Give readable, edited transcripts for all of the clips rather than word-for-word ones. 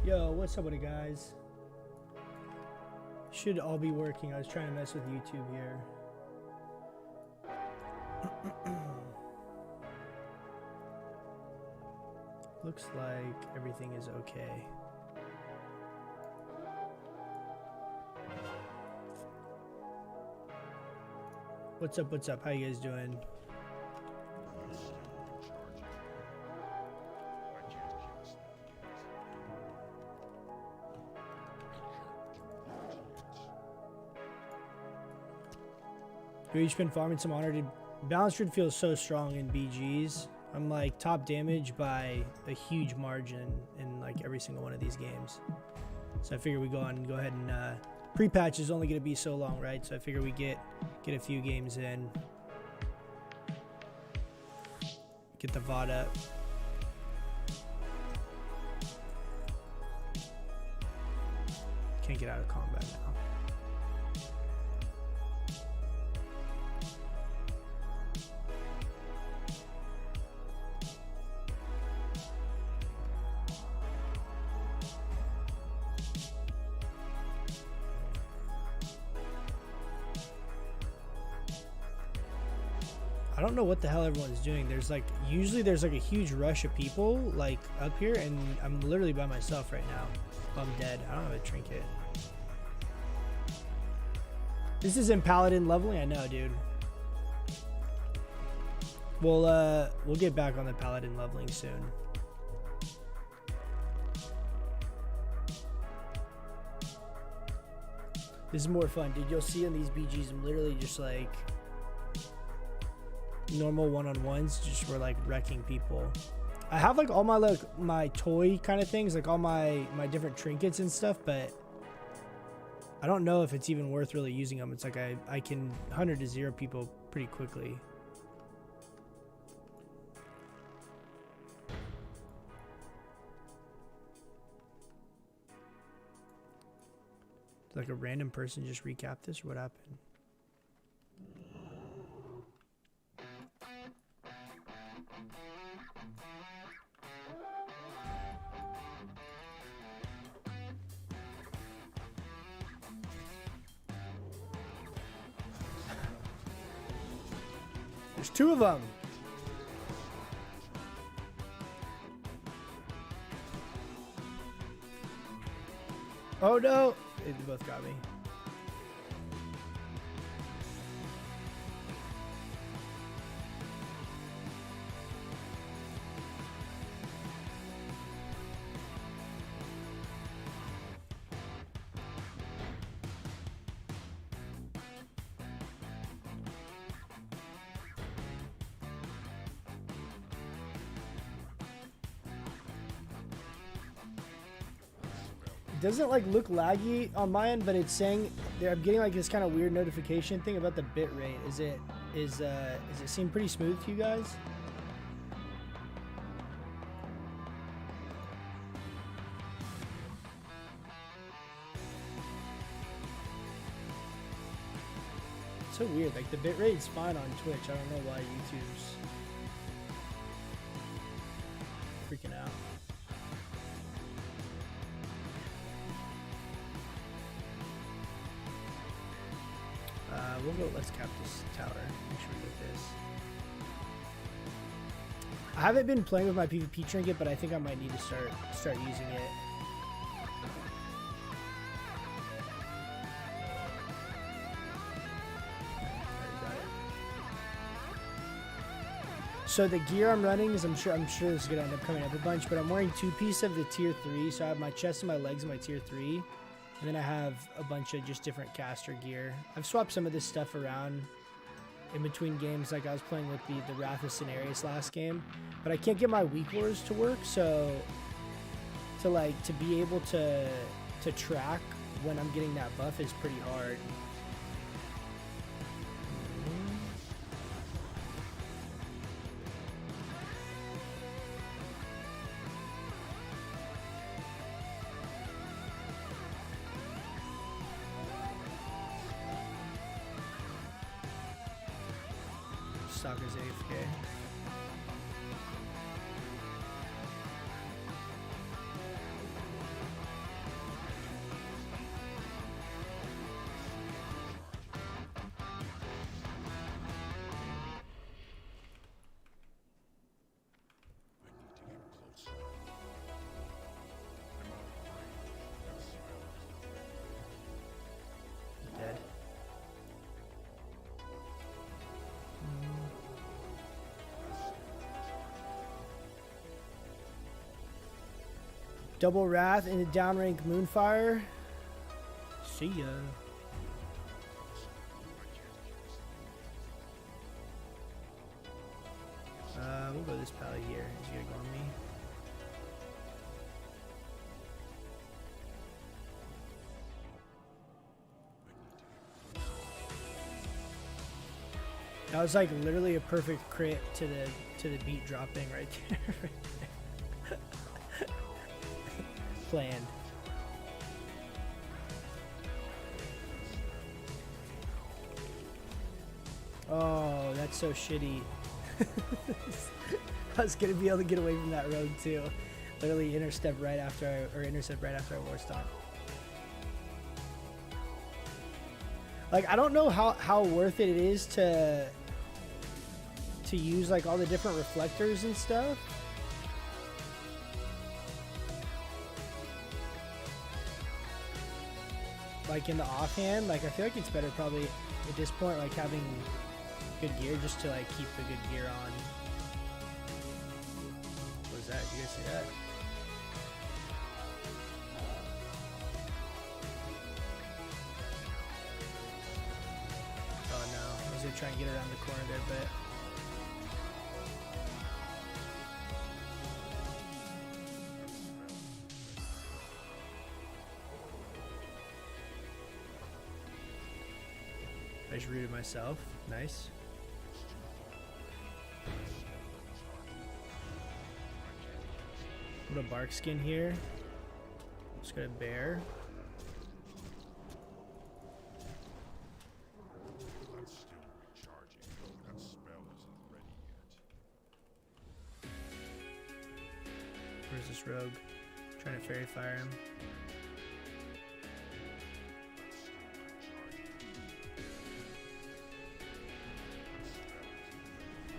Yo, what's up with it, guys? Should all be working. I was trying to mess with YouTube here. Looks like everything is okay. What's up? What's up? How you guys doing? You've been farming some honor. Balance Druid feels so strong in BGs. I'm like top damage by a huge margin in like every single one of these games. So I figure we go ahead and pre-patch is only going to be so long, right? So I figure we get a few games in, get the VOD up. Can't get out of combat now. I don't know what the hell everyone's doing. Usually there's like a huge rush of people like up here, and I'm literally by myself right now. I'm dead. I don't have a trinket. This isn't paladin leveling, I know, dude. We'll get back on the paladin leveling soon. This is more fun, dude. You'll see in these BGs, I'm literally just like normal one-on-ones, just we're like wrecking people. I have like all my my toy kind of things, like all my different trinkets and stuff, but I don't know if it's even worth really using them. It's like I can 100 to 0 people pretty quickly. Did like a random person just recap this, or what happened? There's 2 of them. Oh no, they both got me. It doesn't like look laggy on my end, but it's saying I'm getting like this kind of weird notification thing about the bit rate. Does it seem pretty smooth to you guys? It's so weird. Like the bit rate's fine on Twitch. I don't know why YouTube's freaking out. Let's cap this tower. Make sure we get this. I haven't been playing with my PvP trinket, but I think I might need to start using it. So the gear I'm running is I'm sure this is gonna end up coming up a bunch, but I'm wearing 2-piece of the tier 3, so I have my chest and my legs and my tier 3. And then I have a bunch of just different caster gear. I've swapped some of this stuff around in between games. Like I was playing with the Wrath of Cenarius last game, but I can't get my weak wars to work. So to be able to track when I'm getting that buff is pretty hard. Stalker's AFK. Double Wrath and a downrank Moonfire. See ya. We'll go this pally here. He's gonna go on me. That was like literally a perfect crit to the beat dropping right there. Planned. Oh, that's so shitty. I was gonna be able to get away from that rogue too. Literally intercept right after I war stomp. Like I don't know how worth it is to use like all the different reflectors and stuff. Like in the offhand, like I feel like it's better probably at this point like having good gear just to like keep the good gear on. What was that? Did you guys see that? Oh no, I was gonna try and get around the corner there, but I just rooted myself. Nice. What a bark skin here. Just got a bear. That's still recharging. That spell isn't ready yet. Where's this rogue? Trying to fairy fire him.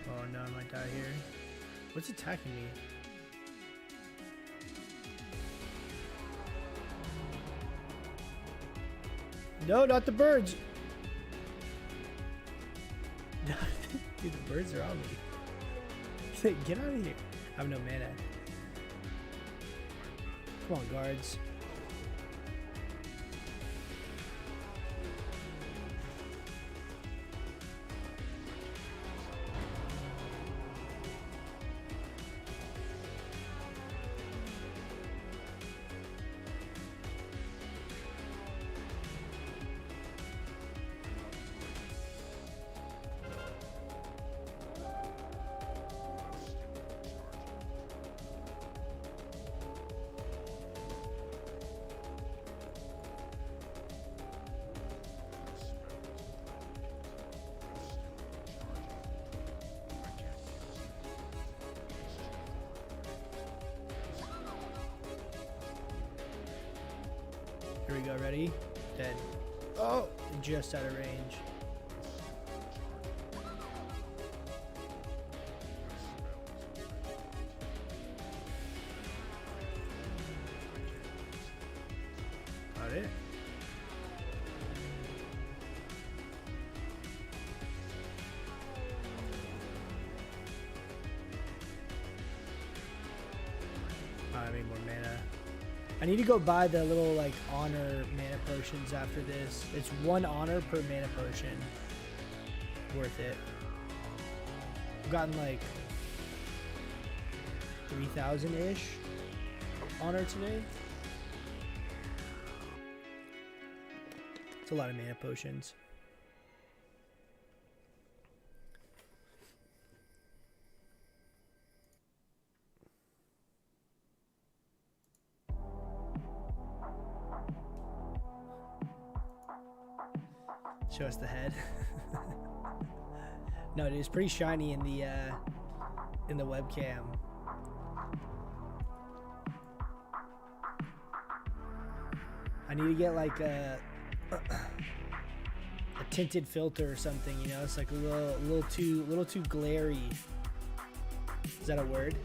Oh no, I might die here. What's attacking me? No, not the birds! Dude, the birds are on me. Get out of here. I have no mana. Come on, guards. Here we go, ready? Dead. Oh, just out of range. Got it. I need more mana. I need to go buy the little like honor mana potions after this. It's 1 honor per mana potion. Worth it. I've gotten like 3,000-ish honor today. It's a lot of mana potions. Show us the head. No, it is pretty shiny in the webcam. I need to get like a tinted filter or something, you know? It's like a little too glary. Is that a word?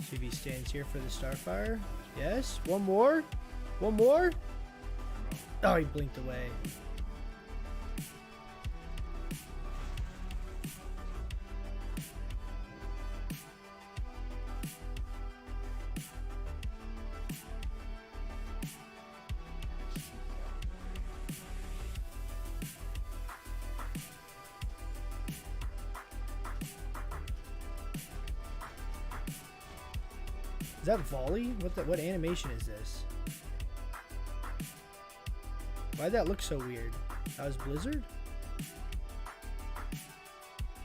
See if he stands here for the Starfire. Yes. One more. One more. Oh, he blinked away. Is that volley? What animation is this? Why'd that look so weird? That was Blizzard?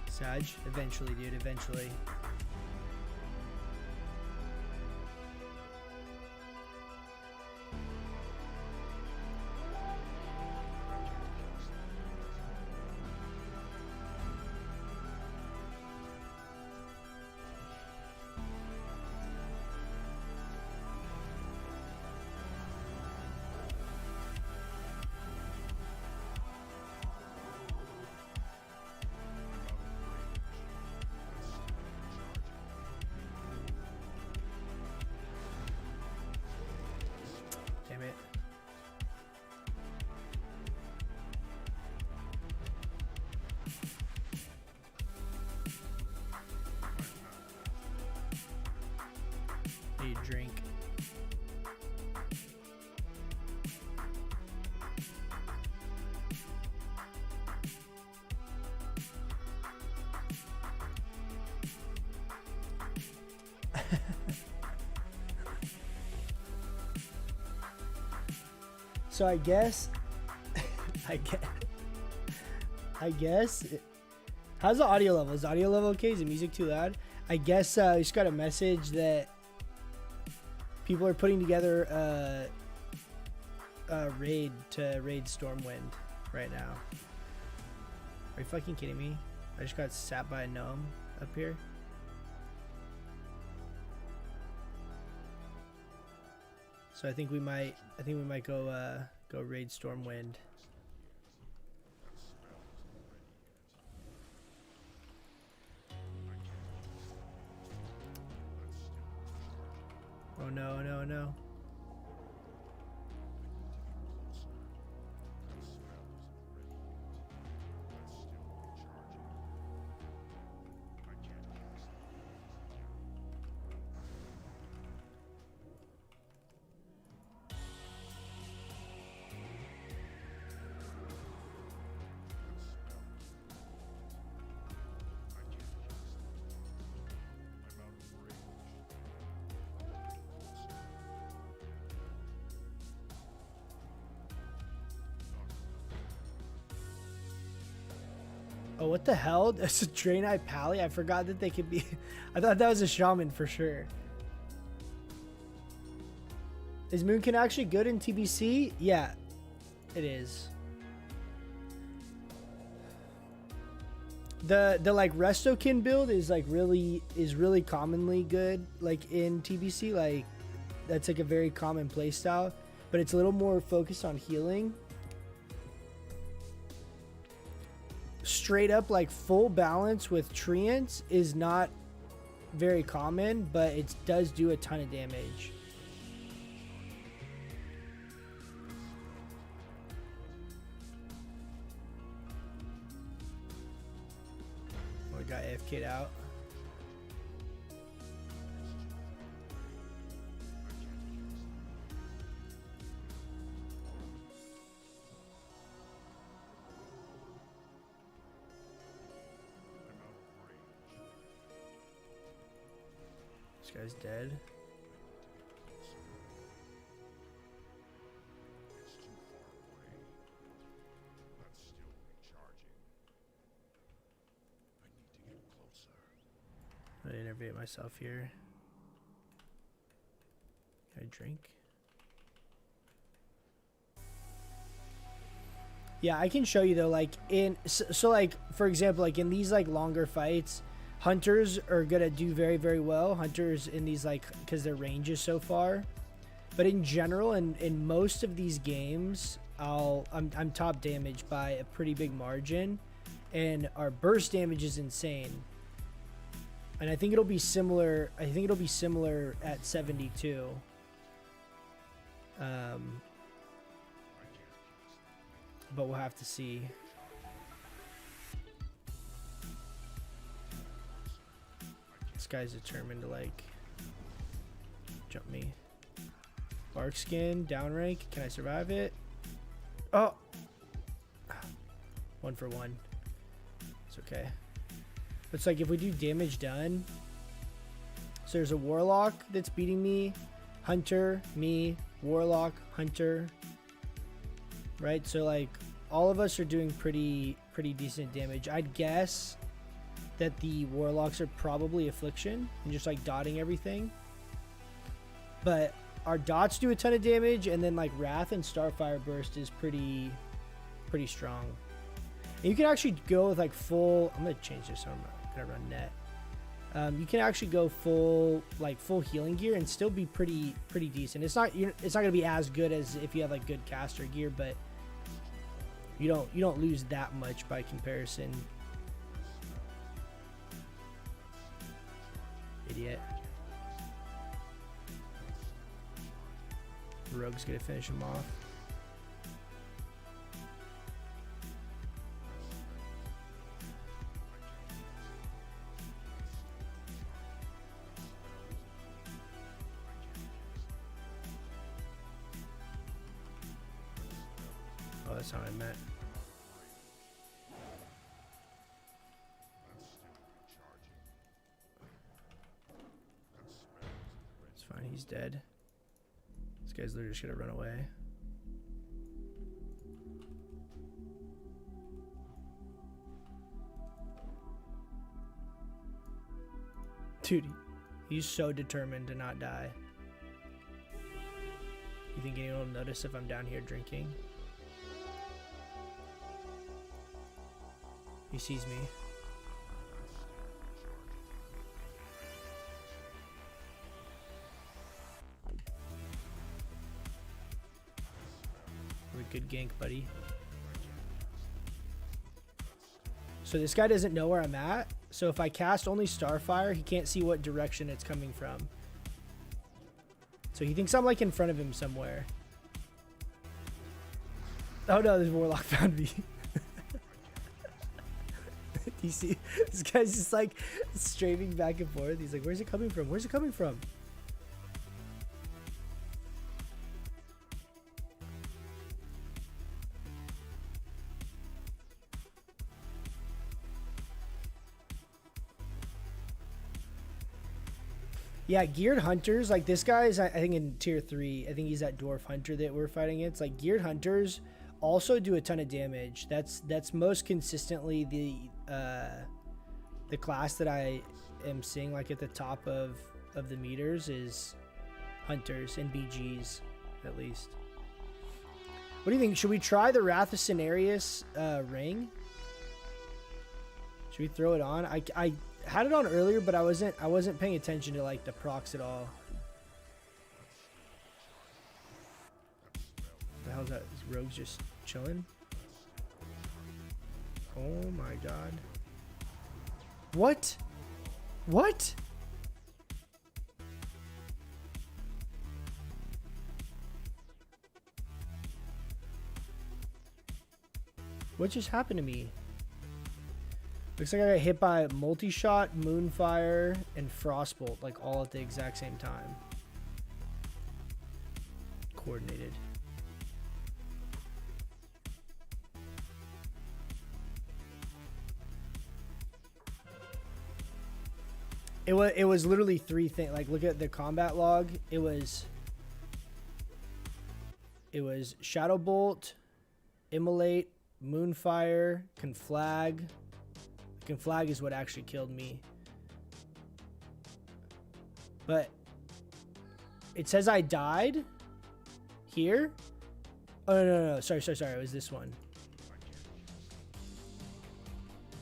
Sag? Eventually, dude, eventually. Damn it. Need a drink. So I guess, how's the audio level? Is the audio level okay? Is the music too loud? I guess I just got a message that people are putting together a raid to raid Stormwind right now. Are you fucking kidding me? I just got sat by a gnome up here. So I think we might go raid Stormwind. Oh no, no, no. Oh, what the hell? That's a Draenei Pally? I forgot that they could be... I thought that was a shaman for sure. Is Moonkin actually good in TBC? Yeah, it is. The like Restokin build is like really commonly good like in TBC. Like that's like a very common playstyle, but it's a little more focused on healing. Straight up like full balance with treants is not very common, but it does do a ton of damage. We got AFK'd out. This guy's dead. It's too far away. That's still recharging. I need to get closer. I innervate myself here. Can I drink? Yeah, I can show you though, like in so like for example, like in these like longer fights, hunters are gonna do very, very well. Hunters in these like because their range is so far. But in general, in most of these games, I'm top damage by a pretty big margin, and our burst damage is insane. And I think it'll be similar. I think it'll be similar at 72. But we'll have to see. This guy's determined to like jump me. Bark skin, down rank. Can I survive it? Oh, 1 for 1. It's okay. It's like if we do damage done. So there's a warlock that's beating me, hunter, me, warlock, hunter. Right, so like all of us are doing pretty decent damage. I'd guess that the warlocks are probably affliction and just like dotting everything. But our dots do a ton of damage, and then like wrath and starfire burst is pretty strong. And you can actually go with like full. I'm gonna change this. So I'm gonna run net. You can actually go full healing gear and still be pretty decent. It's not gonna be as good as if you have like good caster gear, but you don't lose that much by comparison. Idiot. Rogue's gonna finish him off. Oh, that's not what I meant. It's fine, he's dead. This guy's literally just gonna run away. Dude, he's so determined to not die. You think anyone will notice if I'm down here drinking? He sees me. Good gank, buddy. So this guy doesn't know where I'm at. So if I cast only Starfire, he can't see what direction it's coming from. So he thinks I'm like in front of him somewhere. Oh no, this Warlock found me. Do you see? This guy's just like strafing back and forth. He's like, where's it coming from? Where's it coming from? Yeah, geared hunters, like this guy is, I think, in tier 3. I think he's that dwarf hunter that we're fighting against. Like geared hunters also do a ton of damage. That's most consistently the class that I am seeing like at the top of the meters is hunters and BGs at least. What do you think? Should we try the Wrath of Cenarius ring? Should we throw it on? I had it on earlier, but I wasn't paying attention to like the procs at all. What the hell is that? Is Rogue's just chilling? Oh my god. What? What? What just happened to me? Looks like I got hit by multi-shot, moonfire, and frostbolt, like all at the exact same time. Coordinated. It was literally 3 things. Like look at the combat log. It was Shadow Bolt, Immolate, Moonfire, Conflag. Conflag is what actually killed me. But it says I died here. Oh no. Sorry. It was this one.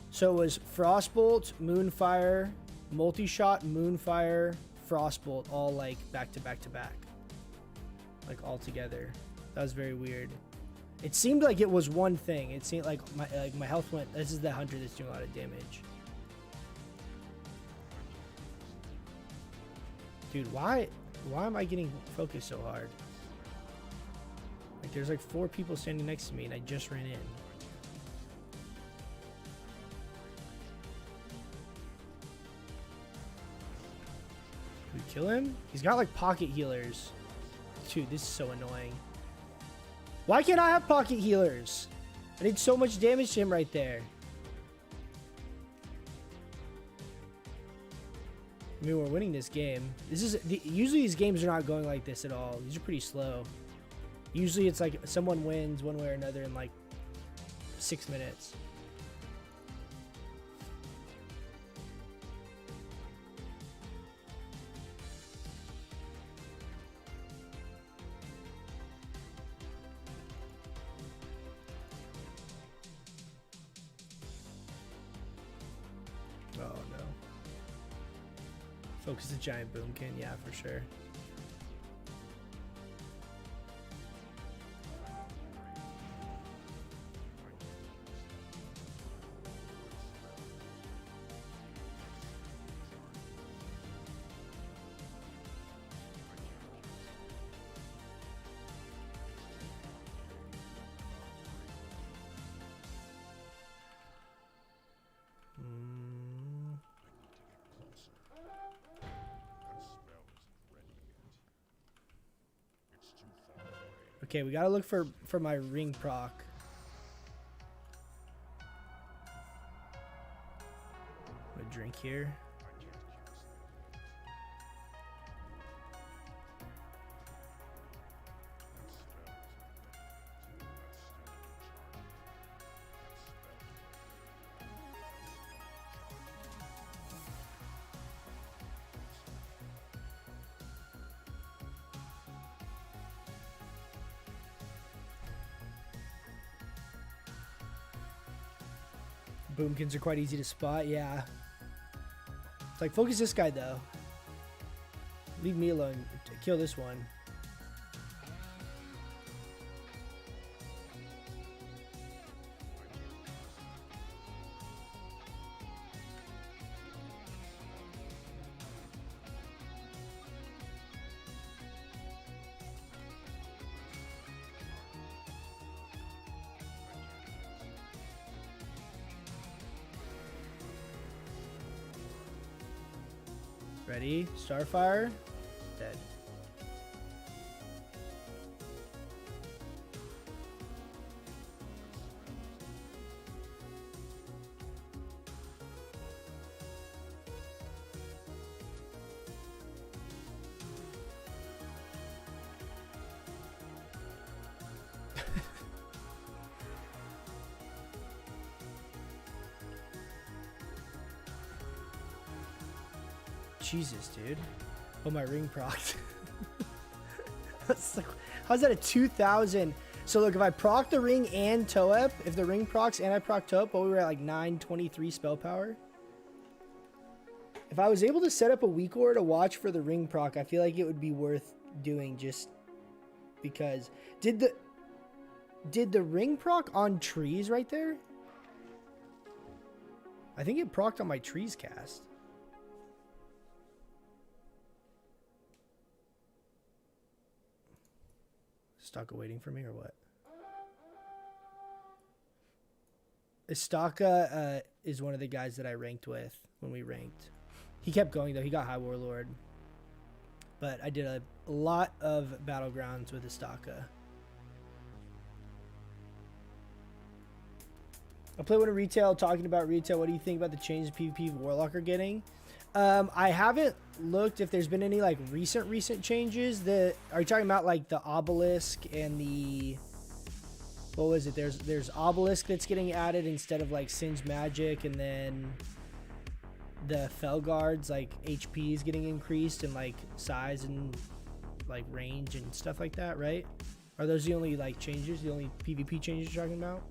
So it was Frostbolt, Moonfire, multi-shot, Moonfire, Frostbolt, all like back to back to back. Like all together. That was very weird. It seemed like it was one thing. It seemed like my health went. This is the hunter that's doing a lot of damage. Dude, why am I getting focused so hard? Like, there's like 4 people standing next to me, and I just ran in. Did we kill him? He's got like pocket healers. Dude, this is so annoying. Why can't I have pocket healers? I did so much damage to him right there. I mean, we're winning this game. Usually these games are not going like this at all. These are pretty slow. Usually it's like someone wins one way or another in like 6 minutes. Oh no. Focus the giant boomkin, yeah, for sure. Okay, we gotta look for my ring proc. I'm gonna drink here. Boomkins are quite easy to spot, yeah. It's like, focus this guy, though. Leave me alone. Kill this one. Ready? Starfire. Dead. Jesus, dude. Oh, my ring procced. That's like, how's that a 2,000? So look, if I proc the ring and toe up, if the ring procs and I proc toe up, well, we were at like 923 spell power. If I was able to set up a weak aura to watch for the ring proc, I feel like it would be worth doing just because. Did the ring proc on trees right there? I think it procced on my trees cast. Staka waiting for me or what? Staka is one of the guys that I ranked with when we ranked. He kept going though. He got High Warlord. But I did a lot of battlegrounds with Staka. I play one of retail. Talking about retail, what do you think about the changes PvP Warlock are getting? I haven't looked if there's been any like recent changes. Are you talking about like the obelisk and the, what was it? There's obelisk that's getting added instead of like Singe Magic, and then the Felguards, like HP is getting increased and like size and like range and stuff like that, right? Are those the only like changes, the only PvP changes you're talking about?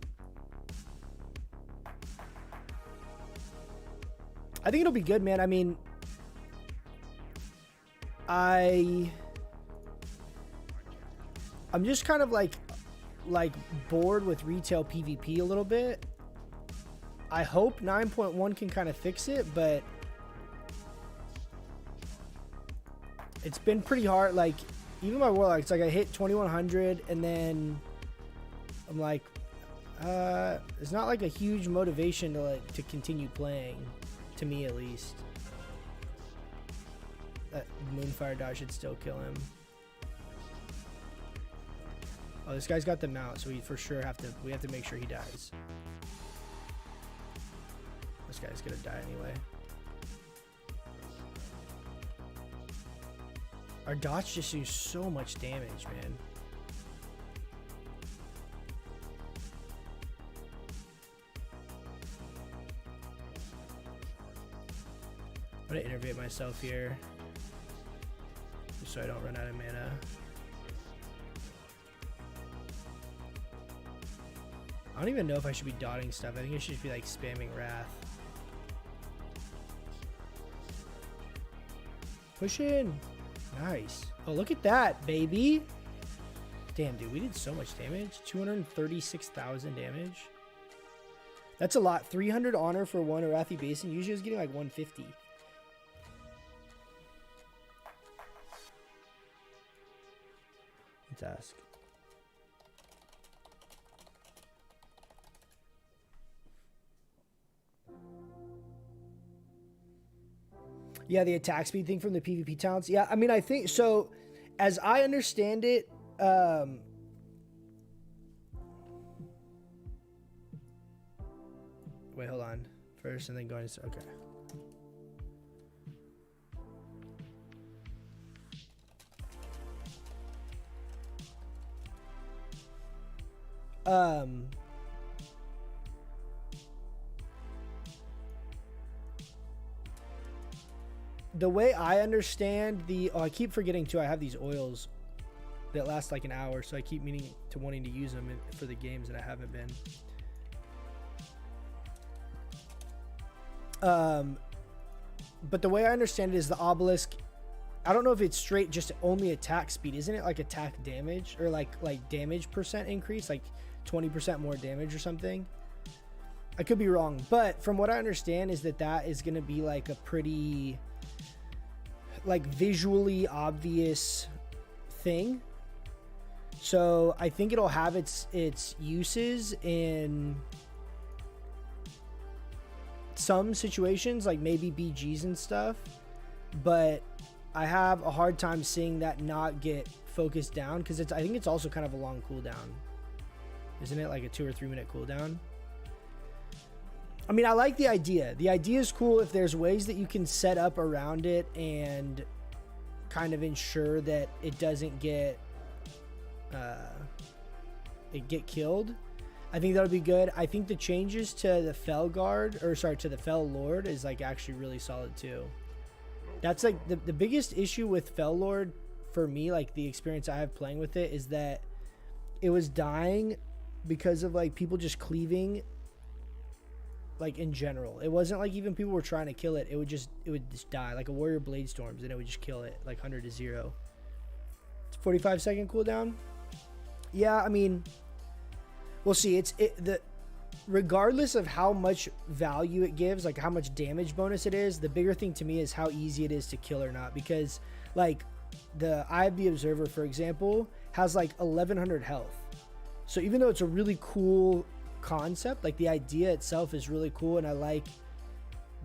I think it'll be good, man. I mean, I'm just kind of like bored with retail PvP a little bit. I hope 9.1 can kind of fix it, but It's been pretty hard. Like, even my Warlock, it's like I hit 2100 and then I'm like, it's not like a huge motivation to continue playing, to me at least. That Moonfire dodge should still kill him. Oh, this guy's got the mount, so we for sure have to make sure he dies. This guy's gonna die anyway. Our dots just do so much damage, man. I'm gonna innervate myself here, just so I don't run out of mana. I don't even know if I should be dotting stuff. I think I should just be like spamming Wrath. Push in. Nice. Oh, look at that, baby. Damn, dude, we did so much damage. 236,000 damage. That's a lot. 300 honor for one Arathi Basin. Usually I was getting like 150. Let's ask. Yeah, the attack speed thing from the PvP talents. Yeah, I mean, I think so. As I understand it, wait, hold on. First, and then going to okay. The way I understand I keep forgetting too, I have these oils that last like an hour, so I keep wanting to use them for the games that I haven't been. But the way I understand it is the obelisk, I don't know if it's straight just only attack speed. Isn't it like attack damage or like damage percent increase, like 20% more damage or something? I could be wrong, but from what I understand is that is going to be like a pretty like visually obvious thing. So I think it'll have its uses in some situations, like maybe BGs and stuff, but I have a hard time seeing that not get focused down, because I think it's also kind of a long cooldown, isn't it? Like a 2 or 3 minute cooldown. I mean, I like the idea. The idea is cool if there's ways that you can set up around it and kind of ensure that it doesn't get killed. I think that would be good. I think the changes to the Fel Guard, or sorry, to the Fel Lord is like actually really solid too. That's like the biggest issue with Fel Lord for me, like the experience I have playing with it, is that it was dying because of like people just cleaving. Like in general, it wasn't like even people were trying to kill it. It would just die, like a Warrior Blade Storms, and it would just kill it like 100 to 0. It's 45-second cooldown. Yeah, I mean, we'll see. Regardless of how much value it gives, like how much damage bonus it is, the bigger thing to me is how easy it is to kill or not. Because like the Eye of the Observer, for example, has like 1100 health. So even though it's a really cool concept, like the idea itself is really cool, and I like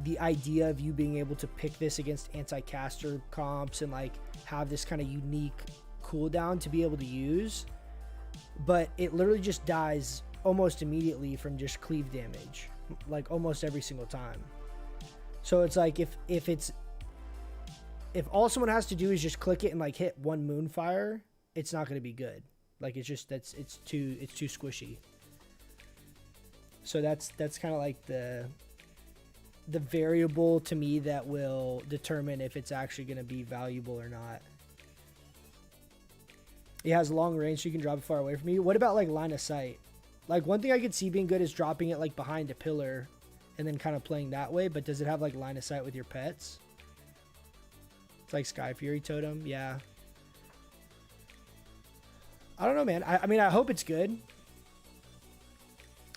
the idea of you being able to pick this against anti-caster comps and like have this kind of unique cooldown to be able to use, but it literally just dies almost immediately from just cleave damage, like almost every single time. So it's like if all someone has to do is just click it and like hit one Moonfire, it's not going to be good. Like it's too squishy. So that's kind of like the variable to me that will determine if it's actually going to be valuable or not. It has long range, so you can drop it far away from you. What about like line of sight? Like one thing I could see being good is dropping it like behind a pillar and then kind of playing that way. But does it have like line of sight with your pets? It's like Sky Fury Totem. Yeah. I don't know, man. I mean, I hope it's good.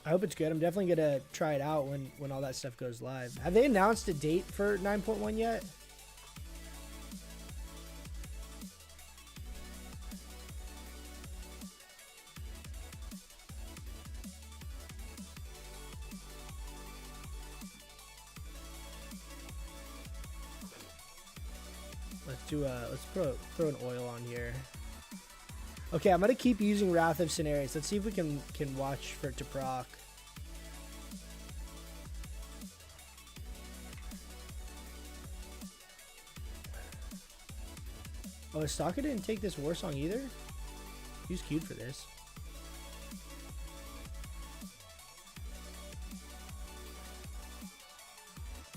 I hope it's good. I'm definitely going to try it out when all that stuff goes live. Have they announced a date for 9.1 yet? let's throw an oil on here. Okay, I'm gonna keep using Wrath of Cenarius. Let's see if we can watch for it to proc. Oh, Stalker didn't take this war song either? He was queued for this.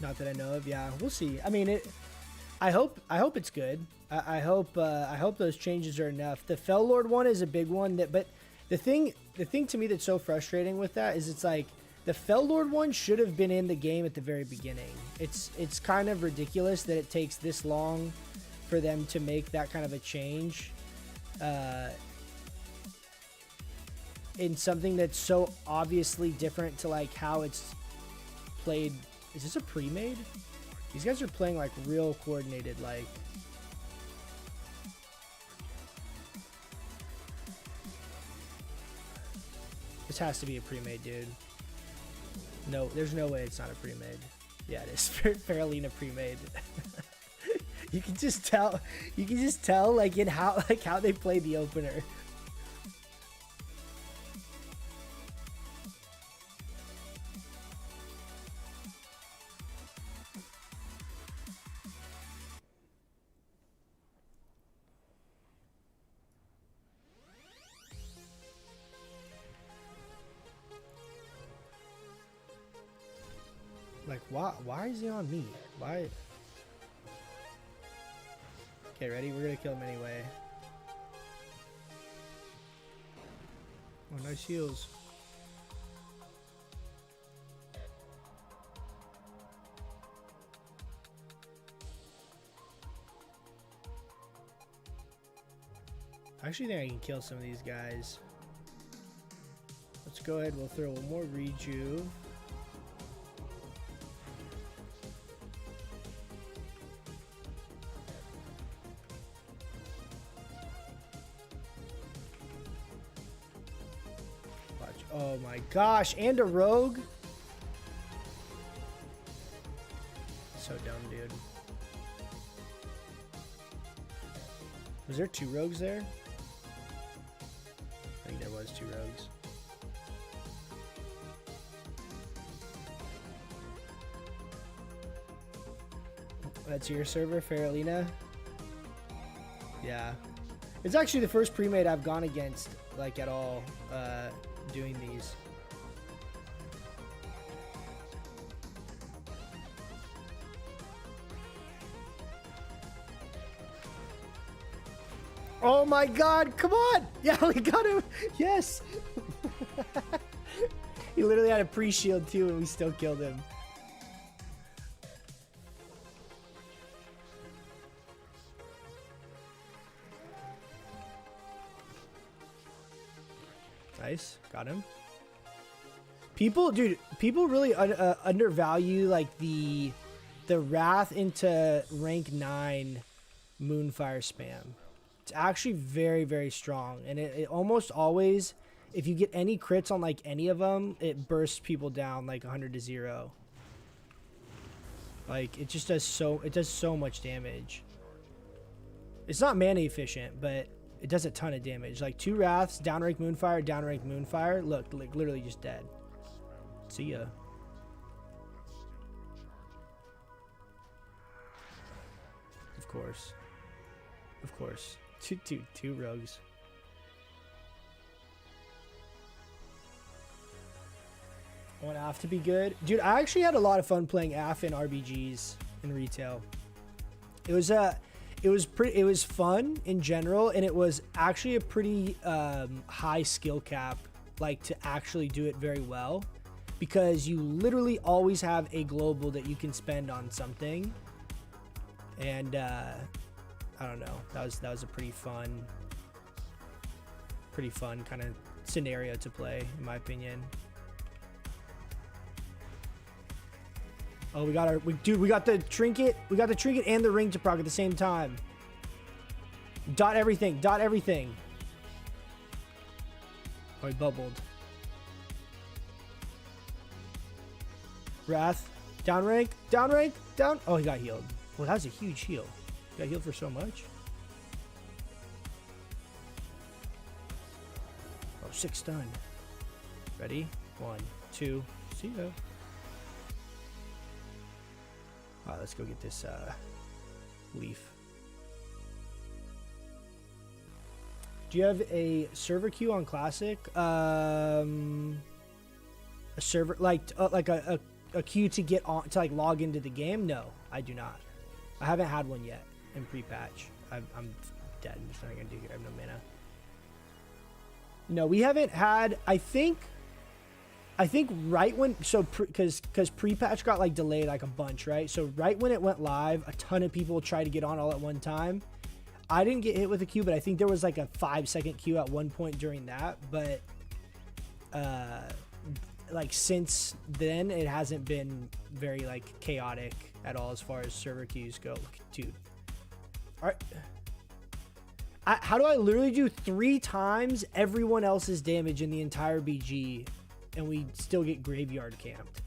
Not that I know of. Yeah, we'll see. I mean, I hope it's good. I hope those changes are enough. The Fell Lord one is a big one. But the thing to me that's so frustrating with that is it's like the Fell Lord one should have been in the game at the very beginning. It's kind of ridiculous that it takes this long for them to make that kind of a change in something that's so obviously different to like how it's played. Is this a pre-made? These guys are playing like real coordinated, like. This has to be a pre-made, dude. No, there's no way it's not a pre-made. Yeah, it is. Faralina pre-made. You can just tell. You can just tell, like in how they played the opener. Like, why is he on me? Why? Okay, ready? We're gonna kill him anyway. Oh, nice heals. I actually think I can kill some of these guys. Let's go ahead. We'll throw one more rejuve. Oh my gosh, and a rogue? So dumb, dude. Was there 2 rogues there? I think there was 2 rogues. That's your server, Faralina? Yeah. It's actually the first pre-made I've gone against, like, at all, doing these. Oh my god, come on! Yeah, we got him! Yes! He literally had a pre-shield too and we still killed him. Nice, got him. People really undervalue like the Wrath into rank 9 Moonfire spam. It's actually very, very strong, and it almost always, if you get any crits on like any of them, it bursts people down like 100-0. Like it just does so much damage. It's not mana efficient, but it does a ton of damage. Like 2 Wraths, downrank Moonfire. Look, like literally just dead. See ya. Of course. Of course. Two rogues. I want AF to be good. Dude, I actually had a lot of fun playing AF in RBGs in retail. It was fun in general, and it was actually a pretty high skill cap, like to actually do it very well, because you literally always have a global that you can spend on something, and I don't know, that was a pretty fun kind of scenario to play, in my opinion. Oh, we got the trinket. We got the trinket and the ring to proc at the same time. Dot everything. Oh, he bubbled. Wrath. Down. Oh, he got healed. Well, that was a huge heal. Got healed for so much. Oh, 6 stun. Ready? 1, 2. See ya. Alright, let's go get this leaf. Do you have a server queue on Classic? A server like a queue to get on to like log into the game? No, I do not. I haven't had one yet in pre-patch. I'm dead. There's nothing I can do here. I have no mana. No, we haven't had. I think right when because pre-patch got like delayed like a bunch, right? So right when it went live, a ton of people tried to get on all at one time. I didn't get hit with a queue, but I think there was like a 5-second queue at one point during that. But like since then, it hasn't been very like chaotic at all as far as server queues go, dude. All right. How do I literally do 3 times everyone else's damage in the entire BG and we still get graveyard camped?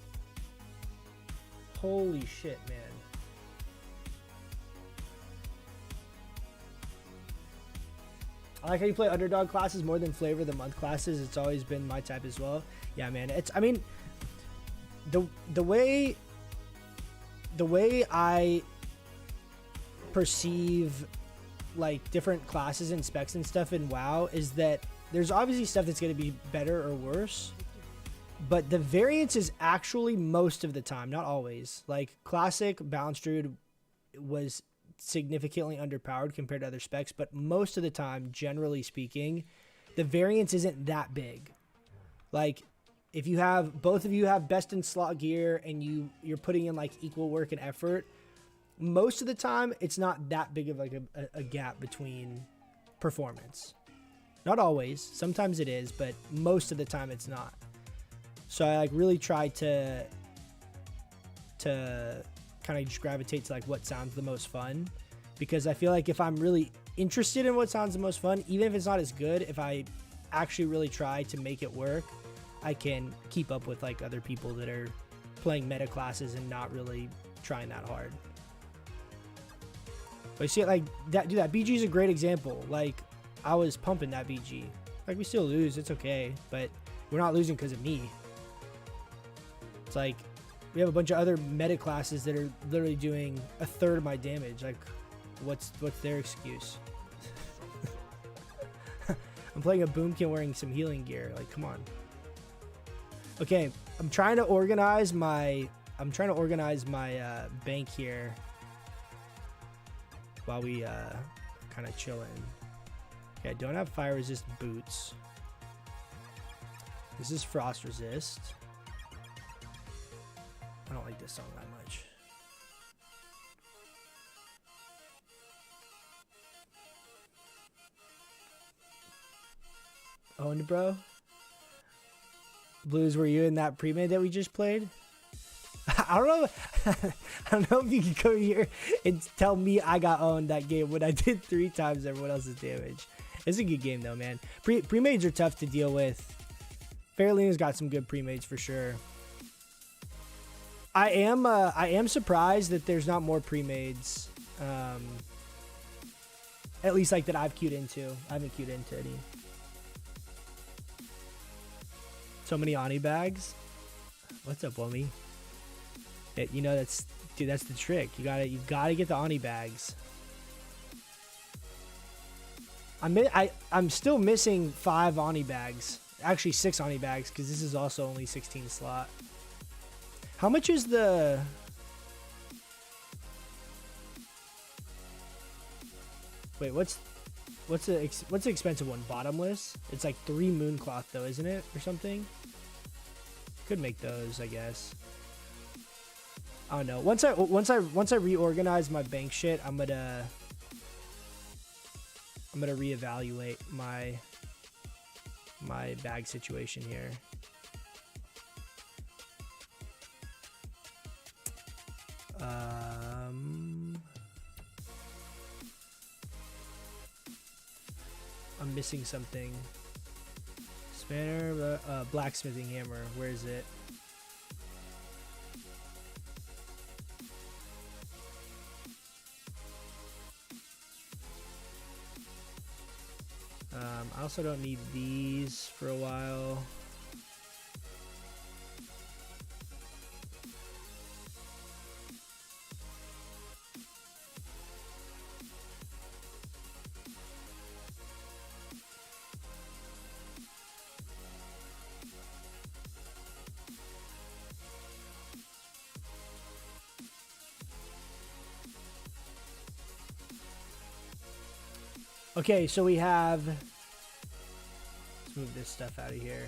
Holy shit, man. I like how you play underdog classes more than flavor of the month classes. It's always been my type as well. Yeah, man. I mean, the way I perceive like different classes and specs and stuff in WoW is that there's obviously stuff that's going to be better or worse, but the variance is actually most of the time, not always. Like Classic Balanced Druid was significantly underpowered compared to other specs, but most of the time, generally speaking, the variance isn't that big. Like if you have both of you have best in slot gear and you're putting in like equal work and effort, most of the time it's not that big of like a gap between performance. Not always, sometimes it is, but most of the time it's not. So I like really try to kind of just gravitate to like what sounds the most fun, because I feel like if I'm really interested in what sounds the most fun, even if it's not as good, if I actually really try to make it work, I can keep up with like other people that are playing meta classes and not really trying that hard. But you see it like that, dude, that BG is a great example. Like I was pumping that BG. Like we still lose, it's okay, but we're not losing because of me. It's like we have a bunch of other meta classes that are literally doing 1/3 of my damage. Like, what's their excuse? I'm playing a boomkin wearing some healing gear. Like, come on. Okay, I'm trying to organize my bank here while we kind of chilling. Okay, I don't have fire resist boots. This is frost resist. I don't like this song that much. Owned, bro. Blues, were you in that pre-made that we just played? I don't know. I don't know if you can come here and tell me I got owned that game when I did 3 times everyone else's damage. It's a good game though, man. Pre-mades are tough to deal with. Fairlena's got some good pre-mades for sure. I am surprised that there's not more pre-mades. At least like that I've queued into. I haven't queued into any. So many Ani bags. What's up, Wummy? You know that's the trick. You gotta get the Ani bags. I'm still missing 5 Ani bags. Actually 6 Ani bags because this is also only 16 slot. How much is the... Wait, what's the expensive one? Bottomless? It's like 3 Mooncloth though, isn't it? Or something? Could make those, I guess. I don't know. Once I reorganize my bank shit, I'm gonna reevaluate my bag situation here. I'm missing something. Spanner, blacksmithing hammer. Where is it? also don't need these for a while. Okay, so we have, let's move this stuff out of here.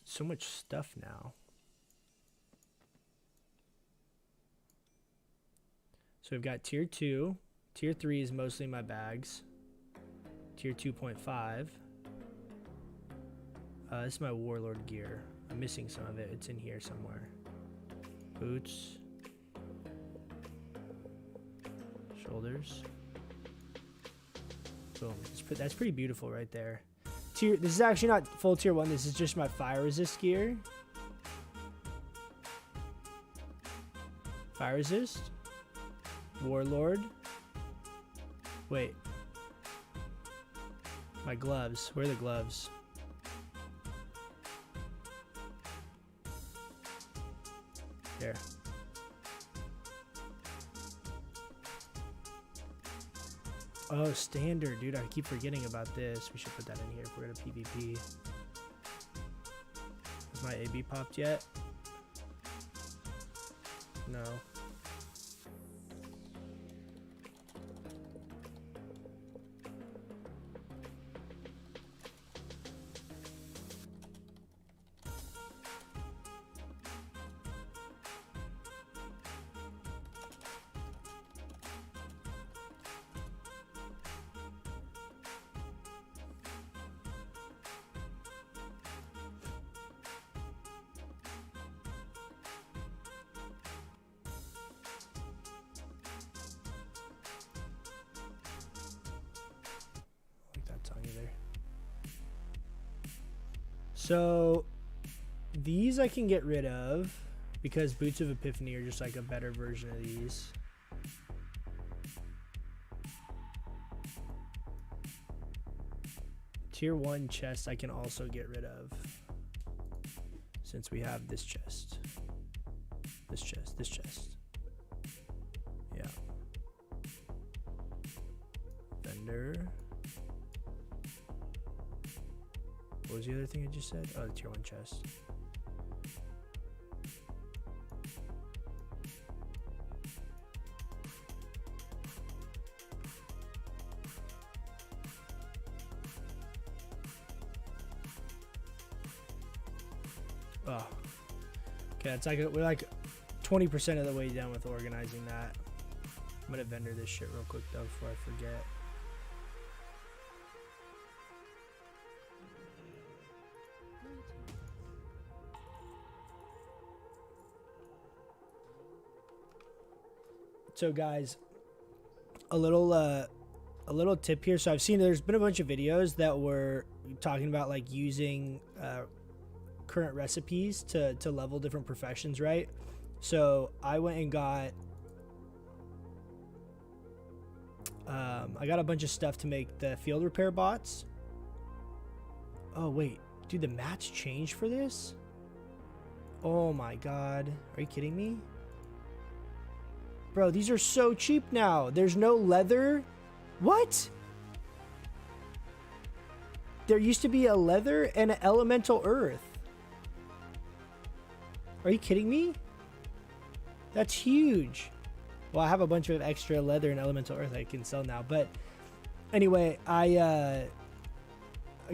So much stuff now. So we've got tier 2. Tier 3 is mostly my bags. Tier 2.5. This is my warlord gear. I'm missing some of it. It's in here somewhere. Boots. Shoulders. Boom. That's pretty beautiful right there. This is actually not full tier 1. This is just my fire resist gear. Fire resist. Warlord. Wait. My gloves. Where are the gloves? There. Oh, standard, dude. I keep forgetting about this. We should put that in here if we're gonna PvP. Has my AB popped yet? No. So these I can get rid of because Boots of Epiphany are just like a better version of these. Tier 1 chest I can also get rid of since we have this chest. This chest. Yeah. Vendor. What was the other thing I just said? Oh, the tier 1 chest. Oh. Okay, it's like we're like 20% of the way done with organizing that. I'm gonna vendor this shit real quick though before I forget. So guys, a little tip here. So I've seen there's been a bunch of videos that were talking about like using current recipes to level different professions, right? So I went and got I got a bunch of stuff to make the field repair bots. Oh wait, dude, the mats changed for this? Oh my god, are you kidding me? Bro, these are so cheap now. There's no leather. What? There used to be a leather and an elemental earth. Are you kidding me? That's huge. Well, I have a bunch of extra leather and elemental earth I can sell now. But anyway, I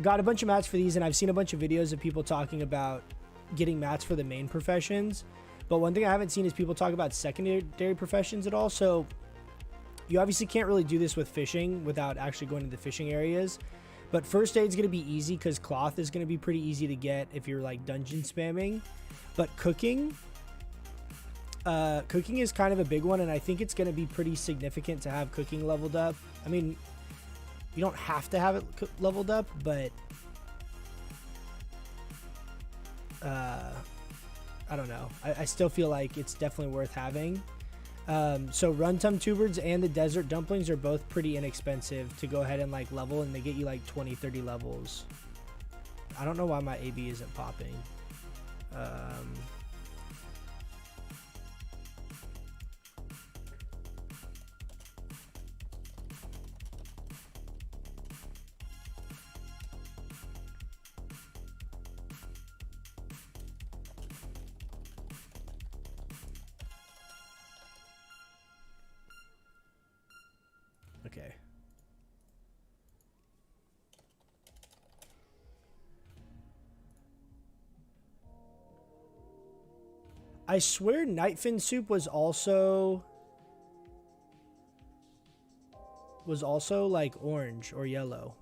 got a bunch of mats for these, and I've seen a bunch of videos of people talking about getting mats for the main professions. But one thing I haven't seen is people talk about secondary professions at all. So you obviously can't really do this with fishing without actually going to the fishing areas. But first aid's going to be easy because cloth is going to be pretty easy to get if you're like dungeon spamming. But cooking is kind of a big one, and I think it's going to be pretty significant to have cooking leveled up. I mean, you don't have to have it leveled up, but I don't know. I still feel like it's definitely worth having. So Runtum Tubers and the Desert Dumplings are both pretty inexpensive to go ahead and like level, and they get you like 20, 30 levels. I don't know why my AB isn't popping. Okay. I swear Nightfin soup was also like orange or yellow.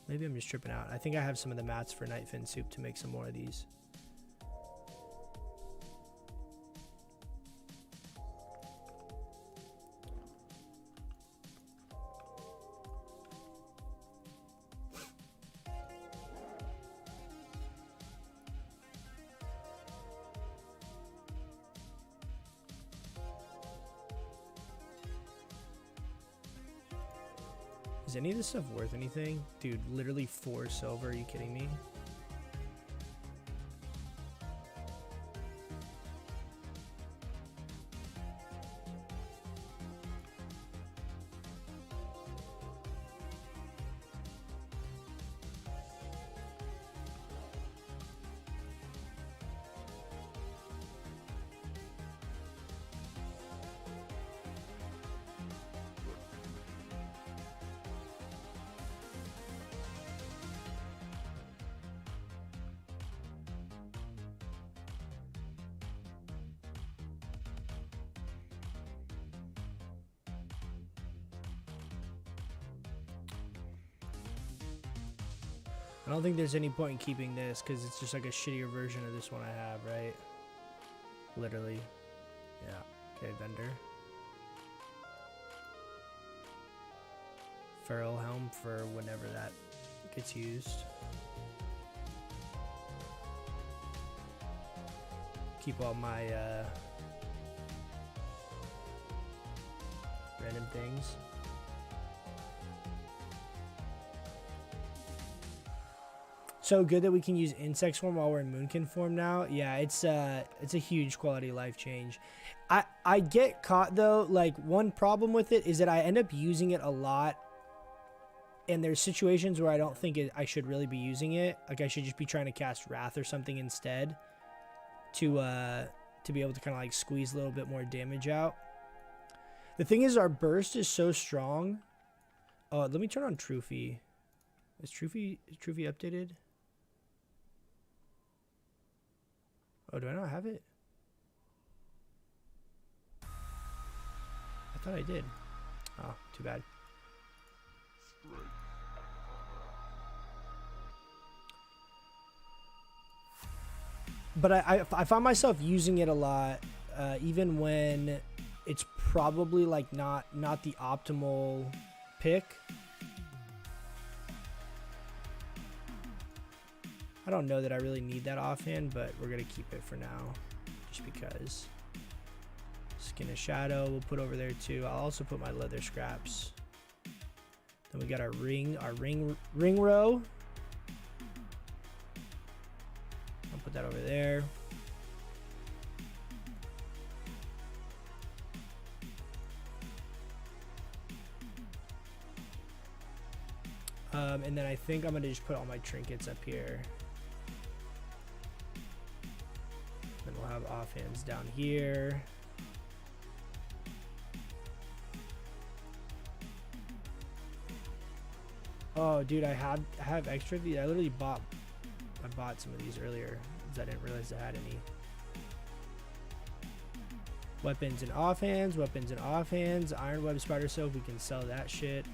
Maybe I'm just tripping out. I think I have some of the mats for Nightfin soup to make some more of these. Is any of this stuff worth anything? Dude, literally 4 silver. Are you kidding me? I don't think there's any point in keeping this because it's just like a shittier version of this one I have, right? Literally. Yeah. Okay, vendor. Feral helm for whenever that gets used. Keep all my random things. So good that we can use insect swarm while we're in moonkin form now. Yeah, it's a huge quality of life change. I get caught though. Like, one problem with it is that I end up using it a lot, and there's situations where I don't think I should really be using it. Like, I should just be trying to cast Wrath or something instead to be able to kind of like squeeze a little bit more damage out. The thing is, our burst is so strong. Oh, let me turn on Truffy. Is Truffy updated? Oh, do I not have it? I thought I did. Oh, too bad. But I find myself using it a lot, even when it's probably like not the optimal pick. I don't know that I really need that offhand, but we're going to keep it for now, just because. Skin of Shadow we'll put over there too. I'll also put my leather scraps. Then we got our ring row. I'll put that over there. And then I think I'm going to just put all my trinkets up here. Then we'll have offhands down here. Oh, dude, I have extra of these. I literally bought some of these earlier because I didn't realize I had any. Weapons and offhands. Iron web spider silk. We can sell that shit.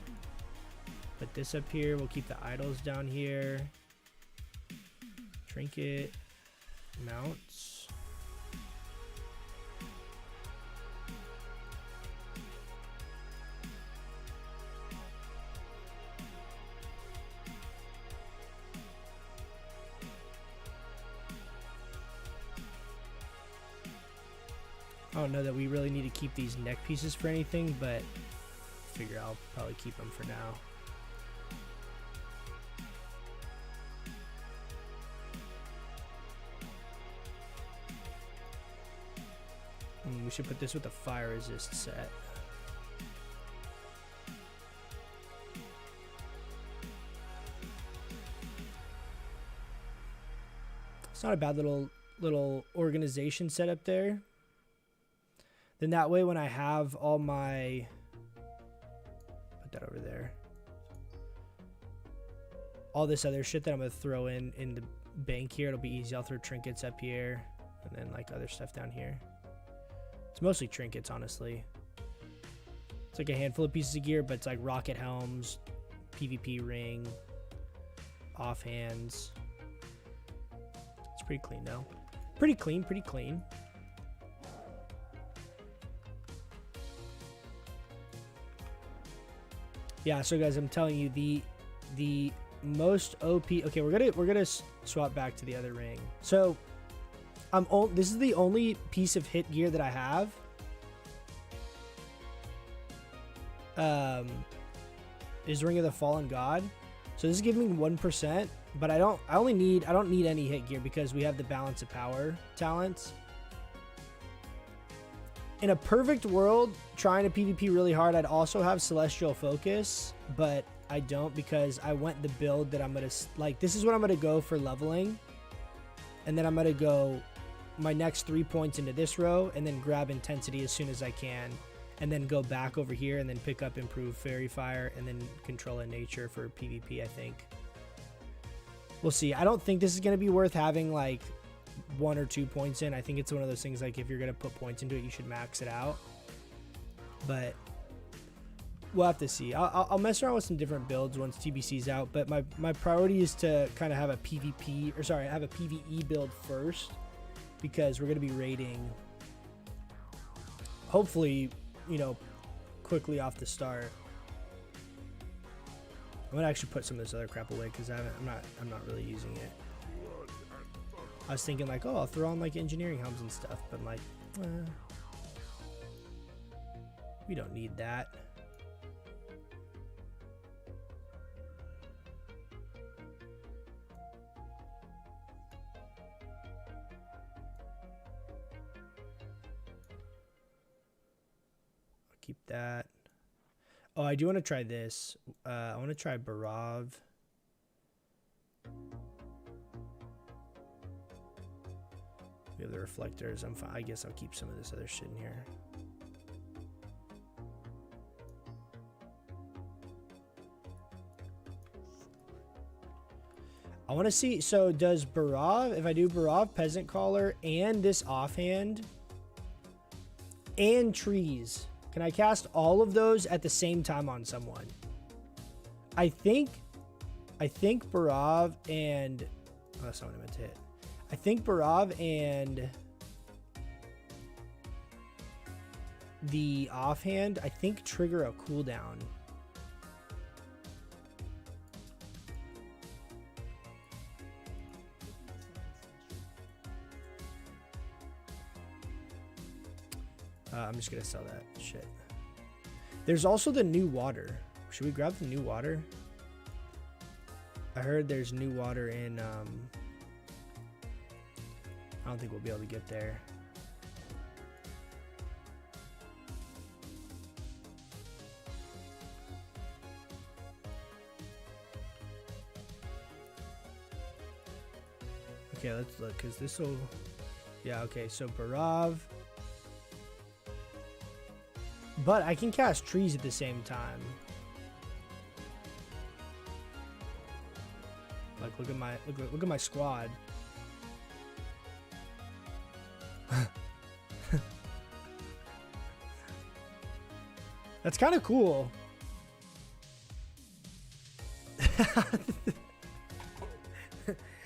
Put this up here. We'll keep the idols down here. Trinket. Mounts. I don't know that we really need to keep these neck pieces for anything, but I figure I'll probably keep them for now. We should put this with a fire resist set. It's not a bad little organization set up there. Then that way when I have all my, put that over there, all this other shit that I'm gonna throw in the bank here, it'll be easy. I'll throw trinkets up here and then like other stuff down here. It's mostly trinkets, honestly. It's like a handful of pieces of gear, but it's like rocket helms, PvP ring, offhands. It's pretty clean though. Pretty clean, pretty clean. Yeah, so guys, I'm telling you, the most OP. Okay, we're gonna swap back to the other ring. So this is the only piece of hit gear that I have. Is Ring of the Fallen God. So this is giving me 1%, but I don't need any hit gear because we have the Balance of Power talents. In a perfect world, trying to PvP really hard, I'd also have Celestial Focus, but I don't because I went the build that I'm gonna like. This is what I'm gonna go for leveling, and then I'm gonna go my next 3 points into this row, and then grab Intensity as soon as I can, and then go back over here and then pick up Improved Fairy Fire and then Control in Nature for PvP. I think we'll see. I don't think this is gonna be worth having like 1 or 2 points in. I think it's one of those things like if you're gonna put points into it, you should max it out. But we'll have to see. I'll mess around with some different builds once TBC's out. But my priority is to kind of have a PvP, or sorry, have a PvE build first because we're gonna be raiding. Hopefully, you know, quickly off the start. I'm gonna actually put some of this other crap away because I'm not really using it. I was thinking like, oh, I'll throw on like engineering helms and stuff, but I'm like, we don't need that. I'll keep that. Oh, I do want to try this. I want to try Barav. We have the reflectors. I'm fine. I guess I'll keep some of this other shit in here. I want to see. So does Barav, if I do Barav, Peasant Caller, and this offhand, and trees, can I cast all of those at the same time on someone? I think Barav and, oh, that's not what I meant to hit. I think Barav and the offhand, I think trigger a cooldown. I'm just gonna sell that shit. There's also the new water. Should we grab the new water? I heard there's new water in I don't think we'll be able to get there. Okay, let's look, because this will... Yeah, okay, so Barav. But I can cast trees at the same time. Like, look at my squad. That's kind of cool.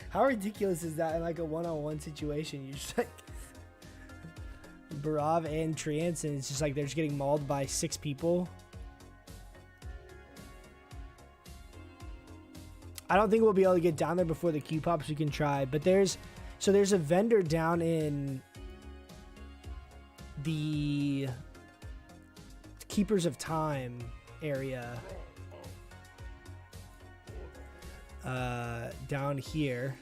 How ridiculous is that in like a one-on-one situation? You're just like Barav and Treants, and it's just like they're just getting mauled by 6 people. I don't think we'll be able to get down there before the Q pops. We can try, but there's a vendor down in the Keepers of Time area down here,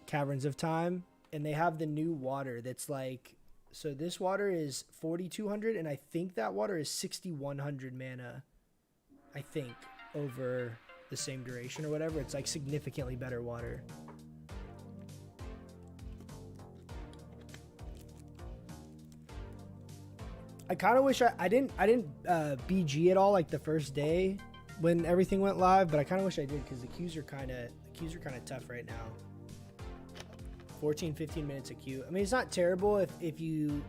Caverns of Time, and they have the new water that's like, so this water is 4,200, and I think that water is 6,100 mana, I think, over the same duration or whatever. It's like significantly better water. I kind of wish I didn't BG at all like the first day when everything went live, but I kind of wish I did, because the queues are kind of tough right now. 14-15 minutes of queue. I mean, it's not terrible if you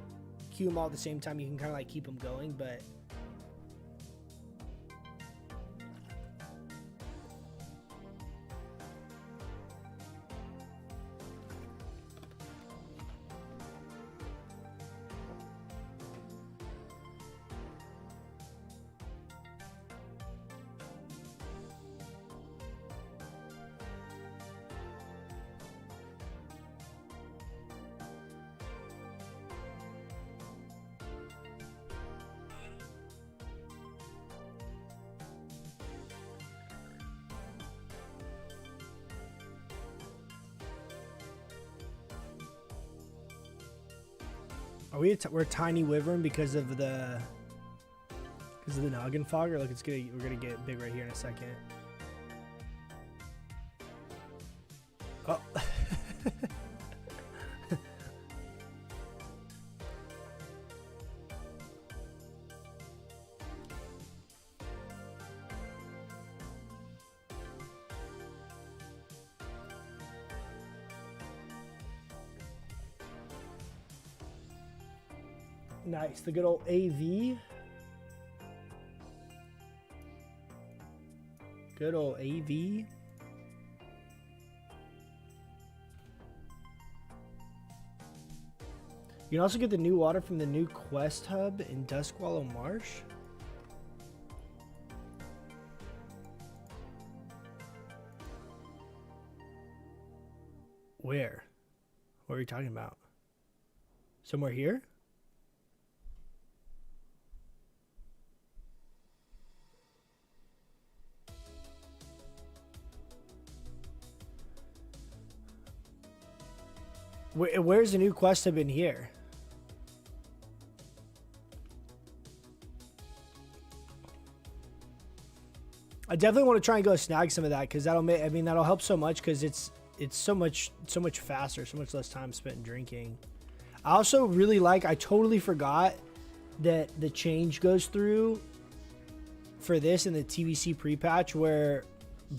queue them all at the same time. You can kind of like keep them going, but we're tiny wyvern because of the noggin fogger. Look, we're gonna get big right here in a second. Oh. Nice, the good old AV. Good old AV. You can also get the new water from the new quest hub in Duskwallow Marsh. Where? What are you talking about? Somewhere here? Where's the new quest hub in here? I definitely want to try and go snag some of that, because that'll help so much, because it's so much faster, so much less time spent drinking. I also really like, I totally forgot that the change goes through for this in the TBC pre-patch where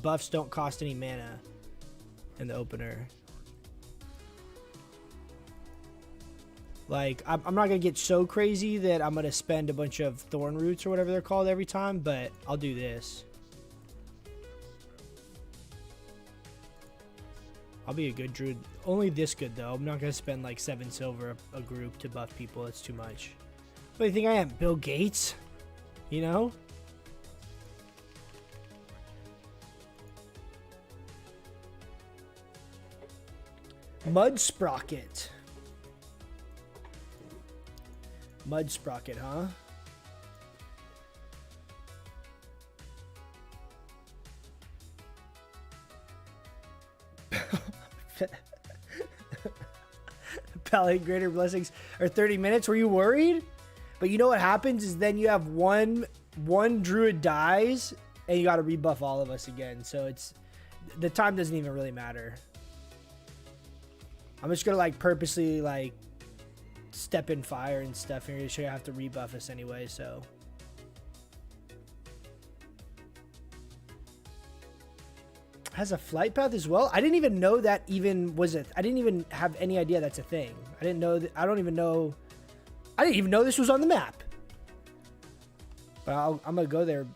buffs don't cost any mana in the opener. Like, I'm not going to get so crazy that I'm going to spend a bunch of thorn roots or whatever they're called every time, but I'll do this. I'll be a good druid. Only this good, though. I'm not going to spend like 7 silver a group to buff people. It's too much. What do you think I am? Bill Gates? You know? Mud Sprocket. Mud Sprocket, huh? Palette Greater Blessings are 30 minutes. Were you worried? But you know what happens is then you have one druid dies and you got to rebuff all of us again. So it's, the time doesn't even really matter. I'm just gonna like purposely like step in fire and stuff, and you're sure you have to rebuff us anyway, so. Has a flight path as well? I didn't even know that even was it. I didn't even have any idea that's a thing. I didn't know that. I didn't even know this was on the map. But I'm gonna go there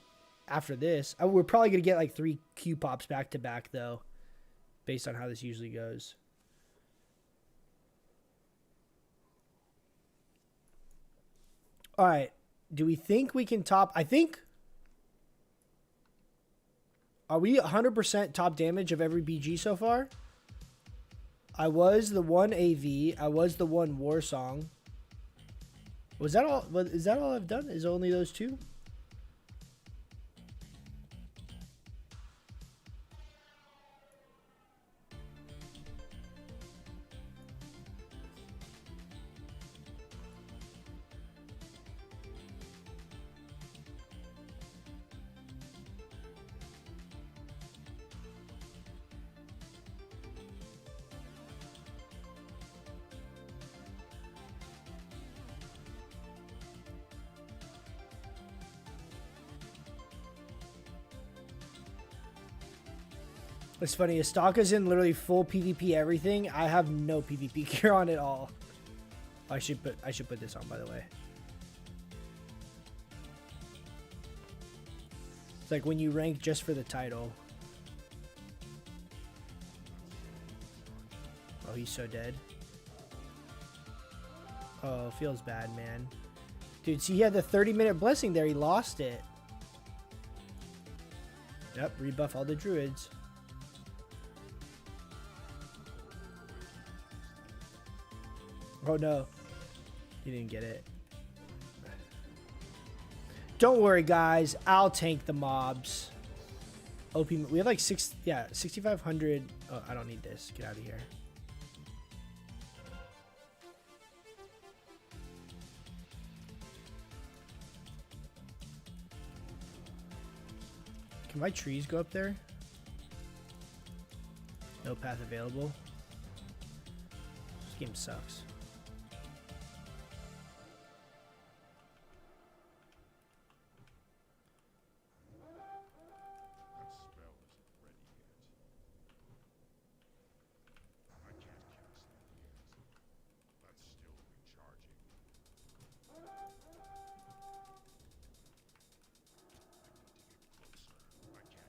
after this. We're probably gonna get like 3 Q pops back to back though, based on how this usually goes. All right. Do we think we can top? I think. Are we 100% top damage of every BG so far? I was the 1 AV. I was the 1 war song. Was that all? Is that all I've done? Is only those two? It's funny, Astaka's in literally full PvP everything. I have no PvP gear on at all. I should put this on, by the way. It's like when you rank just for the title. Oh, he's so dead. Oh, feels bad, man. Dude, see, he had the 30-minute blessing there. He lost it. Yep, rebuff all the druids. Oh no, he didn't get it. Don't worry, guys. I'll tank the mobs. OP, we have like 6,500. Oh, I don't need this. Get out of here. Can my trees go up there? No path available. This game sucks.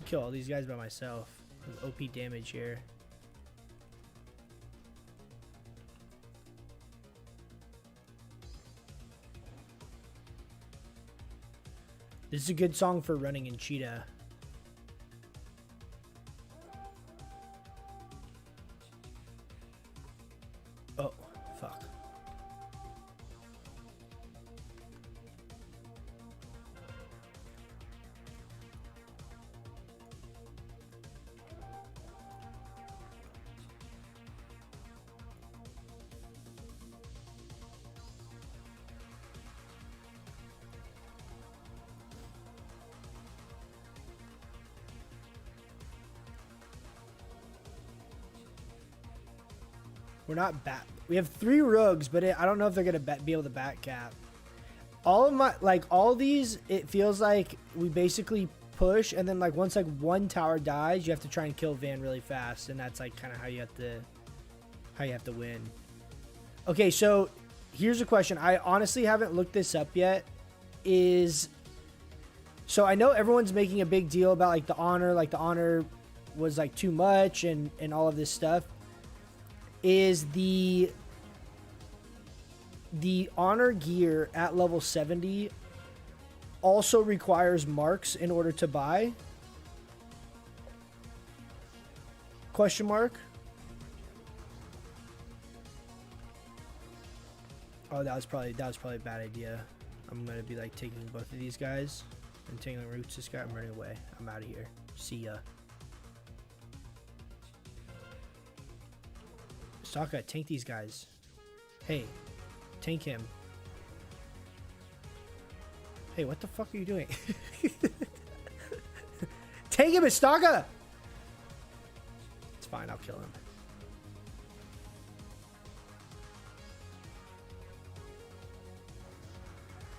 Kill all these guys by myself with OP damage here. This is a good song for running in cheetah. Oh, fuck. We're not bat. We have 3 rogues, but I don't know if they're gonna be able to bat cap. All of my all these, it feels like we basically push, and then like once like one tower dies, you have to try and kill Van really fast, and that's like kind of how you have to win. Okay, so here's a question. I honestly haven't looked this up yet. So I know everyone's making a big deal about like the honor was like too much and all of this stuff. Is the honor gear at level 70 also requires marks in order to buy? Question mark. Oh, that was probably a bad idea. I'm gonna be like taking both of these guys and taking the roots. This guy, I'm running away. I'm out of here. See ya. Sokka, tank these guys. Hey, tank him. Hey, what the fuck are you doing? Tank him, Sokka! It's fine, I'll kill him.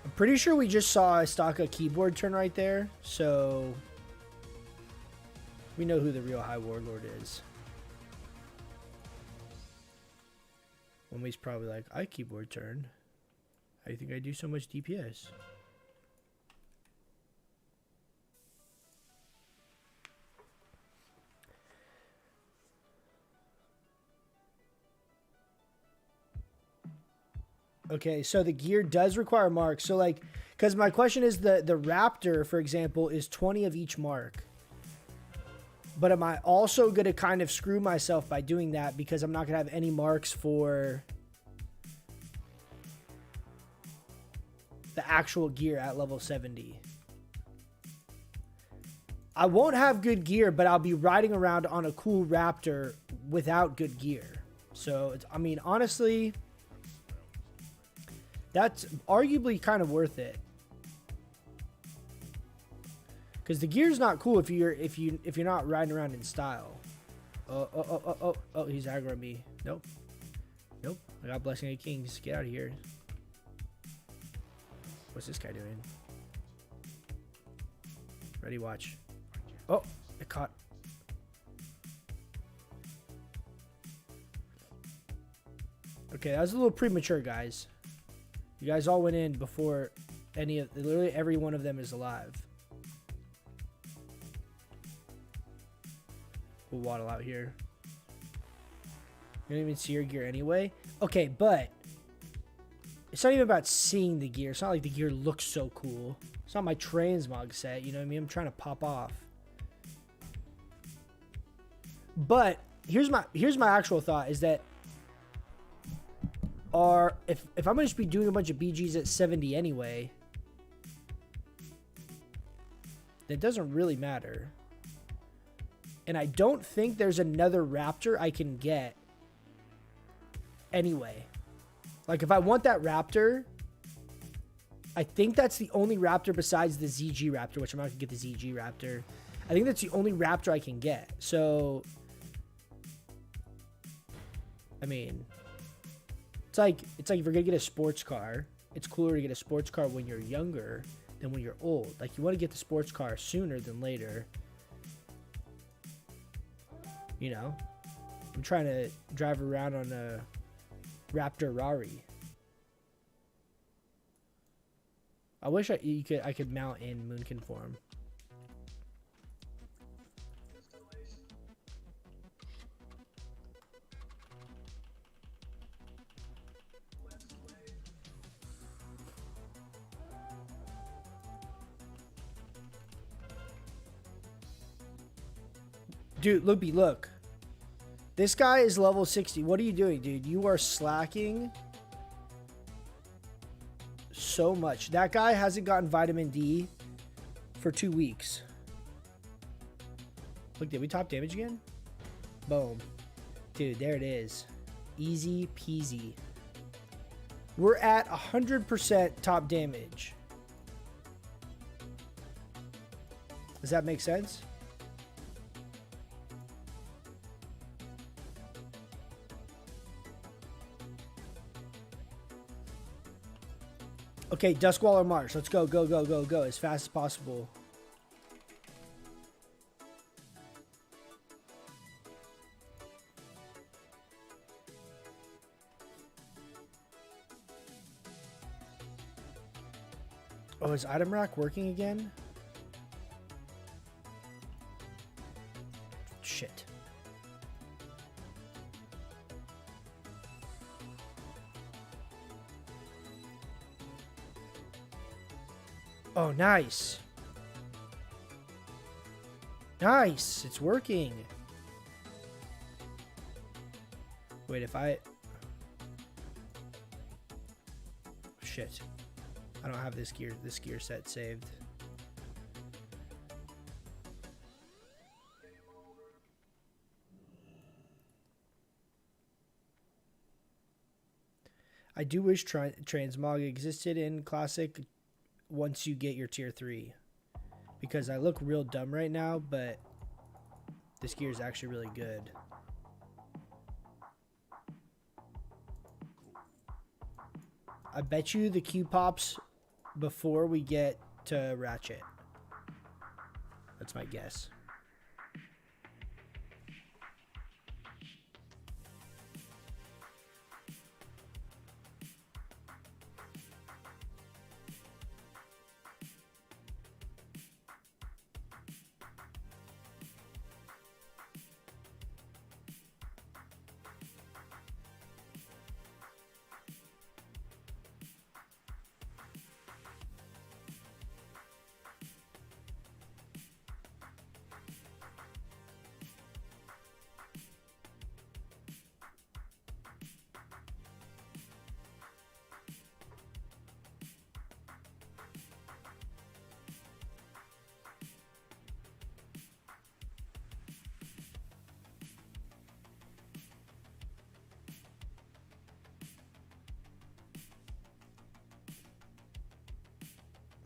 I'm pretty sure we just saw a Sokka keyboard turn right there, so we know who the real High Warlord is. Womi's probably like, I keyboard turn. How do you think I do so much DPS? Okay, so the gear does require marks. So like, because my question is the Raptor, for example, is 20 of each mark. But am I also going to kind of screw myself by doing that because I'm not going to have any marks for... the actual gear at level 70. I won't have good gear, but I'll be riding around on a cool Raptor without good gear. So, I mean, honestly, that's arguably kind of worth it. Because the gear's not cool if you're not riding around in style. Oh, he's aggroing me. Nope. Nope. I got Blessing of Kings. Get out of here. What's this guy doing? Ready, watch. Oh, it caught. Okay, that was a little premature, guys. You guys all went in before literally every one of them is alive. We'll waddle out here. You don't even see your gear anyway. Okay, but it's not even about seeing the gear. It's not like the gear looks so cool. It's not my transmog set, you know what I mean? I'm trying to pop off. But here's my actual thought is that if I'm gonna just be doing a bunch of BGs at 70 anyway, it doesn't really matter. And I don't think there's another Raptor I can get anyway. Like if I want that Raptor, I think that's the only Raptor besides the ZG Raptor, which I'm not gonna get the ZG Raptor. I think that's the only Raptor I can get. So I mean, it's like if you're gonna get a sports car, it's cooler to get a sports car when you're younger than when you're old. Like you want to get the sports car sooner than later. You know, I'm trying to drive around on a Raptor Rari. I wish I could mount in Moonkin form. Dude, look. This guy is level 60. What are you doing, dude? You are slacking so much. That guy hasn't gotten vitamin D for 2 weeks. Look, did we top damage again? Boom. Dude, there it is. Easy peasy. We're at 100% top damage. Does that make sense? Okay, Duskwaller March. Let's go, go, go, go, go as fast as possible. Oh, is item rack working again? Shit. Oh, nice. Nice. It's working. Wait, if I... Shit. I don't have this gear set saved. I do wish transmog existed in Classic once you get your tier 3, because I look real dumb right now, but this gear is actually really good. I bet you the Q pops before we get to Ratchet. That's my guess.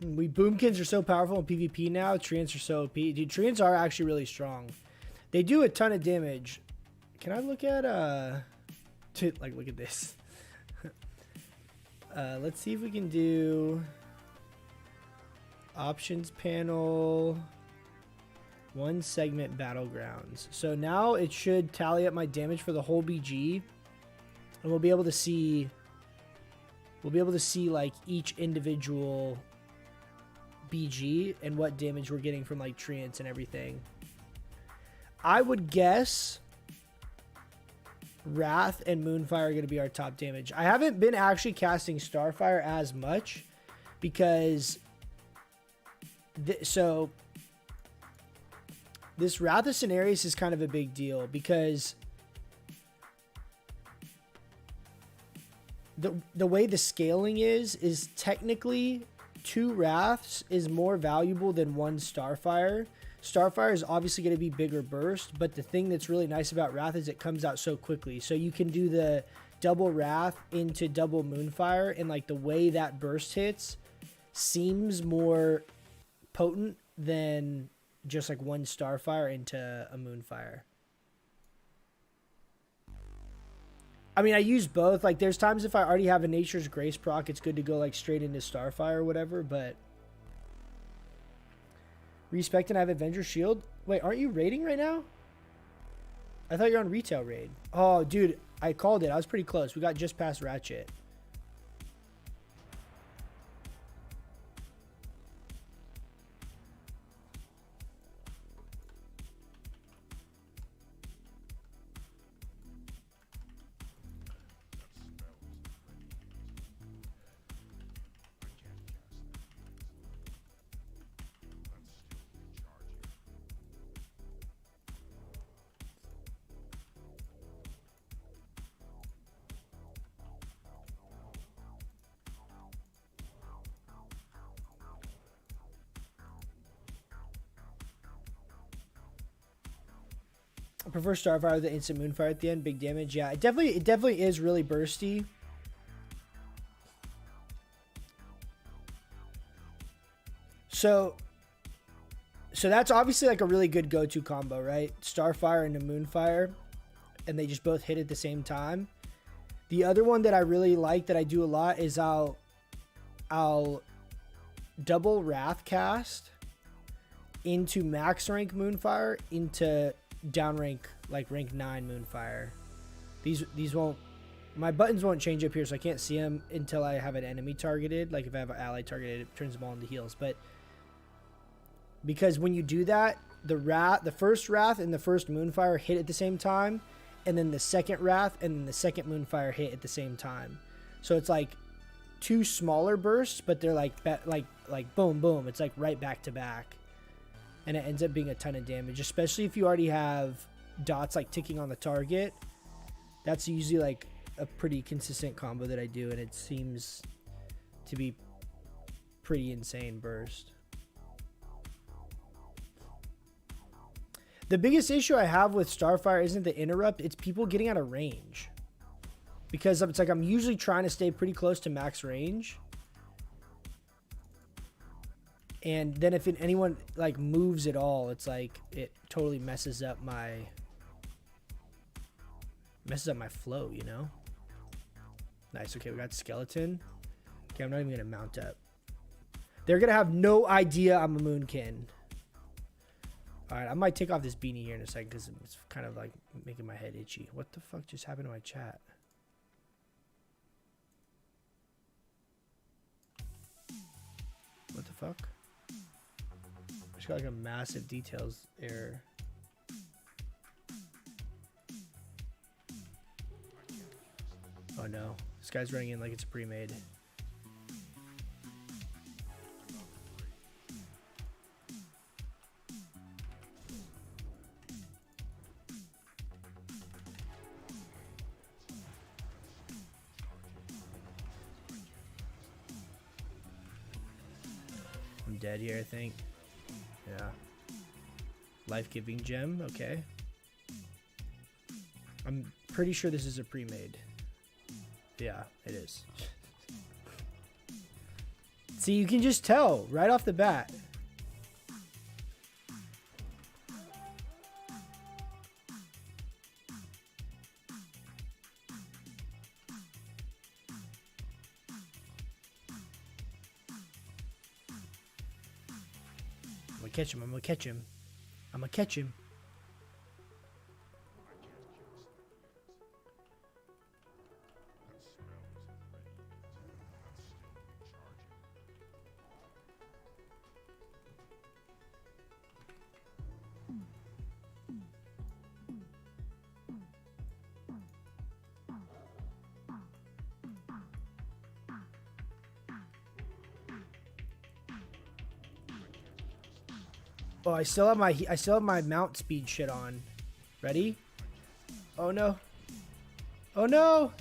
We boomkins are so powerful in PvP now. Treants are so OP. Dude, Treants are actually really strong. They do a ton of damage. Can I look at like look at this? Let's see if we can do options panel, one segment battlegrounds. So now it should tally up my damage for the whole BG, and we'll be able to see like each individual BG and what damage we're getting from like treants and everything. I would guess Wrath and Moonfire are going to be our top damage. I haven't been actually casting Starfire as much because so this Wrath of Cenarius is kind of a big deal because the way the scaling is technically 2 Wraths is more valuable than 1 Starfire. Starfire is obviously going to be bigger burst, but the thing that's really nice about Wrath is it comes out so quickly. So you can do the double Wrath into double Moonfire, and like the way that burst hits seems more potent than just like 1 Starfire into a Moonfire. I mean, I use both. Like there's times if I already have a Nature's Grace proc, it's good to go like straight into Starfire or whatever, but Respect and I have Avenger Shield. Wait, aren't you raiding right now? I thought you're on retail raid. Oh, dude, I called it. I was pretty close. We got just past Ratchet. I prefer Starfire with the instant Moonfire at the end. Big damage. Yeah, it definitely is really bursty. So that's obviously like a really good go-to combo, right? Starfire and a Moonfire, and they just both hit at the same time. The other one that I really like that I do a lot is I'll double Wrath cast into max rank Moonfire into down rank, like rank 9 Moonfire. These won't, my buttons won't change up here, so I can't see them until I have an enemy targeted. Like if I have an ally targeted, it turns them all into heals. But because when you do that, the first Wrath and the first Moonfire hit at the same time, and then the second Wrath and then the second Moonfire hit at the same time. So it's like 2 smaller bursts, but they're like boom boom. It's like right back to back. And it ends up being a ton of damage, especially if you already have dots like ticking on the target. That's usually like a pretty consistent combo that I do, and it seems to be pretty insane burst. The biggest issue I have with Starfire isn't the interrupt, it's people getting out of range. Because it's like I'm usually trying to stay pretty close to max range. And then if anyone like moves at all, it's like it totally messes up my flow, you know? Nice. Okay, we got skeleton. Okay, I'm not even gonna mount up. They're gonna have no idea I'm a Moonkin. All right, I might take off this beanie here in a second because it's kind of like making my head itchy. What the fuck just happened to my chat? What the fuck? Just got like a massive details error. Oh no, this guy's running in like it's pre-made. I'm dead here, I think. Yeah. Life-giving gem, okay. I'm pretty sure this is a pre-made. Yeah, it is. See, you can just tell right off the bat. I'm gonna catch him. I'm gonna catch him. I'm gonna catch him. Oh, I still have my mount speed shit on. Ready? Oh no. Oh no.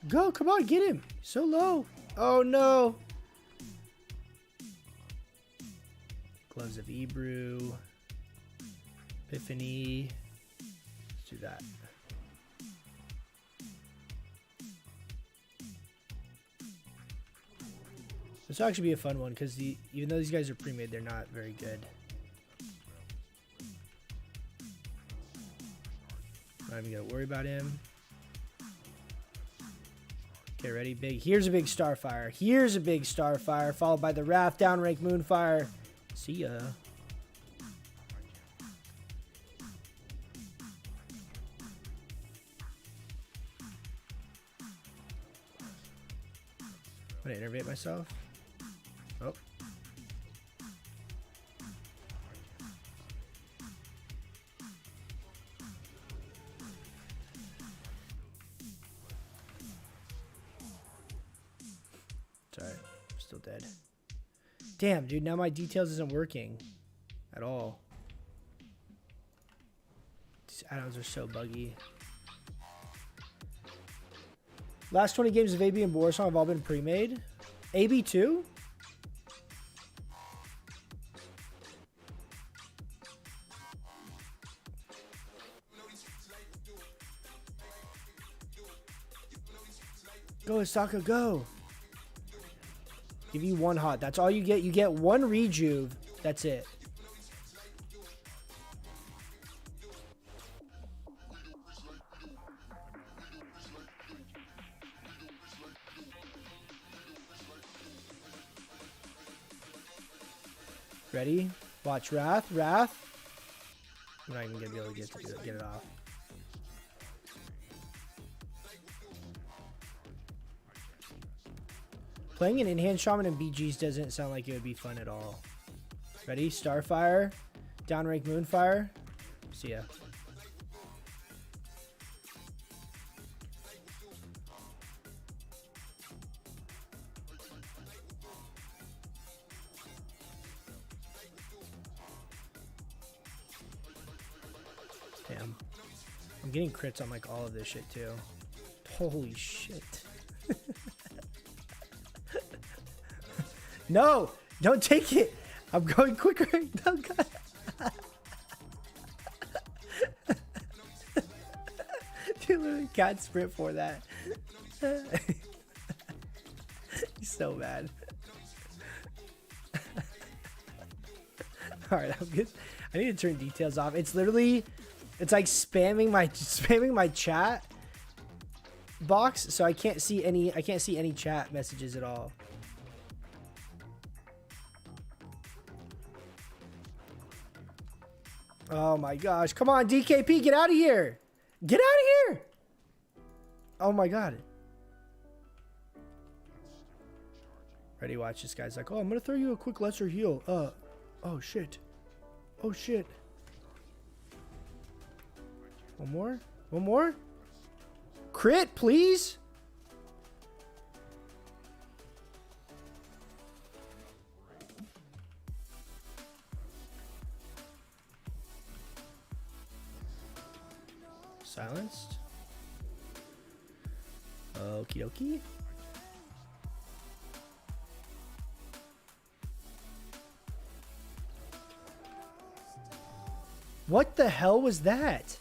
Go, come on, get him. So low. Oh no. Gloves of Ebrew. Epiphany. Let's do that. This will actually be a fun one because even though these guys are pre-made, they're not very good. Not even gonna worry about him. Okay, ready? Big. Here's a big Starfire. Here's a big Starfire, followed by the Wrath, downrank Moonfire. See ya. I'm gonna innervate myself. Oh. Sorry, I'm still dead. Damn, dude, now my details isn't working at all. These add-ons are so buggy. Last 20 games of AB and Borsong have all been pre-made. AB 2? Go, Osaka, go. Give you one hot. That's all you get. You get one rejuve. That's it. Ready? Watch Wrath. Wrath. I'm not even gonna be able to get it off. Playing an in-hand shaman and BGs doesn't sound like it would be fun at all. Ready? Starfire. Downrank Moonfire. See ya. Damn. I'm getting crits on like all of this shit too. Holy shit. No! Don't take it! I'm going quicker! No, God. Dude, literally can't sprint for that. He's so bad. Alright, I'm good. I need to turn details off. It's literally... It's like spamming my chat box, so I can't see any chat messages at all. Oh my gosh. Come on, DKP, get out of here. Get out of here. Oh my god. Ready, watch this guy's like, oh, I'm gonna throw you a quick lesser heal. Oh shit. Oh shit. One more? One more? Crit, please? Silenced. Okie dokie. What the hell was that?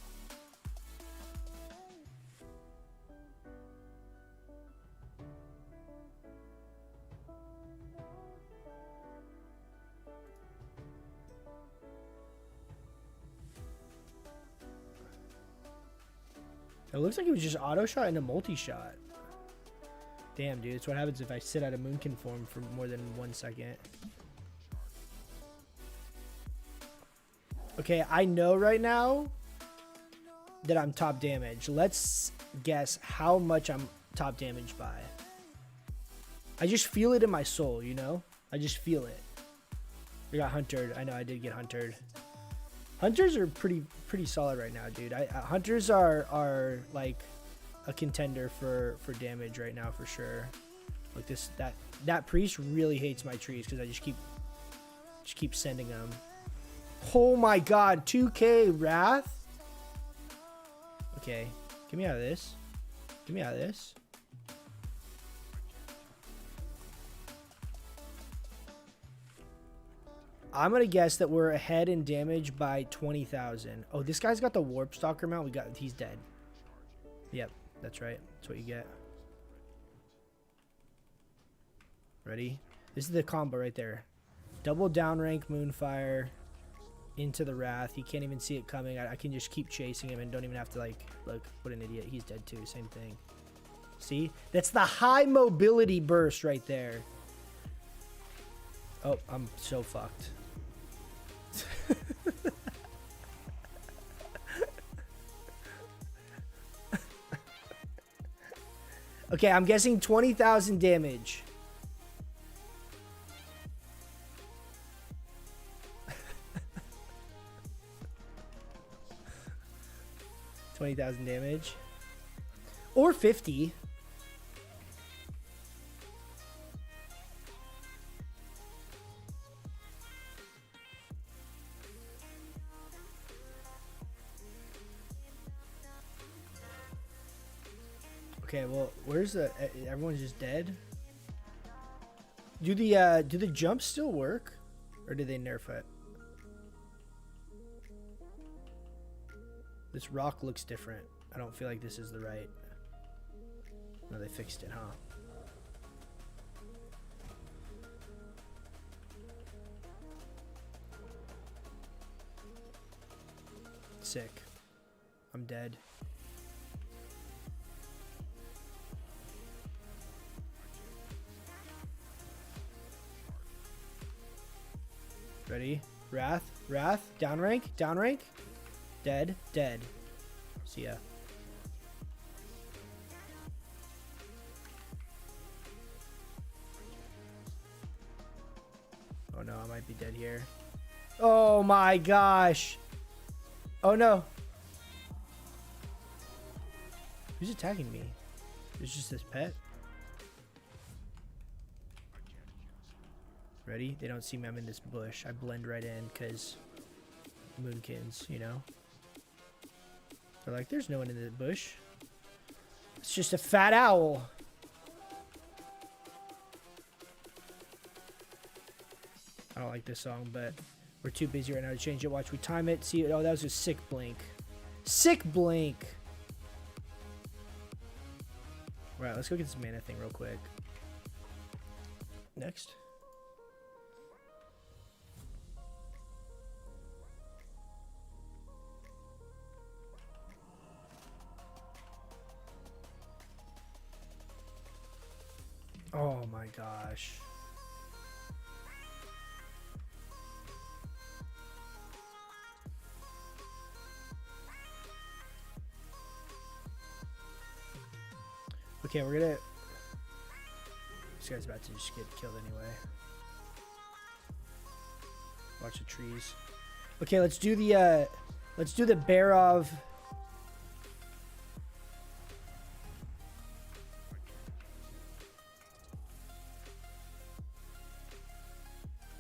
It looks like it was just auto shot and a multi shot. Damn, dude. It's what happens if I sit out of Moonkin form for more than 1 second. Okay, I know right now that I'm top damage. Let's guess how much I'm top damaged by. I just feel it in my soul, you know? I just feel it. I got huntered. I know I did get huntered. Hunters are pretty solid right now, dude. Hunters are like a contender for damage right now for sure. Like that priest really hates my trees because I just keep sending them. Oh my god, 2k wrath. Okay, get me out of this. Get me out of this. I'm gonna guess that we're ahead in damage by 20,000. Oh, this guy's got the warp stalker mount. He's dead. Yep, that's right. That's what you get. Ready? This is the combo right there. Double downrank Moonfire into the Wrath. He can't even see it coming. I can just keep chasing him and don't even have to like, look, what an idiot. He's dead too. Same thing. See? That's the high mobility burst right there. Oh, I'm so fucked. Okay, I'm guessing 20,000 damage. $20,000 damage. Or 50. Okay, well, where's the... everyone's just dead? Do the jumps still work? Or do they nerf it? This rock looks different. I don't feel like this is the right... No, they fixed it, huh? Sick. I'm dead. Ready? Wrath, downrank, dead, see ya. Oh no, I might be dead here. Oh my gosh. Oh no. Who's attacking me? It's just this pet. Ready? They don't see me. I'm in this bush. I blend right in because Moonkins, you know? They're like, there's no one in the bush. It's just a fat owl. I don't like this song, but we're too busy right now to change it. Watch, we time it. See, oh, that was a sick blink. Sick blink. All right, let's go get this mana thing real quick. Next. Oh my gosh. Okay, we're gonna... This guy's about to just get killed anyway. Watch the trees. Okay, let's do the Barov.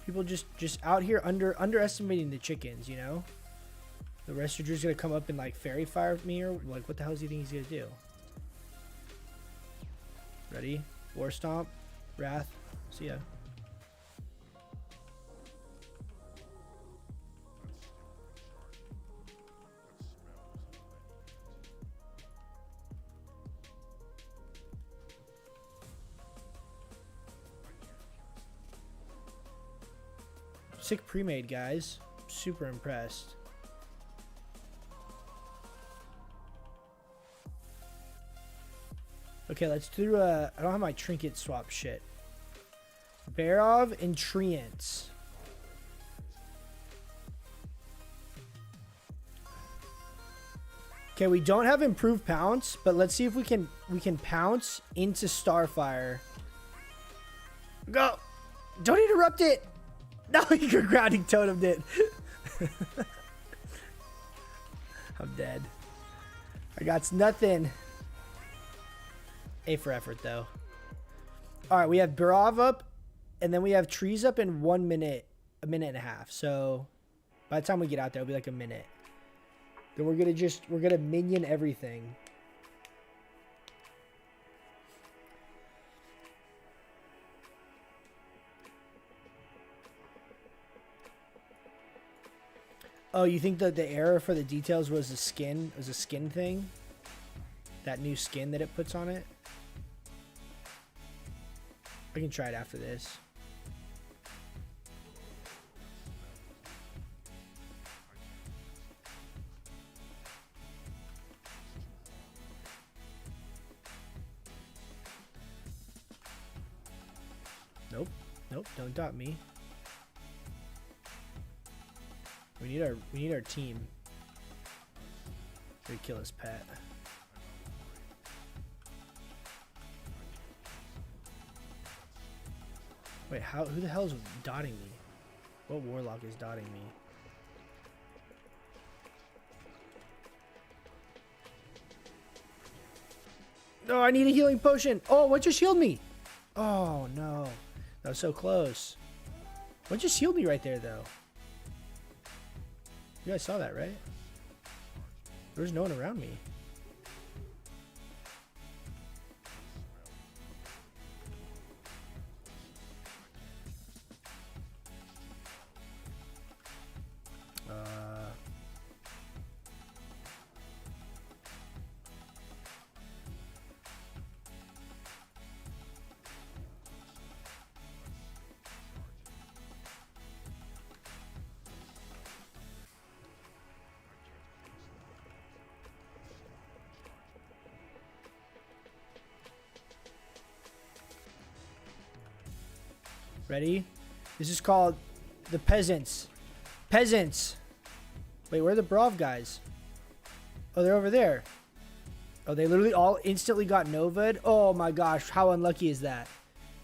People just out here underestimating the chickens, you know? The Restoger's gonna come up and like fairy fire me, or like what the hell does he think he's gonna do? Ready? War Stomp, Wrath, see ya. Sick pre-made, guys. Super impressed. Okay, let's do I don't have my trinket swap shit. Barov and Treants. Okay, we don't have improved pounce, but let's see if we can pounce into Starfire. Go! Don't interrupt it! No, you're grounding totemed it. I'm dead. I got nothing. A for effort, though. Alright, we have Barov up, and then we have trees up in 1 minute, a minute and a half. So, by the time we get out there, it'll be like a minute. Then we're gonna minion everything. Oh, you think that the error for the details was a skin? Was a skin thing? That new skin that it puts on it? I can try it after this. Nope. Nope, don't dot me. We need our team to kill his pet. Wait, who the hell is dotting me? What warlock is dotting me? No, I need a healing potion. Oh, what just healed me? Oh no. That was so close. What just healed me right there though? You guys saw that, right? There's no one around me. Ready? This is called the Peasants. Peasants! Wait, where are the Brav guys? Oh, they're over there. Oh, they literally all instantly got Nova'd? Oh my gosh, how unlucky is that?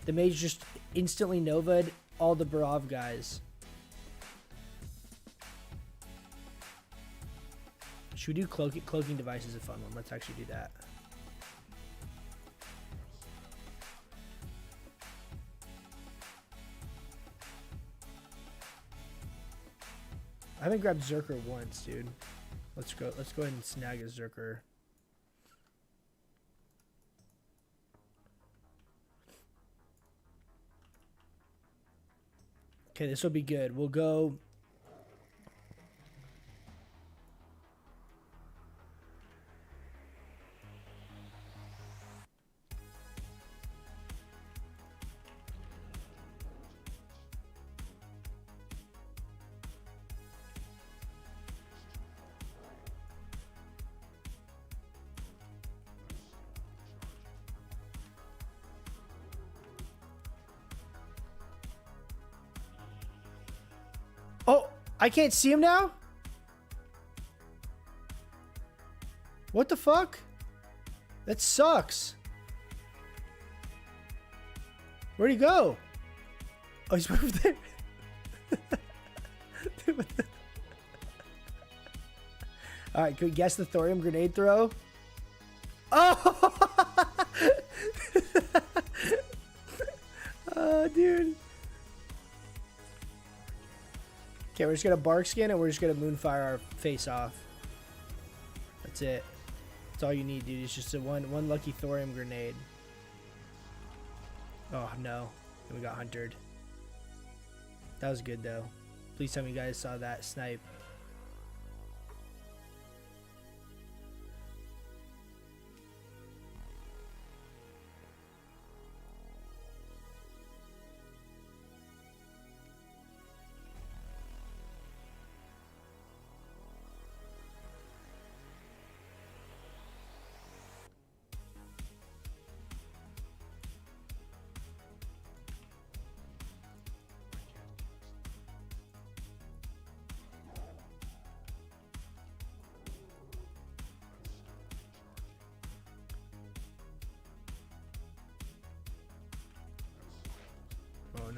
The mage just instantly Nova'd all the Brav guys. Should we do cloaking device is a fun one. Let's actually do that. I haven't grabbed Zerker once, dude. Let's go ahead and snag a Zerker. Okay, this will be good. We'll go. Oh, I can't see him now? What the fuck? That sucks. Where'd he go? Oh, he's over there. Alright, can we guess the thorium grenade throw? Oh! Oh, dude. Okay, we're just gonna bark skin and we're just gonna moonfire our face off. That's it. That's all you need, dude. It's just a one lucky thorium grenade. Oh no. And we got huntered. That was good though. Please tell me you guys saw that snipe.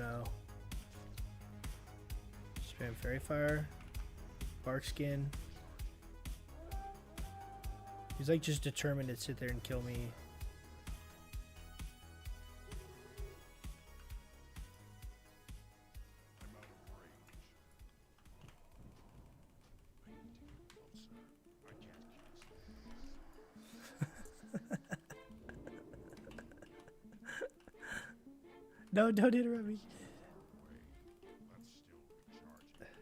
no. Spam Fairy Fire. Bark Skin. He's like just determined to sit there and kill me. I'm out of range. I need to get closer. I can't cast it. No, don't interrupt me. That's still recharging.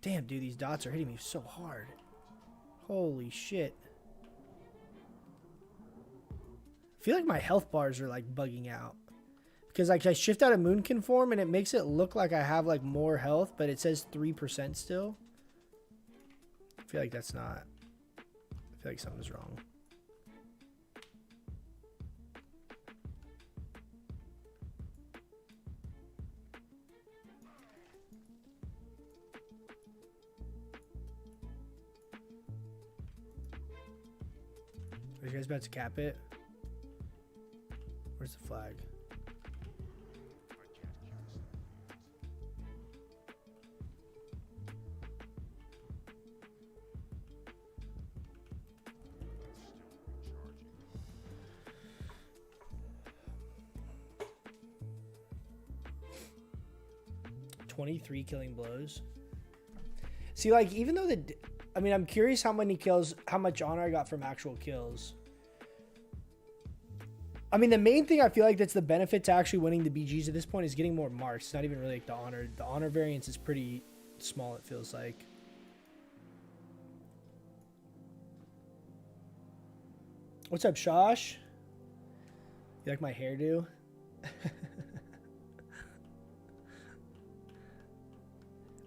Damn, dude, these dots are hitting me so hard. Holy shit. I feel like my health bars are like bugging out. Because like I shift out of Moonkin form and it makes it look like I have like more health, but it says 3% still. I feel like that's not. I feel like something's wrong. Are you guys about to cap it? Where's the flag? I can't cast it. That's still recharging. 23 killing blows. See, like, even though I mean, I'm curious how many kills, how much honor I got from actual kills. I mean, the main thing I feel like that's the benefit to actually winning the BGs at this point is getting more marks. It's not even really like the honor. The honor variance is pretty small, it feels like. What's up, Shosh? You like my hairdo?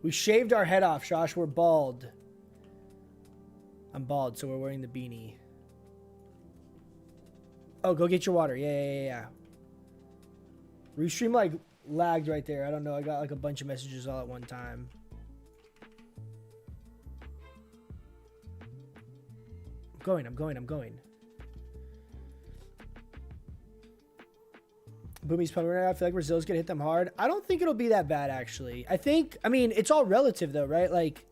We shaved our head off, Shosh. We're bald. I'm bald, so we're wearing the beanie. Oh, go get your water. Yeah. Restream like lagged right there. I don't know. I got like a bunch of messages all at one time. I'm going. Boomy's pun right now. I feel like Brazil's gonna hit them hard. I don't think it'll be that bad, actually. I mean, it's all relative though, right? Like,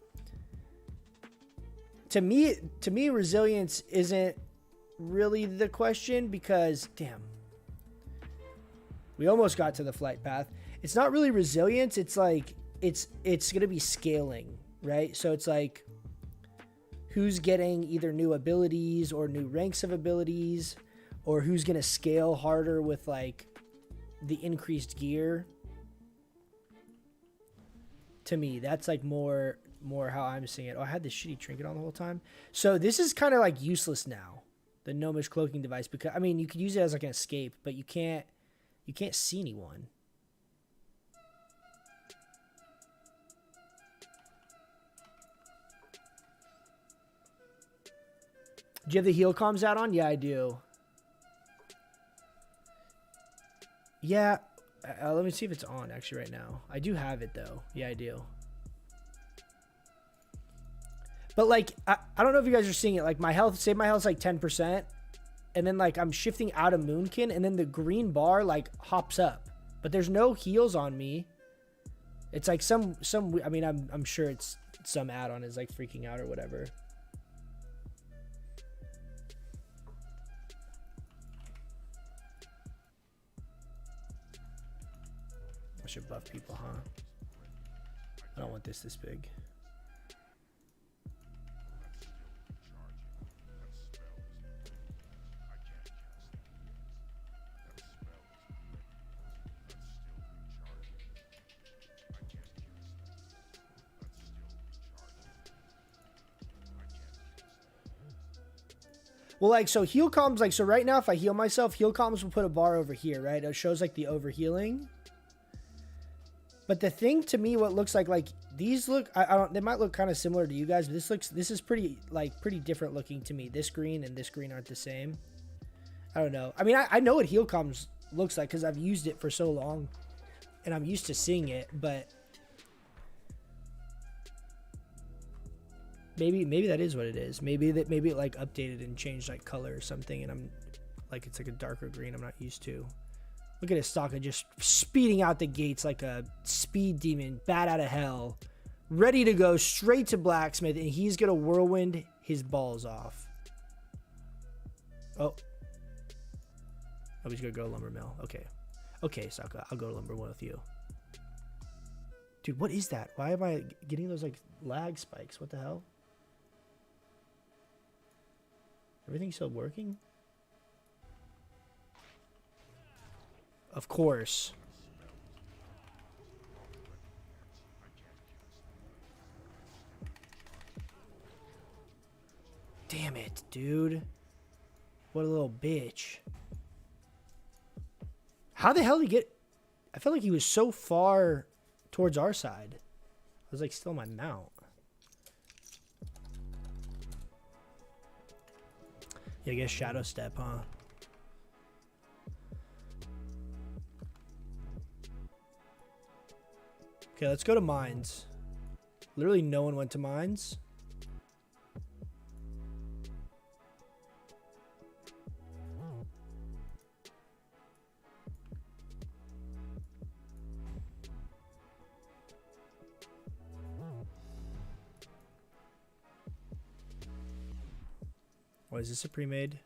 to me, resilience isn't really the question because, damn, we almost got to the flight path. It's not really resilience. It's like, it's gonna be scaling, right? So it's like, who's getting either new abilities or new ranks of abilities, or who's gonna scale harder with like the increased gear. To me, that's like more how I'm seeing it. Oh, I had this shitty trinket on the whole time. So this is kind of like useless now, the gnomish cloaking device, because I mean you could use it as like an escape, but you can't see anyone. Do you have the heal comms add on? Yeah, I do. Yeah, let me see if it's on actually right now. I do have it though. Yeah, I do. But like, I don't know if you guys are seeing it. Like my health, say my health's like 10%, and then like I'm shifting out of Moonkin, and then the green bar like hops up, but there's no heals on me. It's like some. I mean, I'm sure it's some add-on is like freaking out or whatever. I should buff people, huh? I don't want this big. Well, like, so heal comms, like, so right now if I heal myself, heal comms will put a bar over here, right? It shows like the overhealing. But the thing to me, what looks like these look, I don't, they might look kind of similar to you guys, but this is pretty different looking to me. This green and this green aren't the same. I don't know. I mean, I know what heal comms looks like because I've used it for so long and I'm used to seeing it, but maybe that is what it is. Maybe it like updated and changed like color or something, and I'm like, it's like a darker green I'm not used to. Look at Istaka just speeding out the gates like a speed demon, bat out of hell, ready to go straight to blacksmith, and he's gonna whirlwind his balls off. Oh, he's gonna go lumber mill. Okay, okay, Saka, I'll go to lumber mill with you. Dude, what is that? Why am I getting those like lag spikes? What the hell? Everything's still working? Of course. Damn it, dude. What a little bitch. How the hell did he get... I felt like he was so far towards our side. I was like still on my mount. Yeah, I guess Shadow Step, huh? Okay, let's go to mines. Literally no one went to mines. What is this, a pre-made?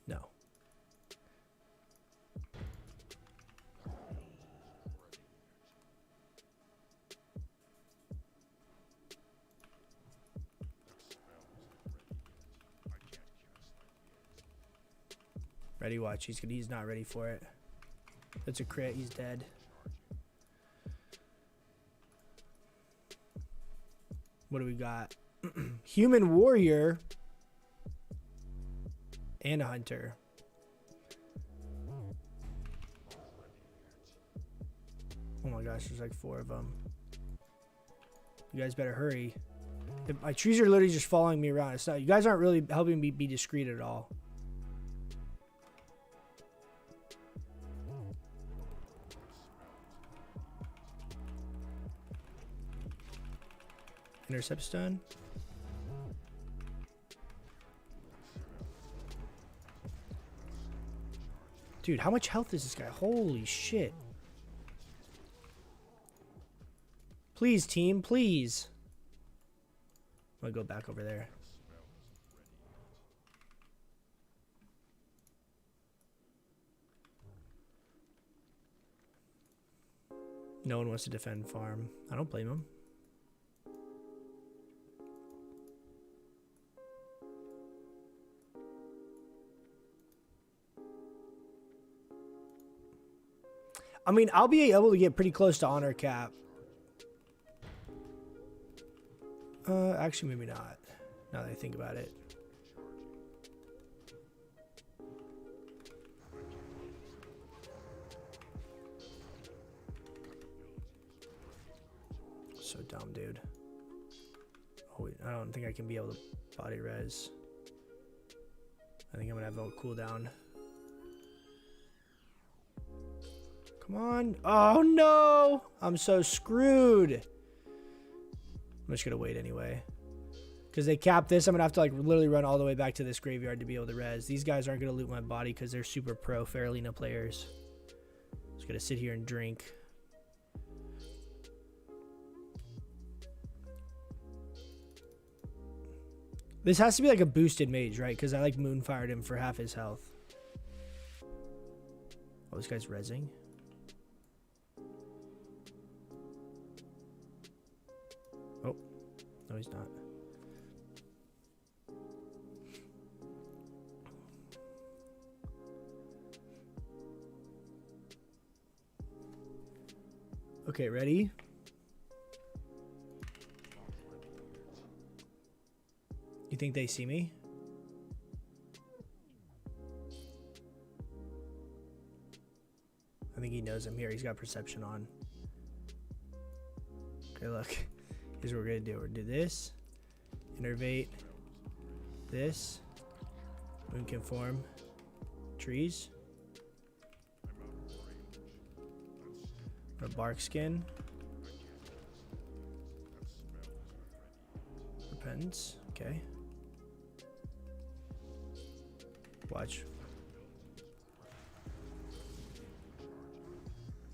No. Ready, watch. He's not ready for it. That's a crit. He's dead. What do we got? Human warrior and a hunter. Oh my gosh, there's like 4 of them. You guys better hurry. My trees are literally just following me around. It's not, you guys aren't really helping me be discreet at all. Intercept stun. Dude, how much health is this guy? Holy shit. Please, team, please. I'm gonna go back over there. No one wants to defend farm. I don't blame him. I mean, I'll be able to get pretty close to honor cap. Actually, maybe not. Now that I think about it. So dumb, dude. Oh, wait, I don't think I can be able to body res. I think I'm gonna have a cooldown. Come on. Oh no! I'm so screwed. I'm just gonna wait anyway. Because they cap this, I'm gonna have to like literally run all the way back to this graveyard to be able to res. These guys aren't gonna loot my body because they're super pro Faralina players. Just gonna sit here and drink. This has to be like a boosted mage, right? Because I like moonfired him for half his health. Oh, this guy's rezzing. Oh, no, he's not. Okay, ready? You think they see me? I think he knows I'm here. He's got perception on. Okay, look. Here's what we're gonna do. We're gonna do this. Innervate. This. Moon conform. Trees. A bark skin. Repentance. Okay.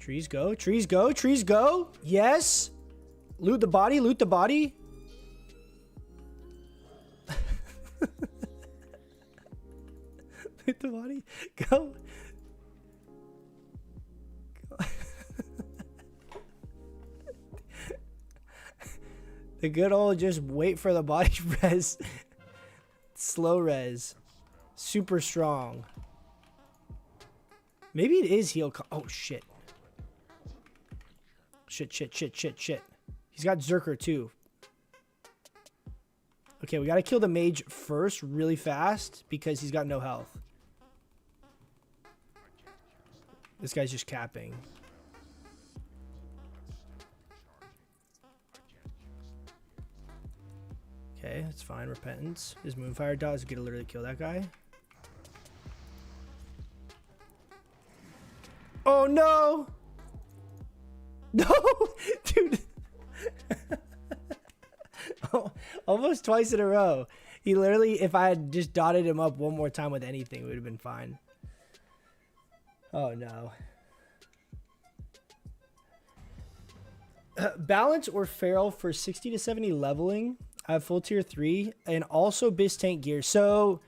Trees go. Trees go. Trees go. Yes. Loot the body. Loot the body. Loot the body. Go. The good old just wait for the body res. Slow res. Super strong. Maybe it is heal. Oh, shit. Shit. He's got Zerker, too. Okay, we got to kill the mage first really fast because he's got no health. This guy's just capping. Okay, that's fine. Repentance. His Moonfire does get to literally kill that guy. Oh no! No! Dude! Oh, almost twice in a row. He literally, if I had just dotted him up one more time with anything, it would have been fine. Oh no. Balance or Feral for 60 to 70 leveling. I have full tier 3 and also Bis tank gear. So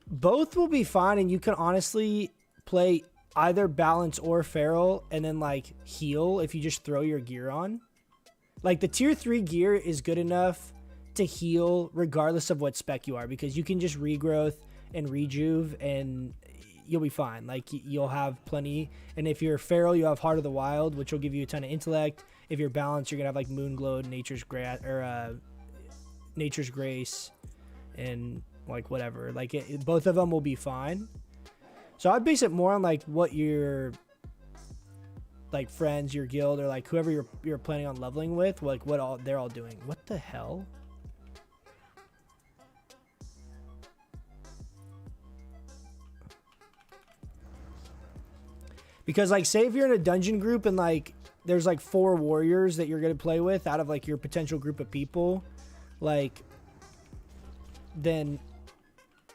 both will be fine, and you can honestly play either balance or feral and then like heal if you just throw your gear on. Like the tier 3 gear is good enough to heal regardless of what spec you are, because you can just regrowth and rejuve and you'll be fine. Like you'll have plenty. And if you're feral, you have Heart of the Wild, which will give you a ton of intellect. If you're balanced, you're gonna have like Moonglow, Nature's Grass, or Nature's Grace, and like whatever. Like both of them will be fine. So I'd base it more on like what your like friends, your guild, or like whoever you're planning on leveling with, like what they're all doing. What the hell? Because like say if you're in a dungeon group and like there's like 4 warriors that you're gonna play with out of like your potential group of people, like then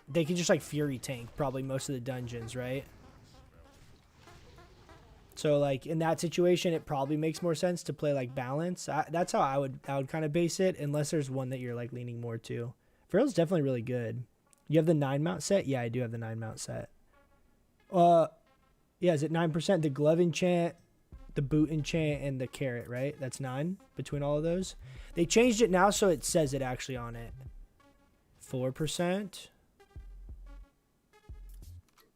they can just like fury tank probably most of the dungeons, right? So like in that situation, it probably makes more sense to play like balance. That's how I would kind of base it, unless there's one that you're like leaning more to. Feral's definitely really good. You have the 9 mount set? Yeah, I do have the 9 mount set. Yeah, is it 9%? The glove enchant, the boot enchant, and the carrot, right? That's 9 between all of those. They changed it now, so it says it actually on it. 4%.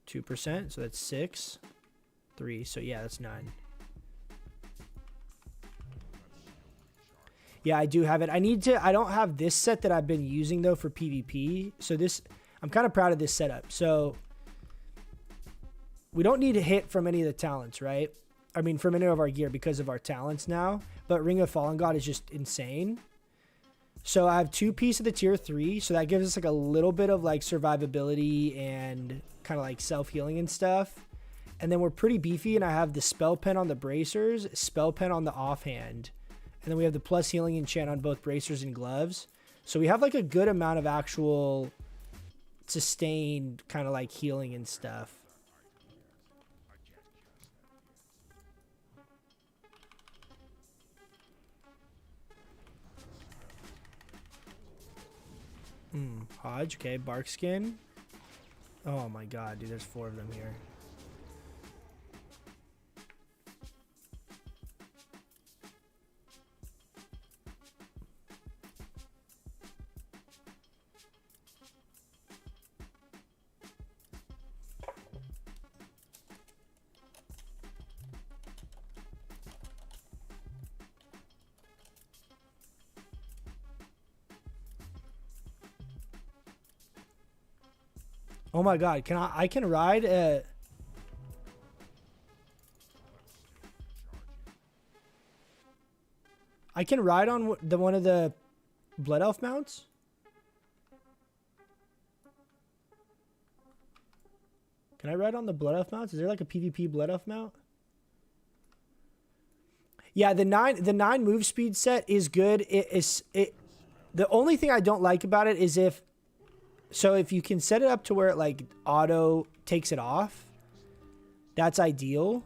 2%, so that's 6. 3, so yeah, that's 9. Yeah, I do have it. I don't have this set that I've been using though for PvP. So this, I'm kind of proud of this setup. So we don't need to hit from any of the talents, right? I mean, from any of our gear because of our talents now. But Ring of Fallen God is just insane. So I have 2 pieces of the tier 3. So that gives us like a little bit of like survivability and kind of like self-healing and stuff. And then we're pretty beefy, and I have the Spell Pen on the bracers, Spell Pen on the offhand. And then we have the plus healing enchant on both bracers and gloves. So we have like a good amount of actual sustained kind of like healing and stuff. Hodge, okay, bark skin. Oh my god, dude, there's 4 of them here. Oh my god, I can ride I can ride on one of the Blood Elf mounts? Can I ride on the Blood Elf mounts? Is there like a PvP Blood Elf mount? Yeah, the 9 move speed set is good. The only thing I don't like about it is if you can set it up to where it like auto takes it off, that's ideal.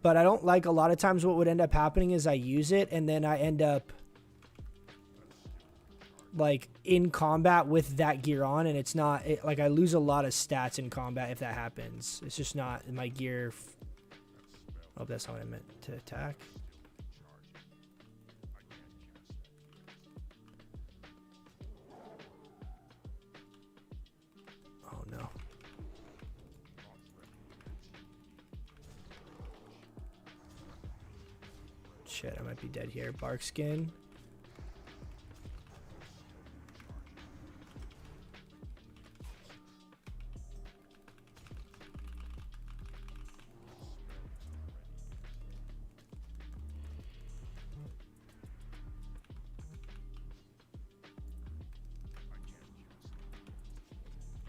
But I don't like, a lot of times what would end up happening is I use it and then I end up like in combat with that gear on, and it's not like I lose a lot of stats in combat if that happens. It's just not my gear. Oh, that's not what I meant to attack. Oh no. Shit, I might be dead here. Bark skin.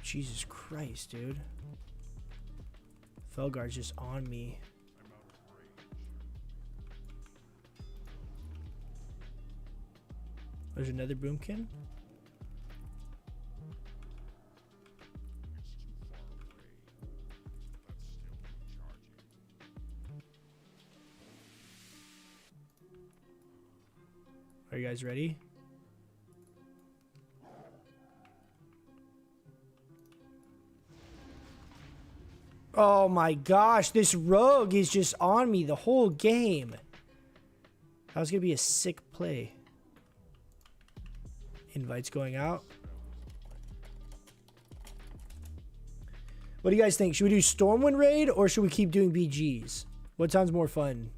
Jesus Christ, dude. Felgar's just on me. There's another boomkin. Are you guys ready? Oh my gosh, this rogue is just on me the whole game. That was gonna be a sick play. Invites going out. What do you guys think? Should we do Stormwind raid or should we keep doing BGs? What sounds more fun?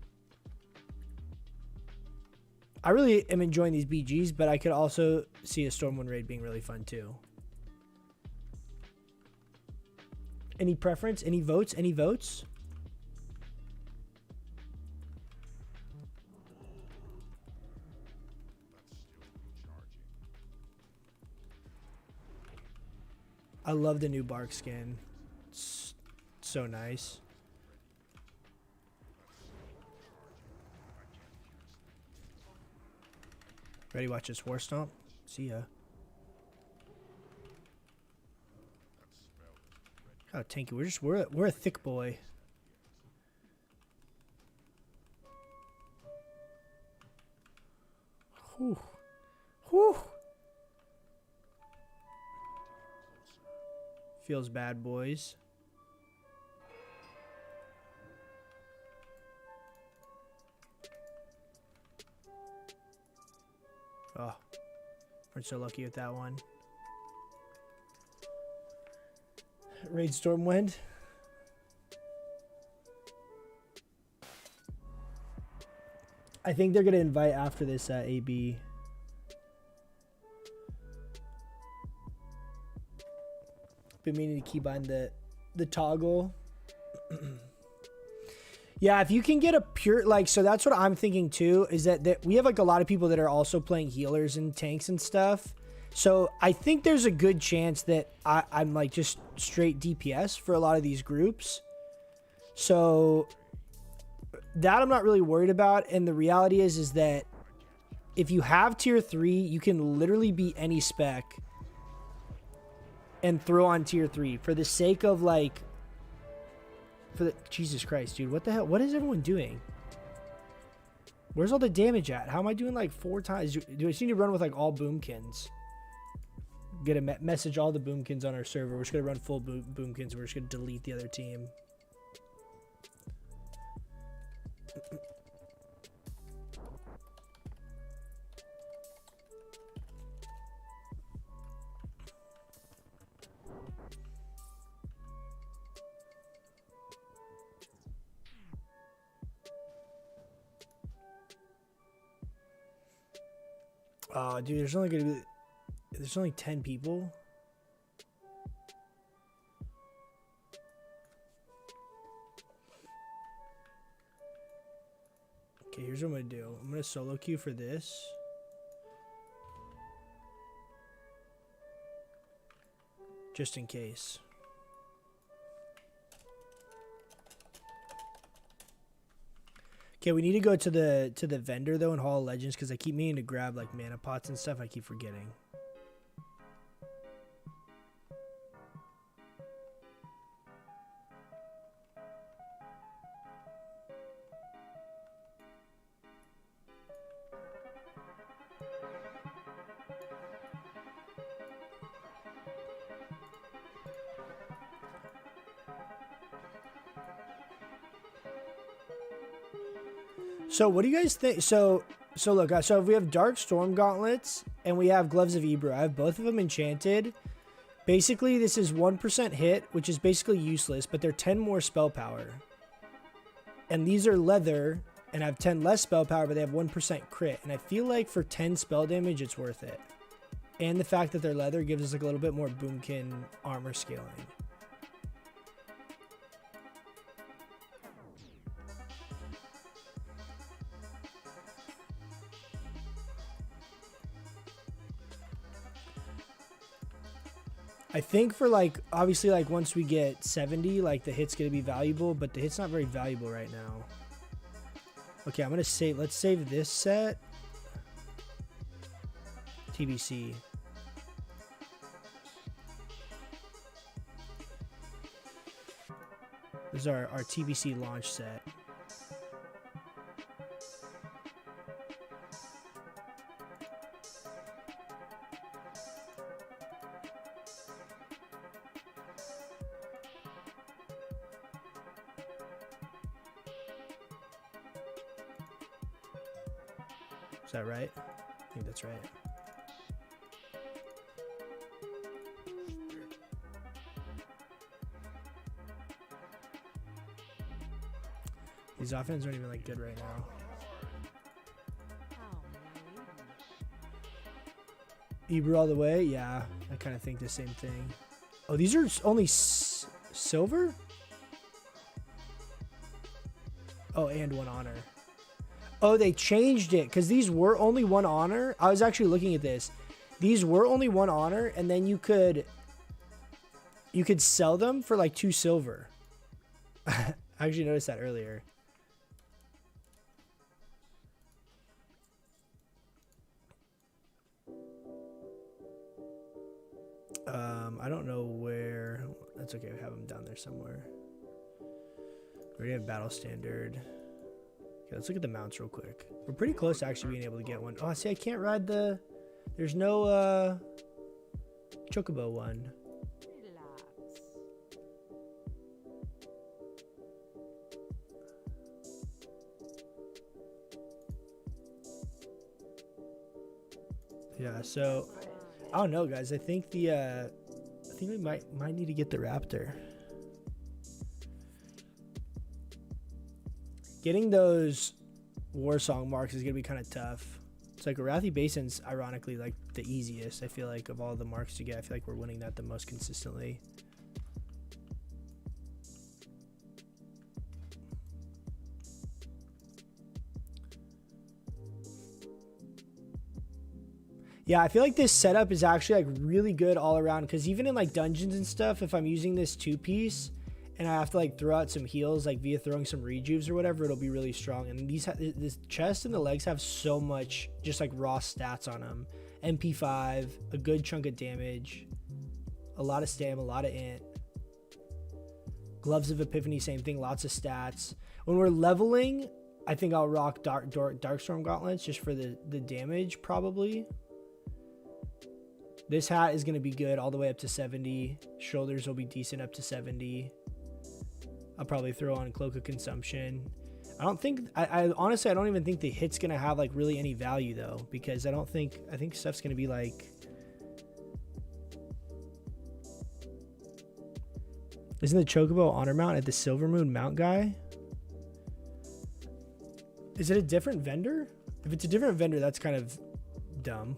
I really am enjoying these BGs, but I could also see a Stormwind raid being really fun too. Any preference? Any votes? Any votes? I love the new bark skin. It's so nice. Ready? Watch this war stomp. See ya. Oh, tanky. We're a thick boy. Whew. Whew. Feels bad, boys. Oh, we're so lucky with that one. Raid Stormwind. I think they're gonna invite after this AB. Been meaning to keep on the toggle. Yeah, if you can get a pure, like, so that's what I'm thinking too, is that we have like a lot of people that are also playing healers and tanks and stuff. So I think there's a good chance that I'm like just straight DPS for a lot of these groups. So that I'm not really worried about. And the reality is that if you have tier 3, you can literally be any spec and throw on tier 3 for the sake of like, Jesus Christ, dude, what the hell? What is everyone doing? Where's all the damage at? How am I doing like 4 times? Do I seem to run with like all boomkins? Get a message all the boomkins on our server. We're just gonna run full boomkins. We're just gonna delete the other team. Oh, dude, there's only 10 people. Okay, here's what I'm gonna do. I'm gonna solo queue for this. Just in case. Okay, we need to go to the vendor though in Hall of Legends because I keep meaning to grab like mana pots and stuff. I keep forgetting. So what do you guys think? So look, so if we have Dark Storm Gauntlets and we have Gloves of Ebro, I have both of them enchanted. Basically, this is 1% hit, which is basically useless, but they're 10 more spell power. And these are leather and have 10 less spell power, but they have 1% crit. And I feel like for 10 spell damage, it's worth it. And the fact that they're leather gives us like a little bit more boomkin armor scaling. I think for like, obviously like once we get 70, like the hit's going to be valuable, but the hit's not very valuable right now. Okay, I'm going to save, let's save this set. TBC. This is our TBC launch set. Is that right? I think that's right. These offenses aren't even like good right now. Ebro all the way? Yeah, I kind of think the same thing. Oh, these are only silver? Oh, and 1 honor. Oh, they changed it because these were only 1 honor. I was actually looking at this. These were only 1 honor, and then you could sell them for like 2 silver. I actually noticed that earlier. I don't know where. That's okay. We have them down there somewhere. We already have battle standard. Okay, let's look at the mounts real quick. We're pretty close to actually being able to get one. Oh, see, I can't ride the... There's no, Chocobo one. Yeah, so... I don't know, guys. I think the, I think we might need to get the Raptor. Getting those Warsong marks is going to be kind of tough. It's like Arathi Basin's ironically like the easiest, I feel like, of all the marks to get. I feel like we're winning that the most consistently. Yeah, I feel like this setup is actually like really good all around, because even in like dungeons and stuff, if I'm using this 2-piece and I have to like throw out some heals like via throwing some rejuves or whatever, it'll be really strong. And this chest and the legs have so much just like raw stats on them. MP5, a good chunk of damage, a lot of stam, a lot of int. Gloves of Epiphany, same thing, lots of stats. When we're leveling, I think I'll rock Darkstorm Gauntlets just for the damage probably. This hat is going to be good all the way up to 70. Shoulders will be decent up to 70. I'll probably throw on Cloak of Consumption. I don't think, I honestly, I don't even think the hit's going to have like really any value though, because I think stuff's going to be like, isn't the Chocobo honor mount at the Silver Moon mount guy? Is it a different vendor? If it's a different vendor, that's kind of dumb.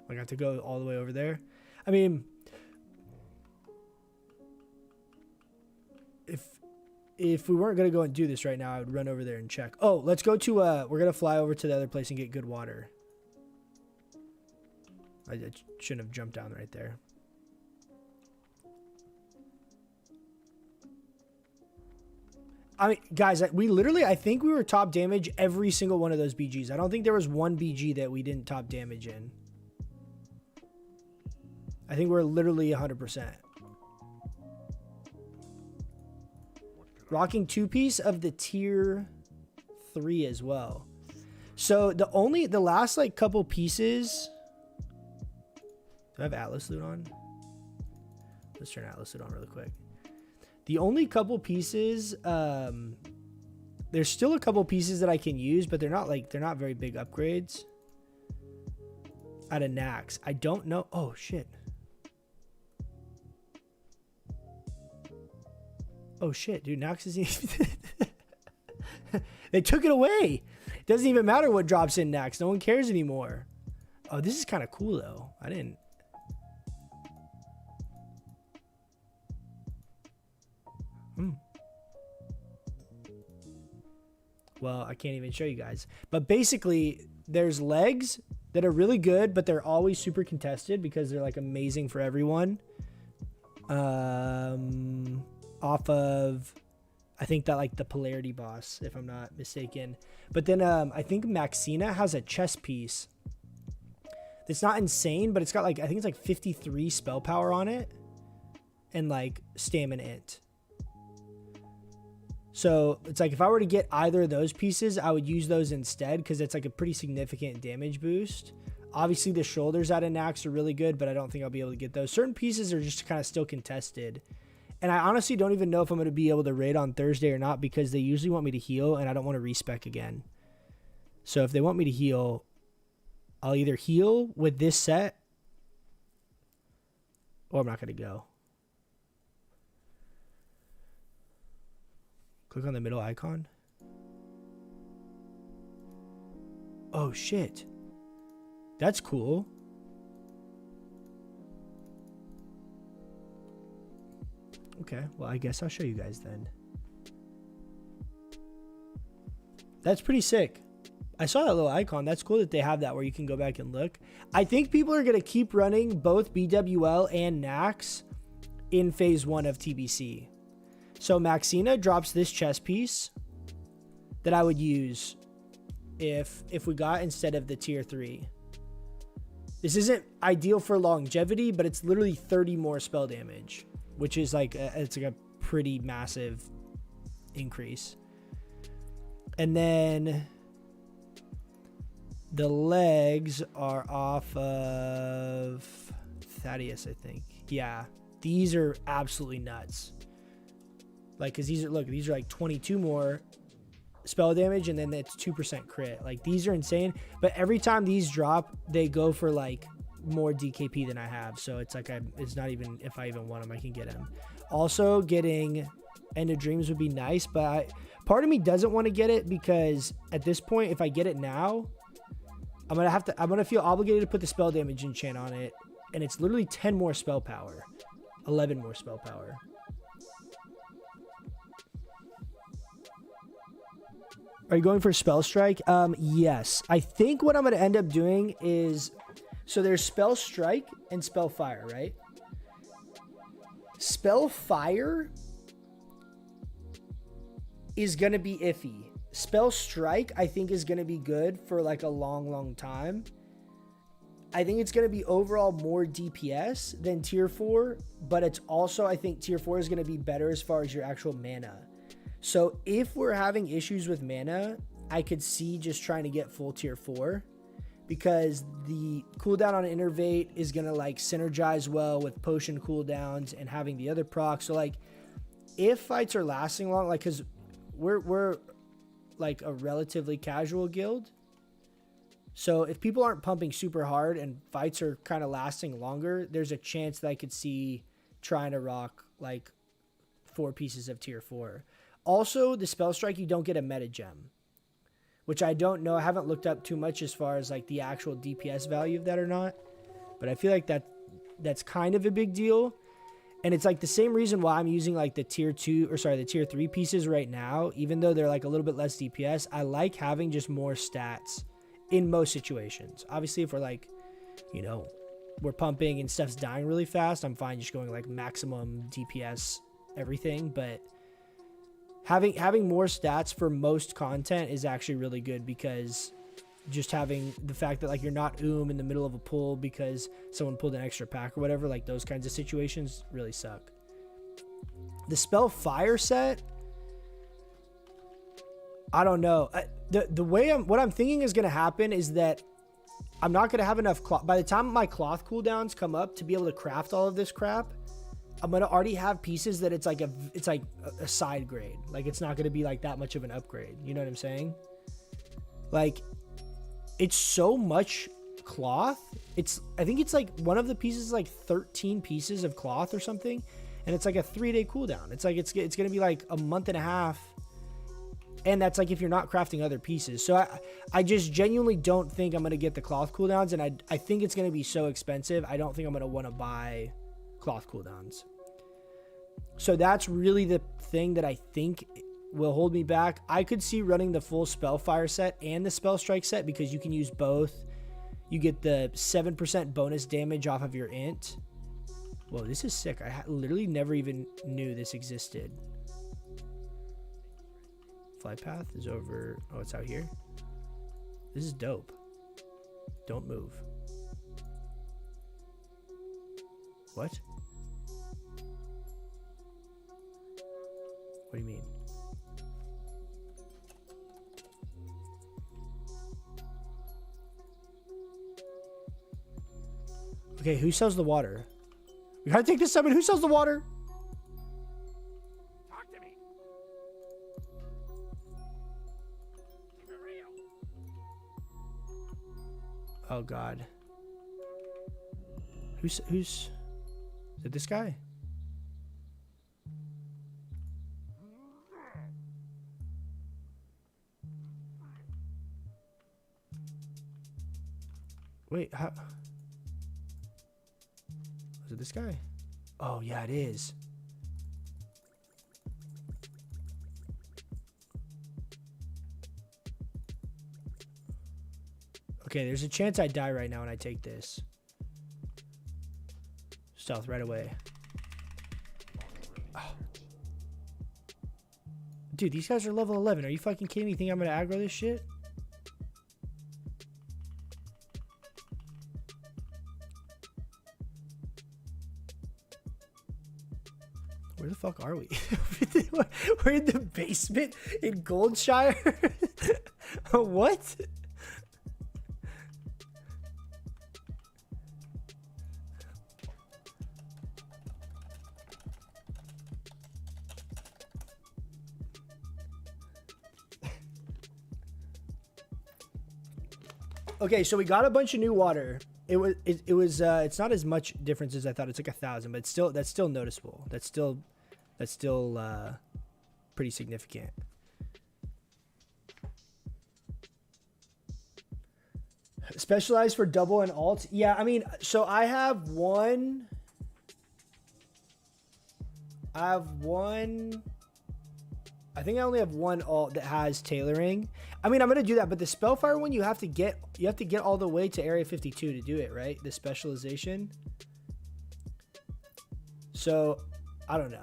Like I have to go all the way over there. I mean, if we weren't going to go and do this right now, I would run over there and check. Oh, let's go to, we're going to fly over to the other place and get good water. I shouldn't have jumped down right there. I mean, guys, we literally, I think we were top damage every single one of those BGs. I don't think there was one BG that we didn't top damage in. I think we're literally 100%. Rocking 2-piece of the tier 3 as well. So the last like couple pieces. Do I have Atlas loot on? Let's turn Atlas loot on really quick. The only couple pieces that There's still a couple pieces that I can use, but they're not very big upgrades. Out of Nax. I don't know. Oh, shit. Oh, shit, dude. Nax isn't They took it away. It doesn't even matter what drops in Nax. No one cares anymore. Oh, this is kind of cool, though. I didn't... Well, I can't even show you guys. But basically, there's legs that are really good, but they're always super contested because they're like amazing for everyone. Off of, I think that like the polarity boss, if I'm not mistaken. But then I think Maxina has a chess piece. It's not insane, but it's got like, I think it's like 53 spell power on it. And like stamina int. So it's like if I were to get either of those pieces, I would use those instead because it's like a pretty significant damage boost. Obviously, the shoulders out of Nax are really good, but I don't think I'll be able to get those. Certain pieces are just kind of still contested. And I honestly don't even know if I'm going to be able to raid on Thursday or not because they usually want me to heal, and I don't want to respec again. So if they want me to heal, I'll either heal with this set or I'm not going to go. Click on the middle icon. Oh, shit. That's cool. Okay, well, I guess I'll show you guys then. That's pretty sick. I saw that little icon. That's cool that they have that where you can go back and look. I think people are going to keep running both BWL and Nax in phase 1 of TBC. So Maxina drops this chess piece that I would use if we got instead of the tier 3. This isn't ideal for longevity, but it's literally 30 more spell damage, which is like it's like a pretty massive increase. And then the legs are off of Thaddeus, I think. Yeah, these are absolutely nuts. Like, because these are, look, these are like 22 more spell damage, and then it's 2% crit. Like, these are insane. But every time these drop, they go for like more DKP than I have. So it's like, it's not even, if I even want them, I can get them. Also, getting End of Dreams would be nice, but part of me doesn't want to get it because at this point, if I get it now, I'm gonna feel obligated to put the spell damage enchant on it, and it's literally 10 more spell power, 11 more spell power. Are you going for Spell Strike? Yes. I think what I'm going to end up doing is... So there's Spell Strike and Spell Fire, right? Spell Fire is going to be iffy. Spell Strike, I think, is going to be good for like a long, long time. I think it's going to be overall more DPS than Tier 4, but it's also, I think Tier 4 is going to be better as far as your actual mana. So if we're having issues with mana, I could see just trying to get full tier 4 because the cooldown on Innervate is going to like synergize well with potion cooldowns and having the other procs. So like if fights are lasting long, like because we're like a relatively casual guild. So if people aren't pumping super hard and fights are kind of lasting longer, there's a chance that I could see trying to rock like 4 pieces of tier 4. Also, the Spell Strike, you don't get a meta gem, which I don't know. I haven't looked up too much as far as like the actual DPS value of that or not, but I feel like that's kind of a big deal. And it's like the same reason why I'm using like the tier 3 pieces right now, even though they're like a little bit less DPS. I like having just more stats in most situations. Obviously, if we're like, you know, we're pumping and stuff's dying really fast, I'm fine just going like maximum DPS everything, but having more stats for most content is actually really good because just having the fact that like you're not in the middle of a pull because someone pulled an extra pack or whatever, like those kinds of situations really suck. The Spell Fire set, I don't know. The way what I'm thinking is going to happen is that I'm not going to have enough cloth. By the time my cloth cooldowns come up to be able to craft all of this crap, I'm gonna already have pieces that it's like a side grade. Like it's not gonna be like that much of an upgrade. You know what I'm saying? Like it's so much cloth. I think it's like one of the pieces is like 13 pieces of cloth or something, and it's like a 3-day cooldown. It's like it's gonna be like a month and a half, and that's like if you're not crafting other pieces. So I just genuinely don't think I'm gonna get the cloth cooldowns, and I think it's gonna be so expensive. I don't think I'm gonna want to buy cloth cooldowns. So that's really the thing that I think will hold me back. I could see running the full Spellfire set and the Spell Strike set because you can use both. You get the 7% bonus damage off of your int. Whoa, this is sick. I literally never even knew this existed. Flight path is over. Oh, it's out here. This is dope. Don't move. What? What do you mean? Okay, who sells the water? We gotta take this summon. Who sells the water? Talk to me. Keep it real. Oh God. Who's? Is it this guy? Wait, how? Is it this guy? Oh, yeah, it is. Okay, there's a chance I die right now when I take this. Stealth right away. Oh. Dude, these guys are level 11. Are you fucking kidding me? You think I'm gonna aggro this shit? Where the fuck are we? We're in the basement in Goldshire? What? Okay, so we got a bunch of new water. It's not as much difference as I thought. It's like 1,000, but that's still noticeable. That's still pretty significant. Specialized for double and alt. Yeah, I mean, so I have one. I think I only have one alt that has tailoring. I mean, I'm gonna do that, but the Spellfire one, you have to get all the way to Area 52 to do it, right? The specialization. So, I don't know.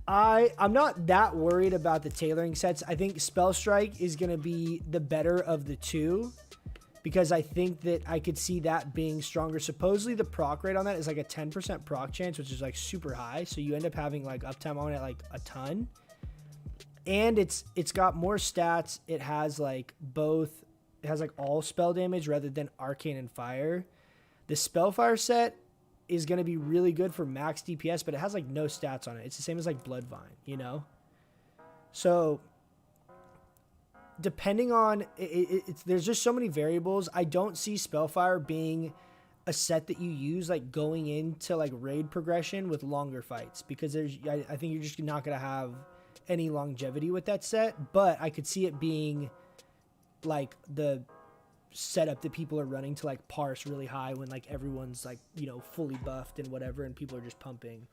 I'm not that worried about the tailoring sets. I think Spell Strike is gonna be the better of the two, because I think that I could see that being stronger. Supposedly the proc rate on that is like a 10% proc chance, which is like super high. So you end up having like uptime on it like a ton. And it's got more stats. It has like both. It has like all spell damage rather than arcane and fire. The Spellfire set is going to be really good for max DPS, but it has like no stats on it. It's the same as like Bloodvine, you know? So depending on there's just so many variables. I don't see Spellfire being a set that you use like going into like raid progression with longer fights, because I think you're just not going to have any longevity with that set. But I could see it being like the setup that people are running to like parse really high when like everyone's like, you know, fully buffed and whatever, and people are just pumping.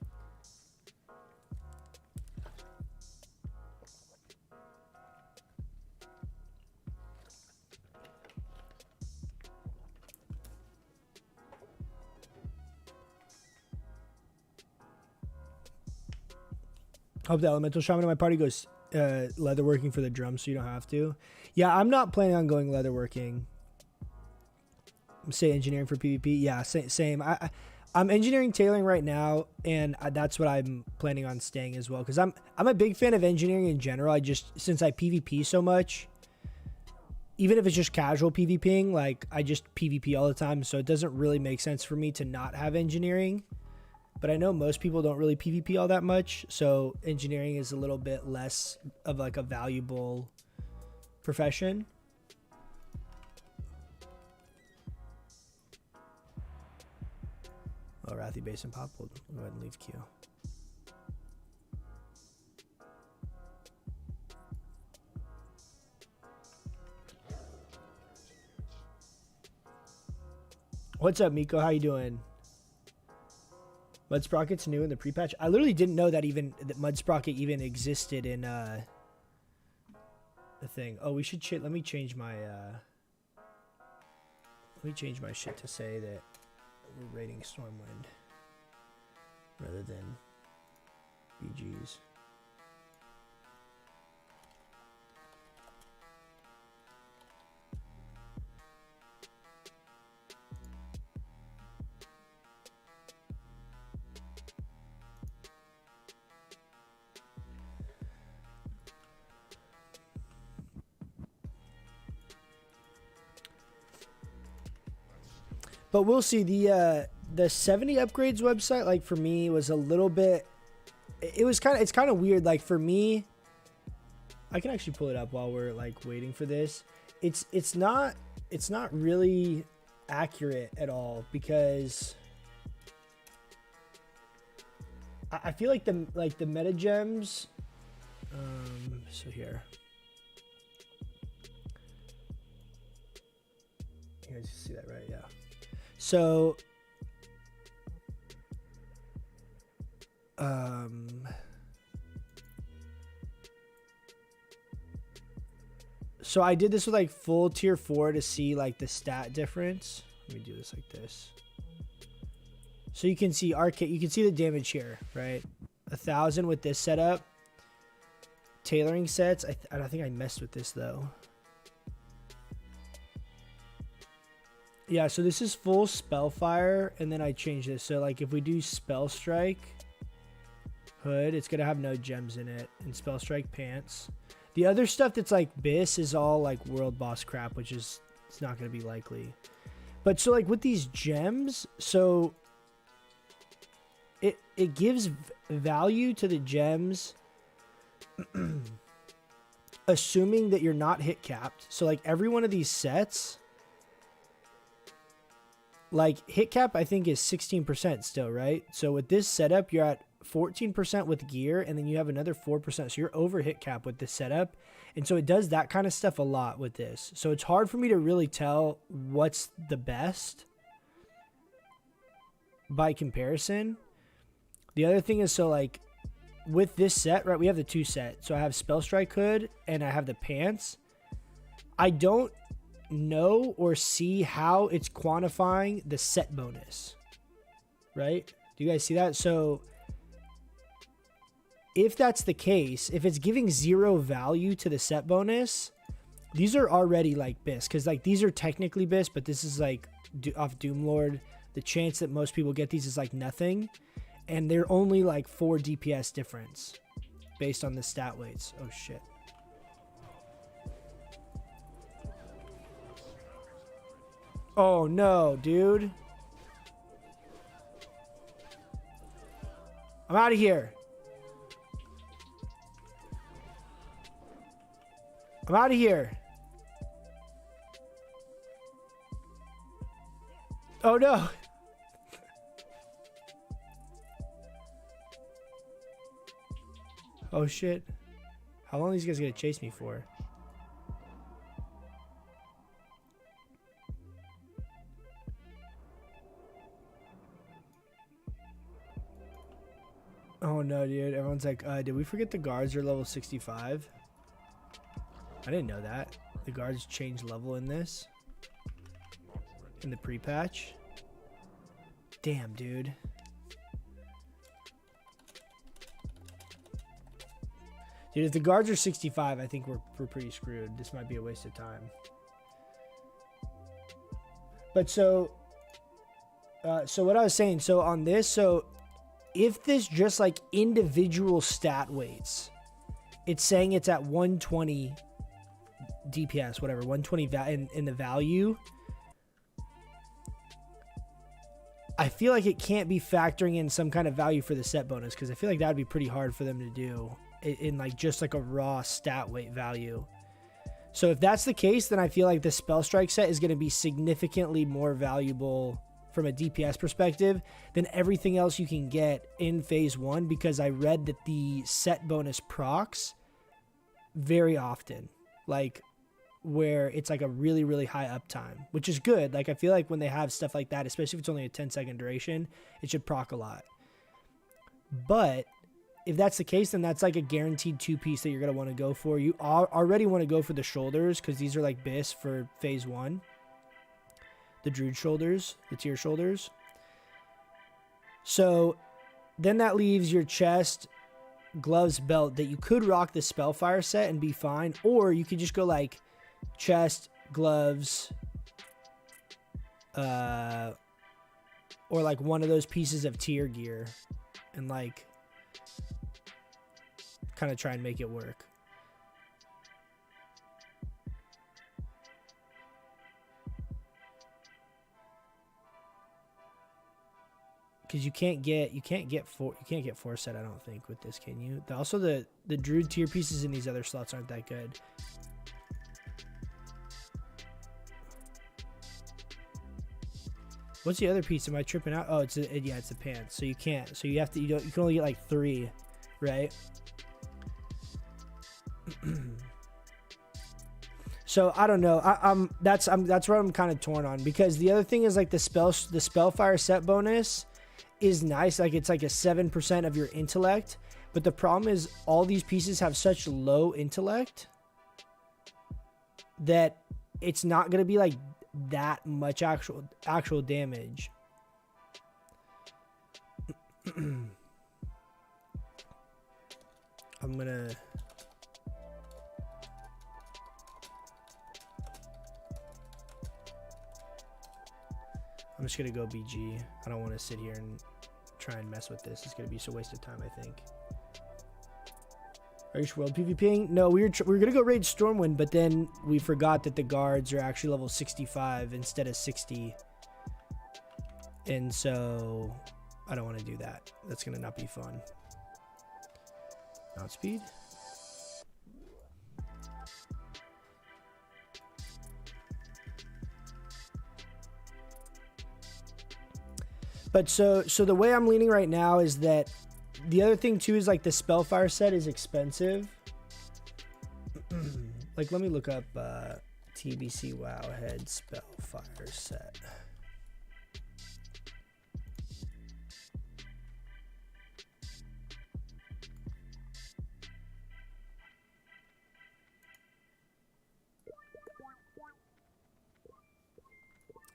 Hope the elemental shaman in my party goes leatherworking for the drums so you don't have to. Yeah, I'm not planning on going leatherworking. Say engineering for PvP. Yeah, same. I'm engineering tailoring right now, and that's what I'm planning on staying as well, because I'm a big fan of engineering in general. Since I PvP so much, even if it's just casual PvPing, like I just PvP all the time, so it doesn't really make sense for me to not have engineering. But I know most people don't really PvP all that much, so engineering is a little bit less of like a valuable profession. Oh, Wrathy Basin Pop. We'll go ahead and leave Q. What's up, Miko? How you doing? Mud Sprocket's new in the pre-patch. I literally didn't know that Mud Sprocket even existed in the thing. Oh, we should let me change my shit to say that we're rating Stormwind rather than BGs. But we'll see. The 70 upgrades website, like for me, was a little bit. It's kind of weird. Like for me, I can actually pull it up while we're like waiting for this. It's not really accurate at all because I feel like the meta gems. So here. You guys see that, right? Yeah. So, so I did this with like full tier 4 to see like the stat difference. Let me do this like this. So you can see you can see the damage here, right? 1,000 with this setup. Tailoring sets. I don't think I messed with this though. Yeah, so this is full Spellfire, and then I change this. So, like, if we do Spell Strike hood, it's going to have no gems in it, and Spell Strike pants. The other stuff that's, like, Biss is all, like, world boss crap, which is it's not going to be likely. But, so, like, with these gems, so it gives value to the gems assuming that you're not hit capped. So, like, every one of these sets... Like, hit cap, I think, is 16% still, right? So with this setup, you're at 14% with gear, and then you have another 4%. So you're over hit cap with this setup. And so it does that kind of stuff a lot with this. So it's hard for me to really tell what's the best by comparison. The other thing is, so, like, with this set, right, we have the 2 set. So I have Spell Strike Hood, and I have the pants. I don't know or see how it's quantifying the set bonus, right? Do you guys see that? So if that's the case, if it's giving 0 value to the set bonus, these are already like Biss, because like these are technically Biss, but this is like off Doomlord. The chance that most people get these is like nothing, and they're only like 4 DPS difference based on the stat weights. Oh shit. Oh no, dude. I'm out of here. I'm out of here. Oh no. Oh shit. How long are these guys gonna chase me for? Oh no, dude. Everyone's like, did we forget the guards are level 65? I didn't know that. The guards change level in this. In the pre-patch. Damn, dude. Dude, if the guards are 65, I think we're pretty screwed. This might be a waste of time. But so what I was saying, so on this, so if this just like individual stat weights, it's saying it's at 120 DPS, whatever, 120 in the value, I feel like it can't be factoring in some kind of value for the set bonus, because I feel like that would be pretty hard for them to do in like just like a raw stat weight value. So if that's the case, then I feel like the Spell Strike set is going to be significantly more valuable from a DPS perspective than everything else you can get in phase 1, because I read that the set bonus procs very often, like where it's like a really, really high uptime, which is good. Like I feel like when they have stuff like that, especially if it's only a 10-second duration, it should proc a lot. But if that's the case, then that's like a guaranteed 2-piece that you're going to want to go for. You already want to go for the shoulders, because these are like BIS for phase 1. The Druid shoulders, the tier shoulders. So then that leaves your chest, gloves, belt, that you could rock the Spellfire set and be fine, or you could just go like chest, gloves, or like one of those pieces of tier gear and like kind of try and make it work. Because you can't get four set, I don't think, with this, can you? Also the Druid tier pieces in these other slots aren't that good. What's the other piece? Am I tripping out? Oh, it's the pants. So you can't. So you have to. You can only get like 3, right? So I don't know. That's where I'm kind of torn on, because the other thing is like the Spellfire set bonus is nice. Like it's like a 7% of your intellect, but the problem is all these pieces have such low intellect that it's not going to be like that much actual damage. I'm just gonna go BG. I don't want to sit here and try and mess with this. It's gonna be a waste of time, I think. Are you world PvPing? No, we were gonna go raid Stormwind, but then we forgot that the guards are actually level 65 instead of 60, and so I don't want to do that. That's gonna not be fun. Outspeed. But so the way I'm leaning right now is that the other thing too is like the Spellfire set is expensive. Like let me look up TBC Wowhead Spellfire set.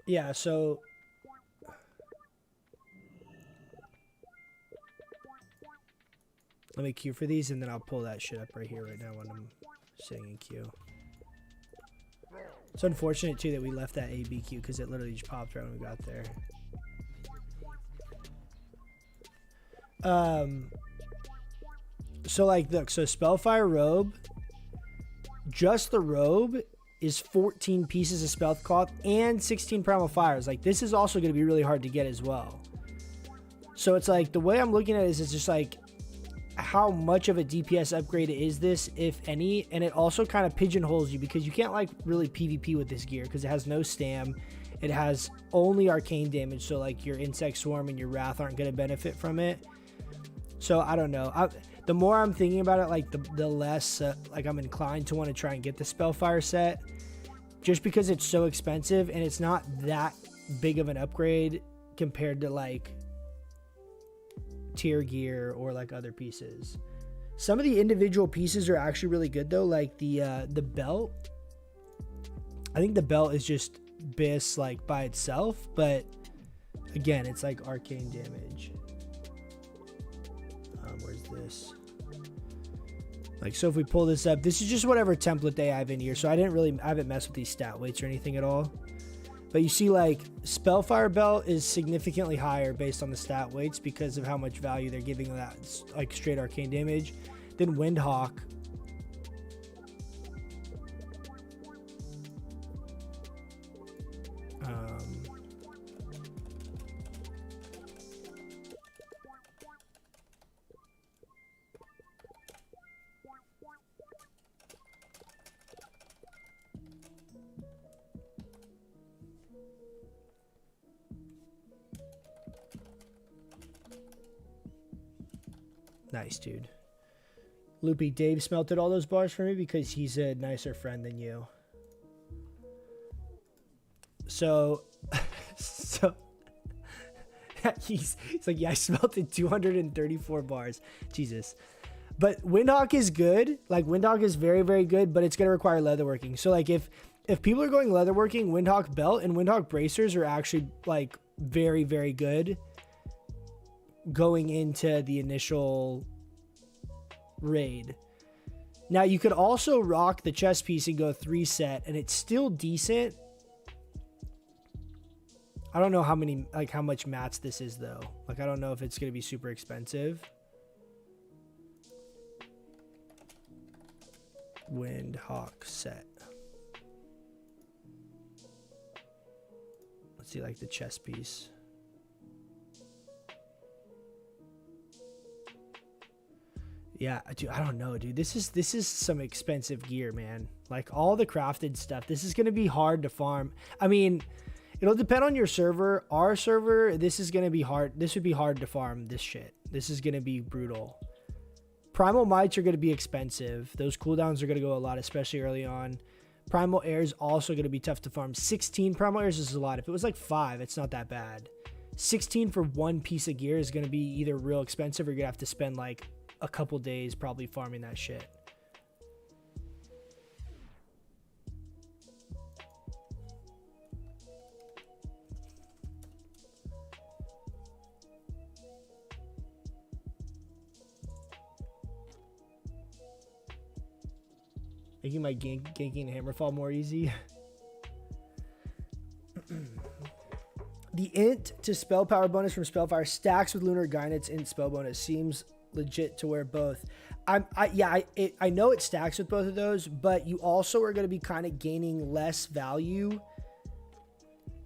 Yeah, so let me queue for these, and then I'll pull that shit up right here, right now, when I'm sitting in queue. It's unfortunate, too, that we left that AB queue, because it literally just popped right when we got there. So, like, look, so Spellfire Robe, just the robe is 14 pieces of Spell Cloth and 16 Primal Fires. Like, this is also going to be really hard to get as well. So, it's like, the way I'm looking at it is it's just like, how much of a DPS upgrade is this, if any? And it also kind of pigeonholes you, because you can't like really PvP with this gear, because it has no stam, it has only arcane damage, so like your Insect Swarm and your Wrath aren't going to benefit from it. So I don't know. The more I'm thinking about it, like the less like I'm inclined to want to try and get the Spellfire set, just because it's so expensive and it's not that big of an upgrade compared to like tier gear or like other pieces. Some of the individual pieces are actually really good though, like the belt. I think the belt is just BIS like by itself, but again, it's like arcane damage. Where's this? Like, so if we pull this up, this is just whatever template they have in here, so I haven't messed with these stat weights or anything at all. But you see, like, Spellfire Belt is significantly higher based on the stat weights because of how much value they're giving that, like, straight arcane damage. Then Windhawk Nice, dude. Loopy, Dave smelted all those bars for me because he's a nicer friend than you. So, so he's like, yeah, I smelted 234 bars. Jesus. But Windhawk is good. Like, Windhawk is very, very good, but it's going to require leatherworking. So, like, if people are going leatherworking, Windhawk belt and Windhawk bracers are actually, like, very, very good going into the initial raid. Now, you could also rock the chest piece and go 3 set, and it's still decent. I don't know how much mats this is, though. Like, I don't know if it's going to be super expensive. Windhawk set. Let's see, like, the chest piece. Yeah, dude, I don't know, dude. This is some expensive gear, man. Like, all the crafted stuff. This is going to be hard to farm. I mean, it'll depend on your server. Our server, this is going to be hard. This would be hard to farm this shit. This is going to be brutal. Primal mites are going to be expensive. Those cooldowns are going to go a lot, especially early on. Primal air is also going to be tough to farm. 16 primal airs is a lot. If it was like 5, it's not that bad. 16 for one piece of gear is going to be either real expensive or you're going to have to spend like a couple days probably farming that shit. Making my ganking and hammerfall more easy. The int to spell power bonus from Spellfire stacks with Lunar Guidance int spell bonus. Seems legit to wear both. I know it stacks with both of those, but you also are going to be kind of gaining less value.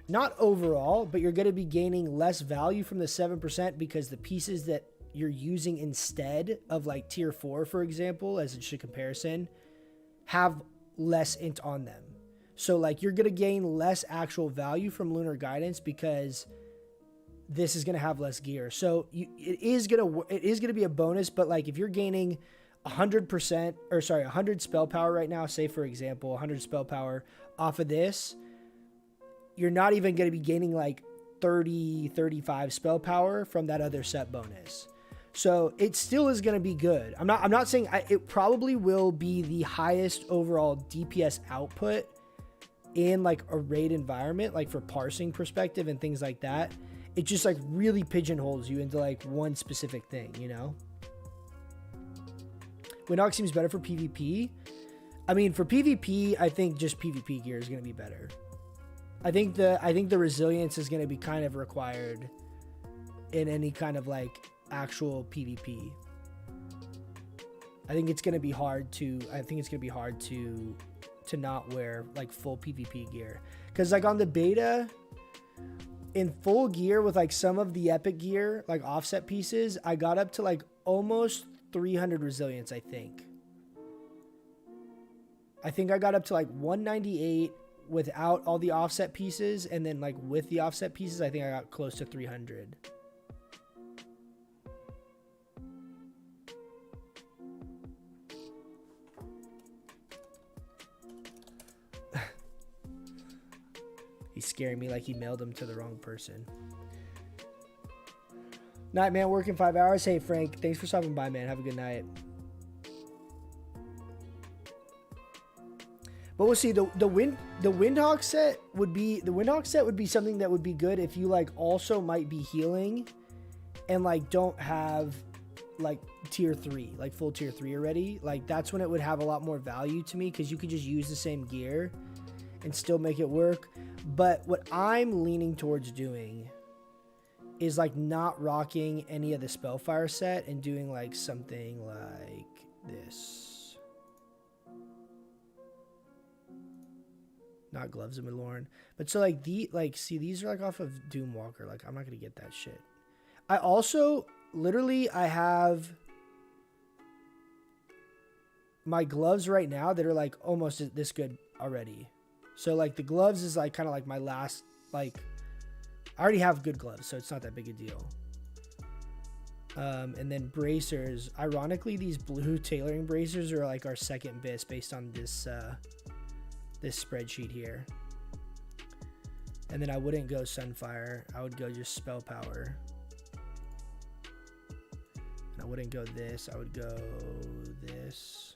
Not overall, but you're going to be gaining less value from the 7% because the pieces that you're using instead of like tier 4, for example, as just a comparison, have less int on them. So like you're going to gain less actual value from Lunar Guidance because this is going to have less gear. So it is going to be a bonus, but like if you're gaining 100% or sorry, 100 spell power right now, say for example, 100 spell power off of this, you're not even going to be gaining like 30, 35 spell power from that other set bonus. So it still is going to be good. I'm not saying it probably will be the highest overall DPS output in like a raid environment, like for parsing perspective and things like that. It just like really pigeonholes you into like one specific thing, you know? Windhawk seems better for PvP. I mean, for PvP, I think just PvP gear is going to be better. I think the resilience is going to be kind of required in any kind of like actual PvP. I think it's going to be hard to not wear like full PvP gear. Cause like on the beta in full gear with like some of the epic gear, like offset pieces, I got up to like almost 300 resilience. I think I got up to like 198 without all the offset pieces. And then like with the offset pieces, I think I got close to 300. He's scaring me like he mailed them to the wrong person. Night, man. Working 5 hours. Hey, Frank. Thanks for stopping by, man. Have a good night. But we'll see. The Windhawk set would be something that would be good if you like also might be healing and like don't have like tier 3, like full tier 3 already. Like that's when it would have a lot more value to me because you could just use the same gear and still make it work. But what I'm leaning towards doing is like not rocking any of the Spellfire set and doing like something like this. Not Gloves of Milorn. But so like see, these are like off of Doomwalker. Like I'm not gonna get that shit. I also literally I have my gloves right now that are like almost this good already. So like the gloves is like kind of like my last, like I already have good gloves, so it's not that big a deal. And then bracers. Ironically, these blue tailoring bracers are like our second BIS based on this this spreadsheet here. And then I wouldn't go Sunfire. I would go just Spell Power. And I wouldn't go this. I would go this.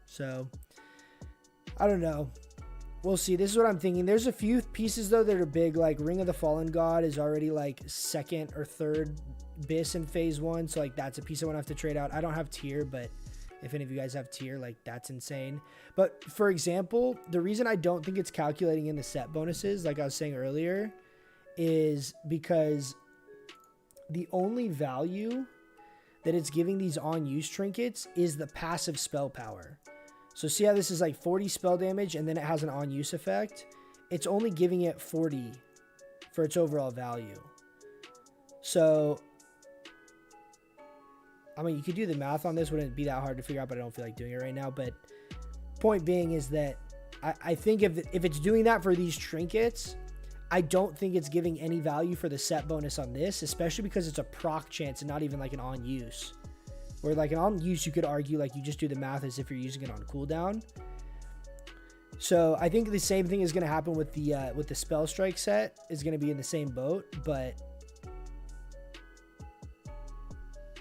So, I don't know. We'll see. This is what I'm thinking. There's a few pieces, though, that are big. Like, Ring of the Fallen God is already, like, second or third BIS in phase 1. So, like, that's a piece I want to have to trade out. I don't have tier, but if any of you guys have tier, like, that's insane. But, for example, the reason I don't think it's calculating in the set bonuses, like I was saying earlier, is because the only value that it's giving these on-use trinkets is the passive spell power. So see how this is like 40 spell damage and then it has an on-use effect? It's only giving it 40 for its overall value. So, I mean, you could do the math on this. Wouldn't be that hard to figure out, but I don't feel like doing it right now. But point being is that I think if it's doing that for these trinkets, I don't think it's giving any value for the set bonus on this, especially because it's a proc chance and not even like an on-use. Where like an on-use, you could argue like you just do the math as if you're using it on cooldown. So I think the same thing is going to happen with the Spell Strike set. Is going to be in the same boat, but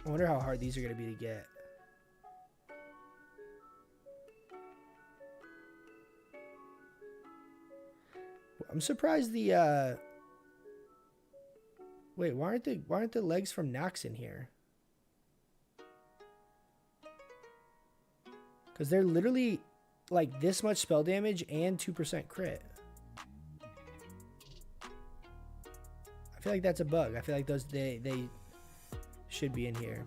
I wonder how hard these are going to be to get. I'm surprised the wait, why aren't the legs from Nax in here? Because they're literally like this much spell damage and 2% crit. I feel like that's a bug. I feel like those they should be in here.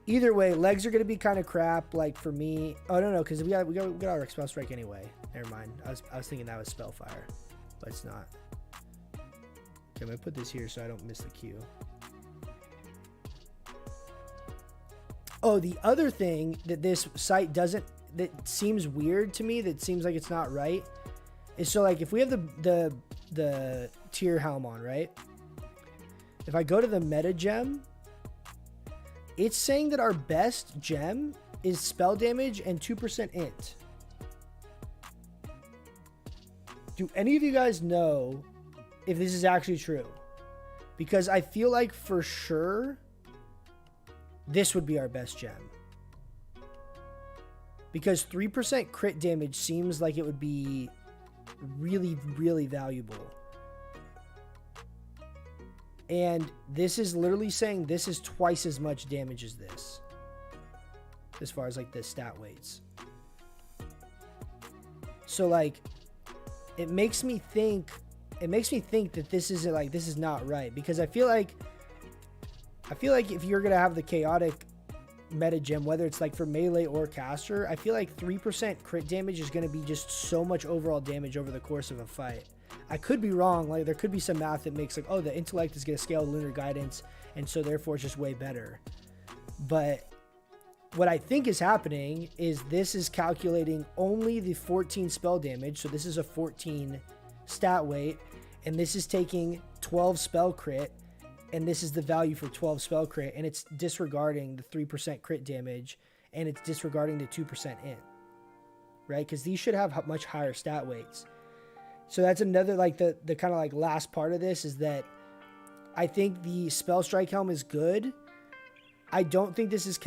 Either way, legs are gonna be kind of crap. Like for me, oh no, because we got our Spell Strike anyway. Never mind. I was thinking that was Spellfire, but it's not. Okay, I'm gonna put this here so I don't miss the cue. Oh, the other thing that this site doesn't, that seems weird to me, that seems like it's not right, is so like if we have the tier helm on, right? If I go to the meta gem, it's saying that our best gem is spell damage and 2% int. Do any of you guys know if this is actually true? Because I feel like for sure this would be our best gem. Because 3% crit damage seems like it would be really, really valuable. And this is literally saying this is twice as much damage as this. As far as like the stat weights. So like, it makes me think that this isn't like, this is not right. Because I feel like if you're going to have the chaotic meta gem, whether it's like for melee or caster, I feel like 3% crit damage is going to be just so much overall damage over the course of a fight. I could be wrong. Like there could be some math that makes like, oh, the intellect is going to scale lunar guidance, and so therefore it's just way better. But what I think is happening is this is calculating only the 14 spell damage. So this is a 14 stat weight, and this is taking 12 spell crit, and this is the value for 12 spell crit, and it's disregarding the 3% crit damage, and it's disregarding the 2% int, right? Because these should have much higher stat weights. So that's another, like the kind of like last part of this is that I think the Spell Strike Helm is good. I don't think this is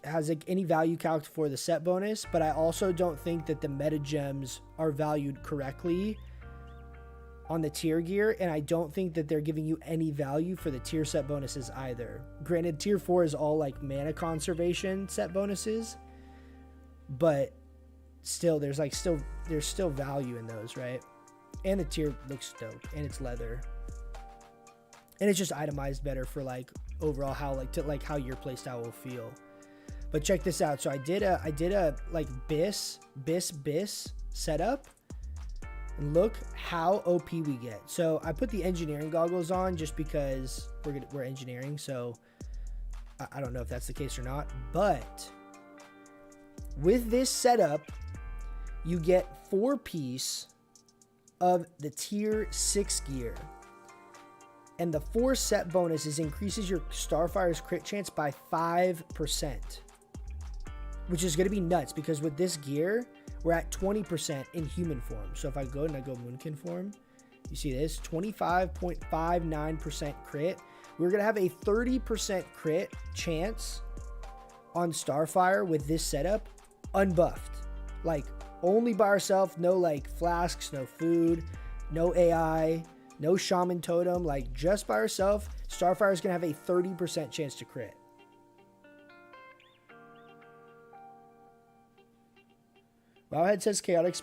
has like any value calced for the set bonus, but I also don't think that the meta gems are valued correctly on the tier gear, and I don't think that they're giving you any value for the tier set bonuses either. Granted, tier 4 is all like mana conservation set bonuses, but still there's still value in those, right? And the tier looks dope, and it's leather, and it's just itemized better for like overall how how your playstyle will feel. But check this out. So I did a like BIS setup, and look how OP we get. So I put the engineering goggles on just because we're engineering. So I don't know if that's the case or not, but with this setup, you get 4-piece of the tier 6 gear. And the 4 set bonus increases your Starfire's crit chance by 5%. Which is going to be nuts because with this gear, we're at 20% in human form. So if I go and I go Moonkin form, you see this 25.59% crit. We're going to have a 30% crit chance on Starfire with this setup, unbuffed. Like only by ourselves, no like flasks, no food, no AI, no shaman totem, like just by herself, Starfire is going to have a 30% chance to crit. Wowhead says Chaotic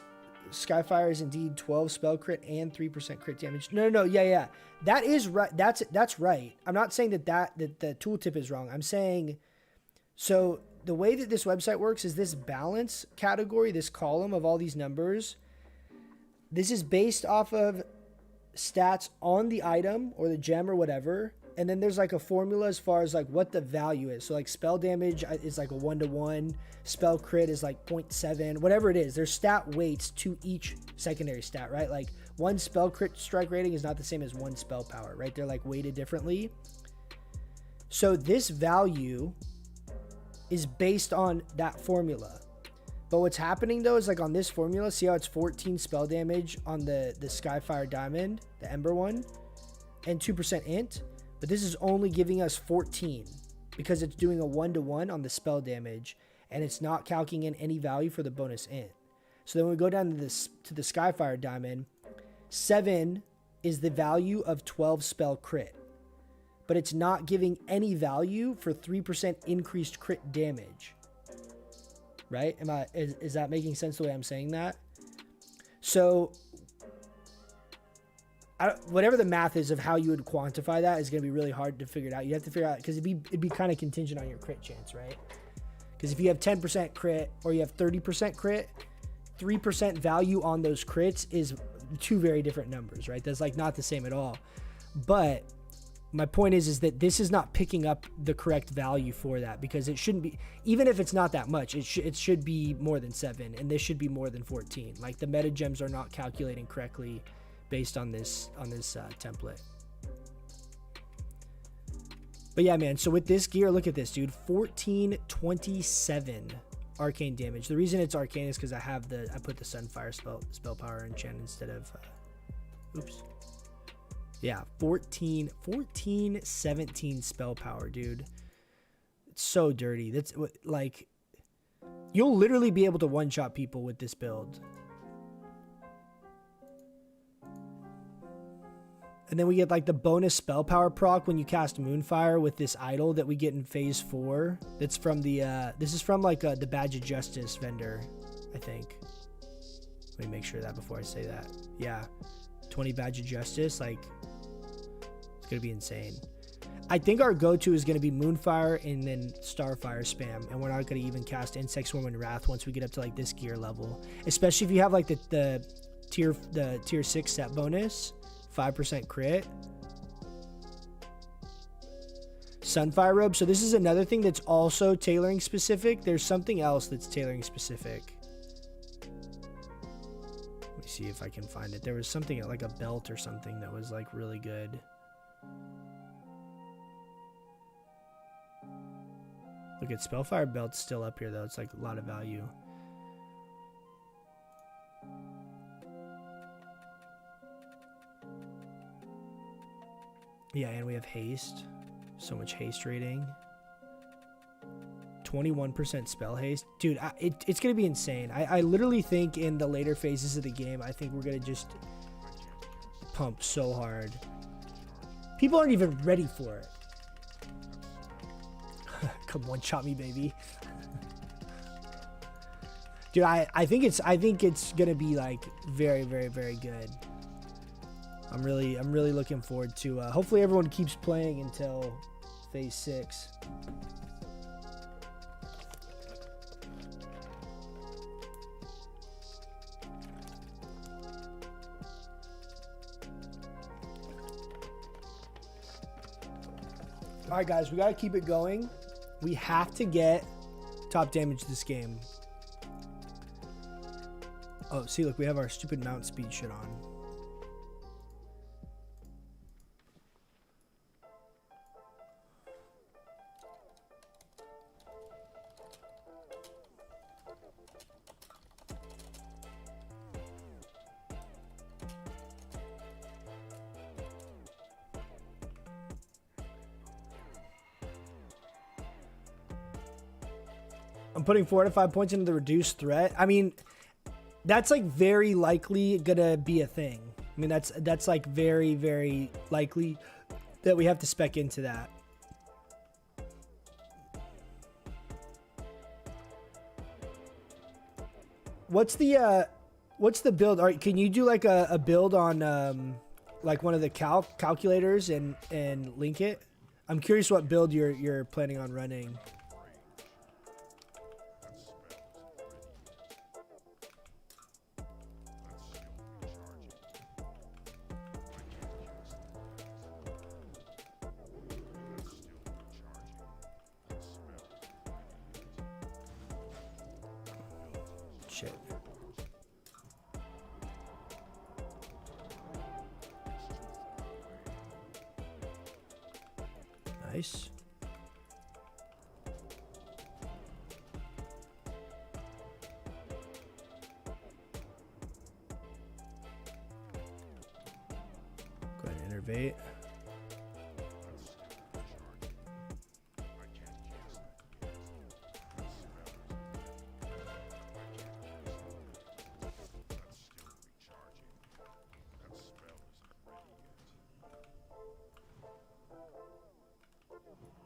Skyfire is indeed 12 spell crit and 3% crit damage. No, yeah. That is right. That's right. I'm not saying that the tooltip is wrong. I'm saying, so the way that this website works is this balance category, this column of all these numbers, this is based off of stats on the item or the gem or whatever, and then there's like a formula as far as like what the value is. So like spell damage is like a 1-to-1, spell crit is like 0.7, whatever it is. There's stat weights to each secondary stat, right? Like one spell crit strike rating is not the same as one spell power, right? They're like weighted differently. So this value is based on that formula. But what's happening though is like on this formula, see how it's 14 spell damage on the Skyfire Diamond, the Ember one, and 2% int. But this is only giving us 14 because it's doing a 1-to-1 on the spell damage, and it's not calculating in any value for the bonus int. So then when we go down to the Skyfire Diamond, 7 is the value of 12 spell crit, but it's not giving any value for 3% increased crit damage. Right? Is that making sense the way I'm saying that? So whatever the math is of how you would quantify that is going to be really hard to figure it out. You have to figure out, because it'd be kind of contingent on your crit chance, right? Because if you have 10% crit or you have 30% crit, 3% value on those crits is two very different numbers, right? That's like not the same at all. But my point is that this is not picking up the correct value for that, because it shouldn't be, even if it's not that much, it should be more than 7, and this should be more than 14. Like the meta gems are not calculating correctly based on this template. But yeah, man, so with this gear, look at this, dude. 1427 arcane damage. The reason it's arcane is because I put the Sunfire spell power enchant instead of yeah, 17 spell power, dude. It's so dirty. That's like, you'll literally be able to one-shot people with this build. And then we get like the bonus spell power proc when you cast Moonfire with this idol that we get in phase 4. That's from the this is from like the Badge of Justice vendor, I think. Let me make sure of that before I say that. Yeah, 20 Badge of Justice, like it's gonna be insane. I think our go-to is gonna be Moonfire and then Starfire spam, and we're not gonna even cast Insect Swarm and Wrath once we get up to like this gear level. Especially if you have like the tier 6 set bonus. 5% crit. Sunfire Robe. So this is another thing that's also tailoring specific. There's something else that's tailoring specific. Let me see if I can find it. There was something like a belt or something that was like really good. Look at Spellfire belt's still up here though. It's like a lot of value. Yeah, and we have haste. So much haste rating. 21% spell haste. Dude, it's going to be insane. I literally think in the later phases of the game, I think we're going to just pump so hard. People aren't even ready for it. Come one-shot me, baby. Dude, I think it's going to be like very, very, very good. I'm really looking forward to hopefully everyone keeps playing until phase 6. All right, guys, we got to keep it going. We have to get top damage this game. Oh, see, look, we have our stupid mount speed shit on. I'm putting 4 out of 5 points into the reduced threat. I mean, that's like very likely gonna be a thing. I mean, that's like very, very likely that we have to spec into that. What's the build? All right, can you do like a build on like one of the calculators and link it? I'm curious what build you're planning on running. Shit. Nice. Go ahead and innervate.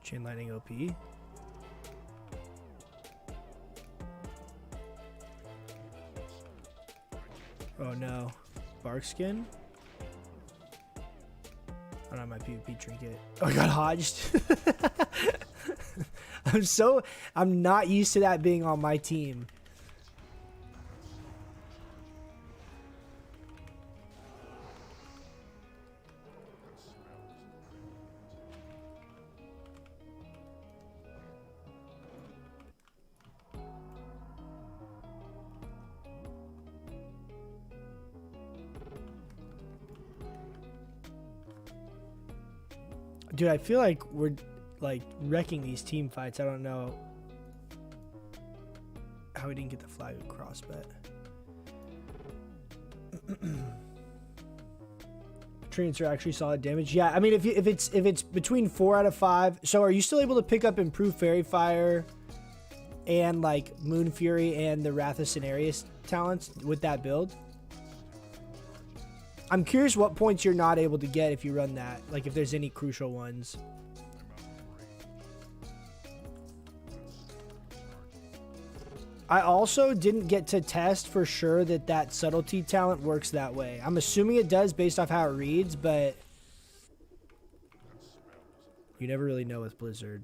Chain lightning OP. Oh no. Bark skin? I don't have my PvP trinket. Oh, I got hodged. I'm not used to that being on my team. Dude, I feel like we're like wrecking these team fights. I don't know how we didn't get the flag across, but treants are actually solid damage. Yeah, I mean if it's between 4 out of 5. So are you still able to pick up improved Fairy Fire and like Moon Fury and the Wrath of Cenarius talents with that build? I'm curious what points you're not able to get if you run that. Like if there's any crucial ones. I also didn't get to test for sure that subtlety talent works that way. I'm assuming it does based off how it reads, but you never really know with Blizzard.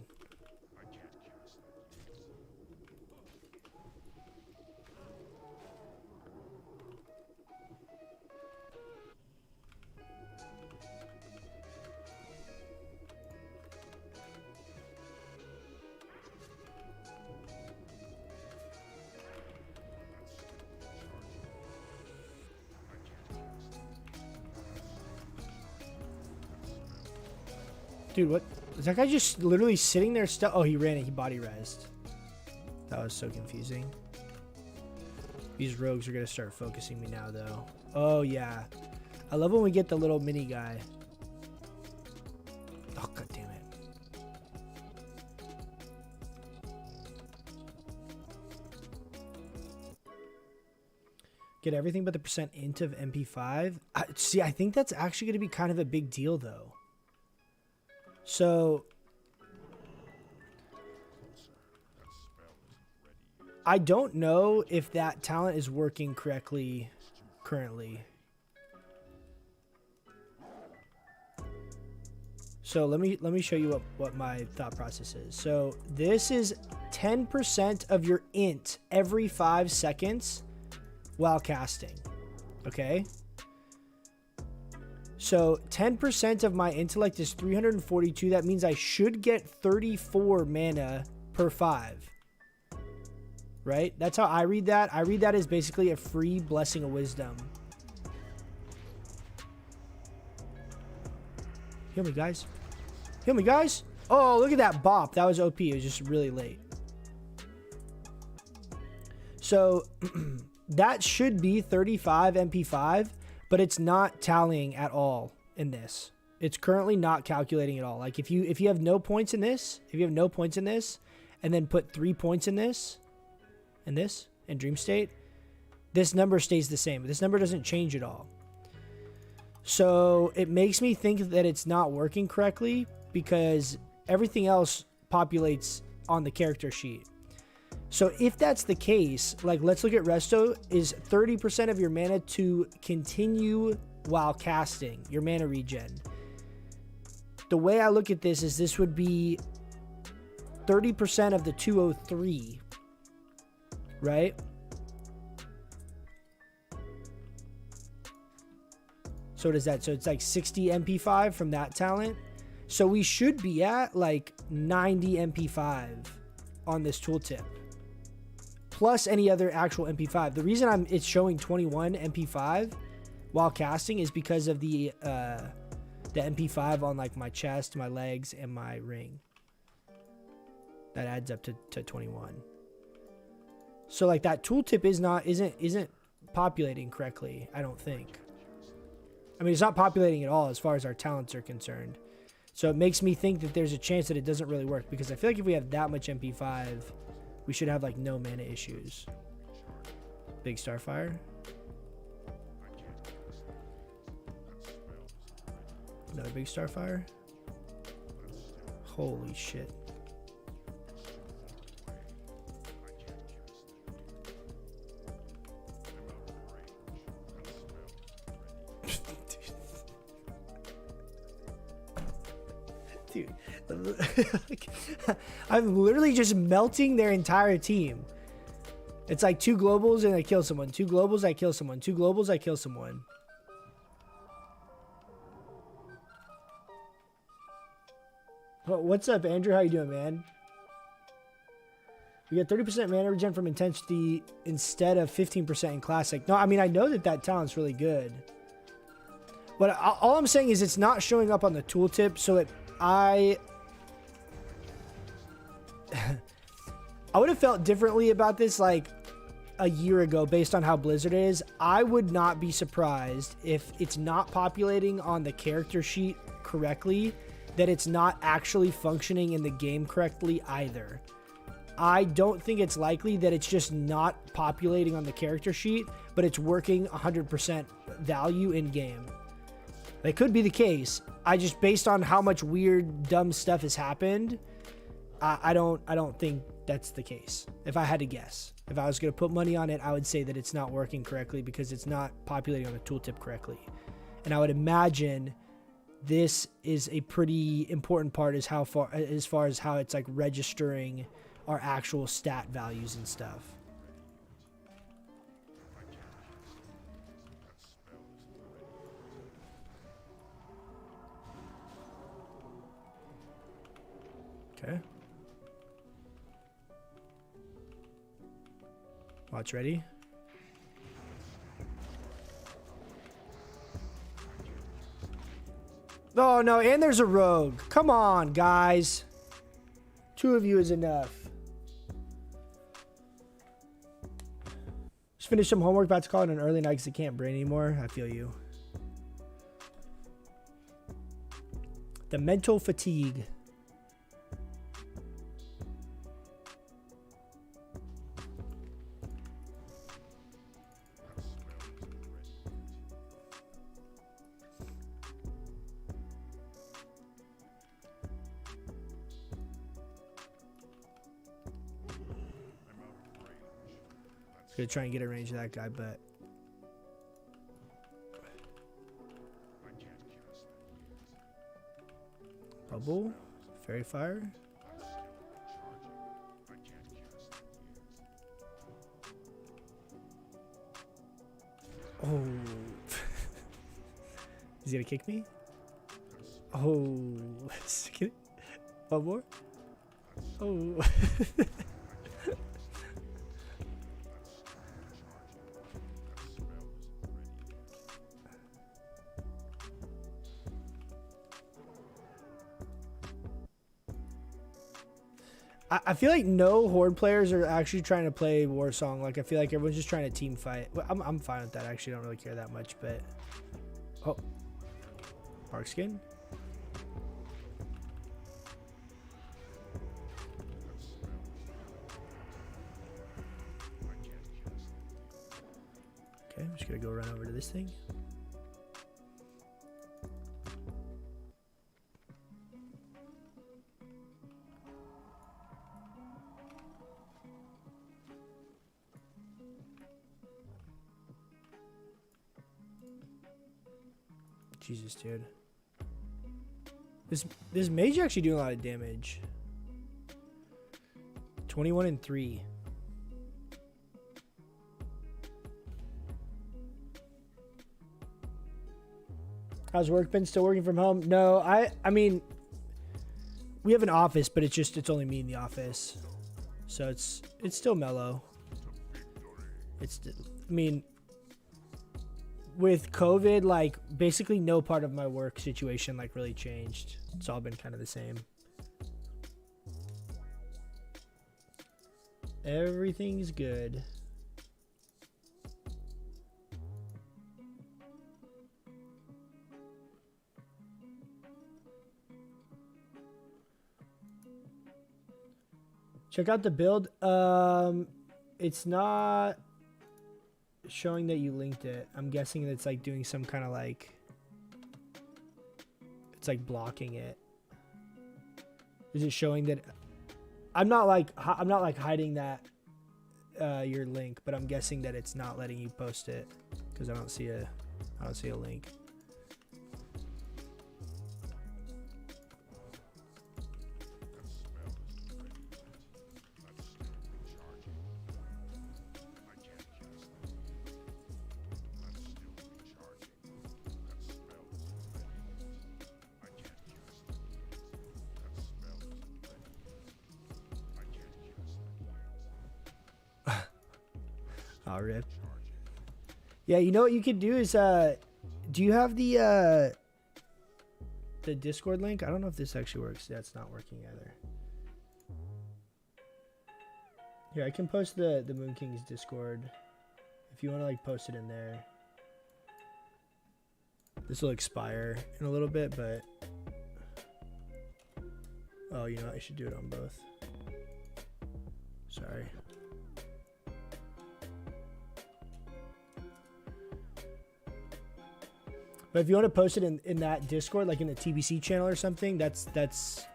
Dude, what? Is that guy just literally sitting there still? Oh, he ran it. He body rezzed. That was so confusing. These rogues are going to start focusing me now, though. Oh, yeah. I love when we get the little mini guy. Oh, god damn it. Get everything but the percent int of MP5. See, I think that's actually going to be kind of a big deal, though. So I don't know if that talent is working correctly currently. So let me show you what my thought process is. So this is 10% of your int every 5 seconds while casting. Okay? So 10% of my intellect is 342. That means I should get 34 mana per 5. Right? That's how I read that. I read that as basically a free Blessing of Wisdom. Heal me, guys. Heal me, guys. Oh, look at that bop. That was OP. It was just really late. So that should be 35 MP5. But it's not tallying at all in this. It's currently not calculating at all. Like if you have no points in this, and then put 3 points in this, and this, and dream state, this number stays the same. This number doesn't change at all. So it makes me think that it's not working correctly because everything else populates on the character sheet. So if that's the case, like let's look at Resto, is 30% of your mana to continue while casting, your mana regen. The way I look at this is this would be 30% of the 203, right? So what is that? So it's like 60 MP5 from that talent. So we should be at like 90 MP5 on this tooltip, plus any other actual MP5. The reason it's showing 21 MP5 while casting is because of the MP5 on like my chest, my legs, and my ring. That adds up to 21. So like that tooltip isn't populating correctly, I don't think. I mean, it's not populating at all as far as our talents are concerned. So it makes me think that there's a chance that it doesn't really work, because I feel like if we have that much MP5, we should have like no mana issues. Big Starfire. Another big Starfire. Holy shit. Dude, I'm literally just melting their entire team. It's like 2 globals and I kill someone. 2 globals, I kill someone. 2 globals, I kill someone. Oh, what's up, Andrew? How you doing, man? You get 30% mana regen from intensity instead of 15% in classic. No, I mean, I know that talent's really good. But all I'm saying is it's not showing up on the tooltip, so I would have felt differently about this like a year ago based on how Blizzard is. I would not be surprised if it's not populating on the character sheet correctly, that it's not actually functioning in the game correctly either. I don't think it's likely that it's just not populating on the character sheet, but it's working 100% value in game. That could be the case. I just, based on how much weird, dumb stuff has happened, I don't think that's the case. If I had to guess, if I was going to put money on it, I would say that it's not working correctly because it's not populating on the tooltip correctly. And I would imagine this is a pretty important part as far as how it's like registering our actual stat values and stuff. Okay. Watch ready. Oh no, and there's a rogue. Come on, guys. 2 of you is enough. Just finished some homework, about to call it an early night because I can't brain anymore. I feel you. The mental fatigue. Gonna try and get a range of that guy, but bubble, fairy fire. Oh, he's gonna kick me. Oh, one more. Oh. I feel like no Horde players are actually trying to play Warsong. Like, I feel like everyone's just trying to team fight. Well, I'm fine with that. I actually don't really care that much, but... Oh. Bark skin? Just gotta go run over to this thing. Jesus, dude. This mage actually doing a lot of damage. 21 and 3. How's work been? Still working from home? No, I mean, we have an office, but it's only me in the office, so it's still mellow. I mean, with COVID, like basically no part of my work situation like really changed. It's all been kind of the same. Everything's good. Check out the build. It's not showing that you linked it. I'm guessing it's like doing some kind of like, it's like blocking it. Is it showing that? I'm not like hiding that your link, but I'm guessing that it's not letting you post it because I don't see a link. Oh, rip. Yeah, you know what you could do is, do you have the Discord link? I don't know if this actually works. Yeah, it's not working either. Here, I can post the Moon King's Discord if you want to like post it in there. This will expire in a little bit, but oh, you know what? I should do it on both. Sorry. But if you want to post it in that Discord, like in the TBC channel or something, that's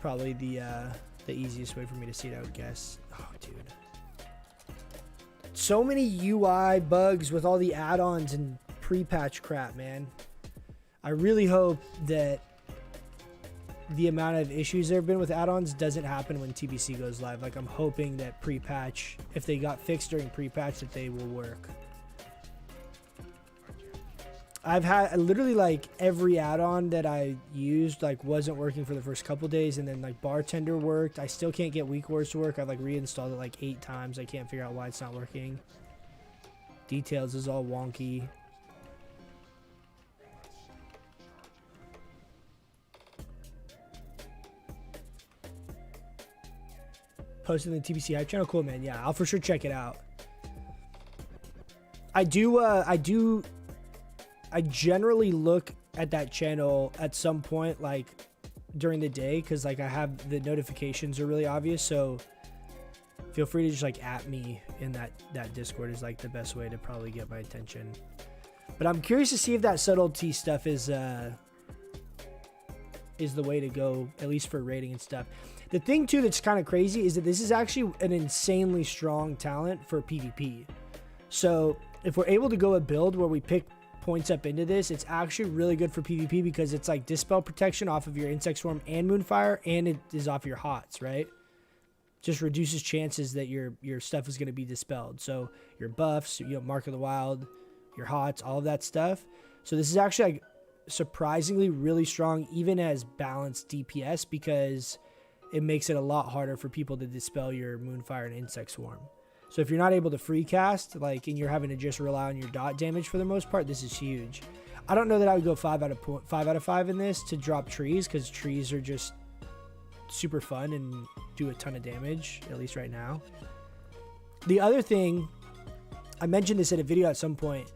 probably the easiest way for me to see it, I would guess. Oh, dude. So many UI bugs with all the add-ons and pre-patch crap, man. I really hope that the amount of issues there have been with add-ons doesn't happen when TBC goes live. Like, I'm hoping that pre-patch, if they got fixed during pre-patch, that they will work. I've had literally like every add-on that I used like wasn't working for the first couple days, and then like Bartender worked. I still can't get Weak Wars to work. I've like reinstalled it like 8 times. I can't figure out why it's not working. Details is all wonky. Posted in the TBC hype channel. Cool, man. Yeah, I'll for sure check it out. I generally look at that channel at some point, like during the day, because like I have the notifications are really obvious. So feel free to just like at me in that Discord is like the best way to probably get my attention. But I'm curious to see if that subtlety stuff is the way to go, at least for rating and stuff. The thing too that's kind of crazy is that this is actually an insanely strong talent for PvP. So if we're able to go a build where we pick points up into this, it's actually really good for PvP because it's like dispel protection off of your insect swarm and moonfire, and it is off your hots, right? Just reduces chances that your stuff is going to be dispelled. So your buffs, you know, Mark of the Wild, your hots, all of that stuff. So this is actually like surprisingly really strong, even as balanced DPS, because it makes it a lot harder for people to dispel your moonfire and insect swarm. So if you're not able to free cast, like, and you're having to just rely on your dot damage for the most part, this is huge. I don't know that I would go 5 out of 5 in this to drop trees, because trees are just super fun and do a ton of damage, at least right now. The other thing, I mentioned this in a video at some point,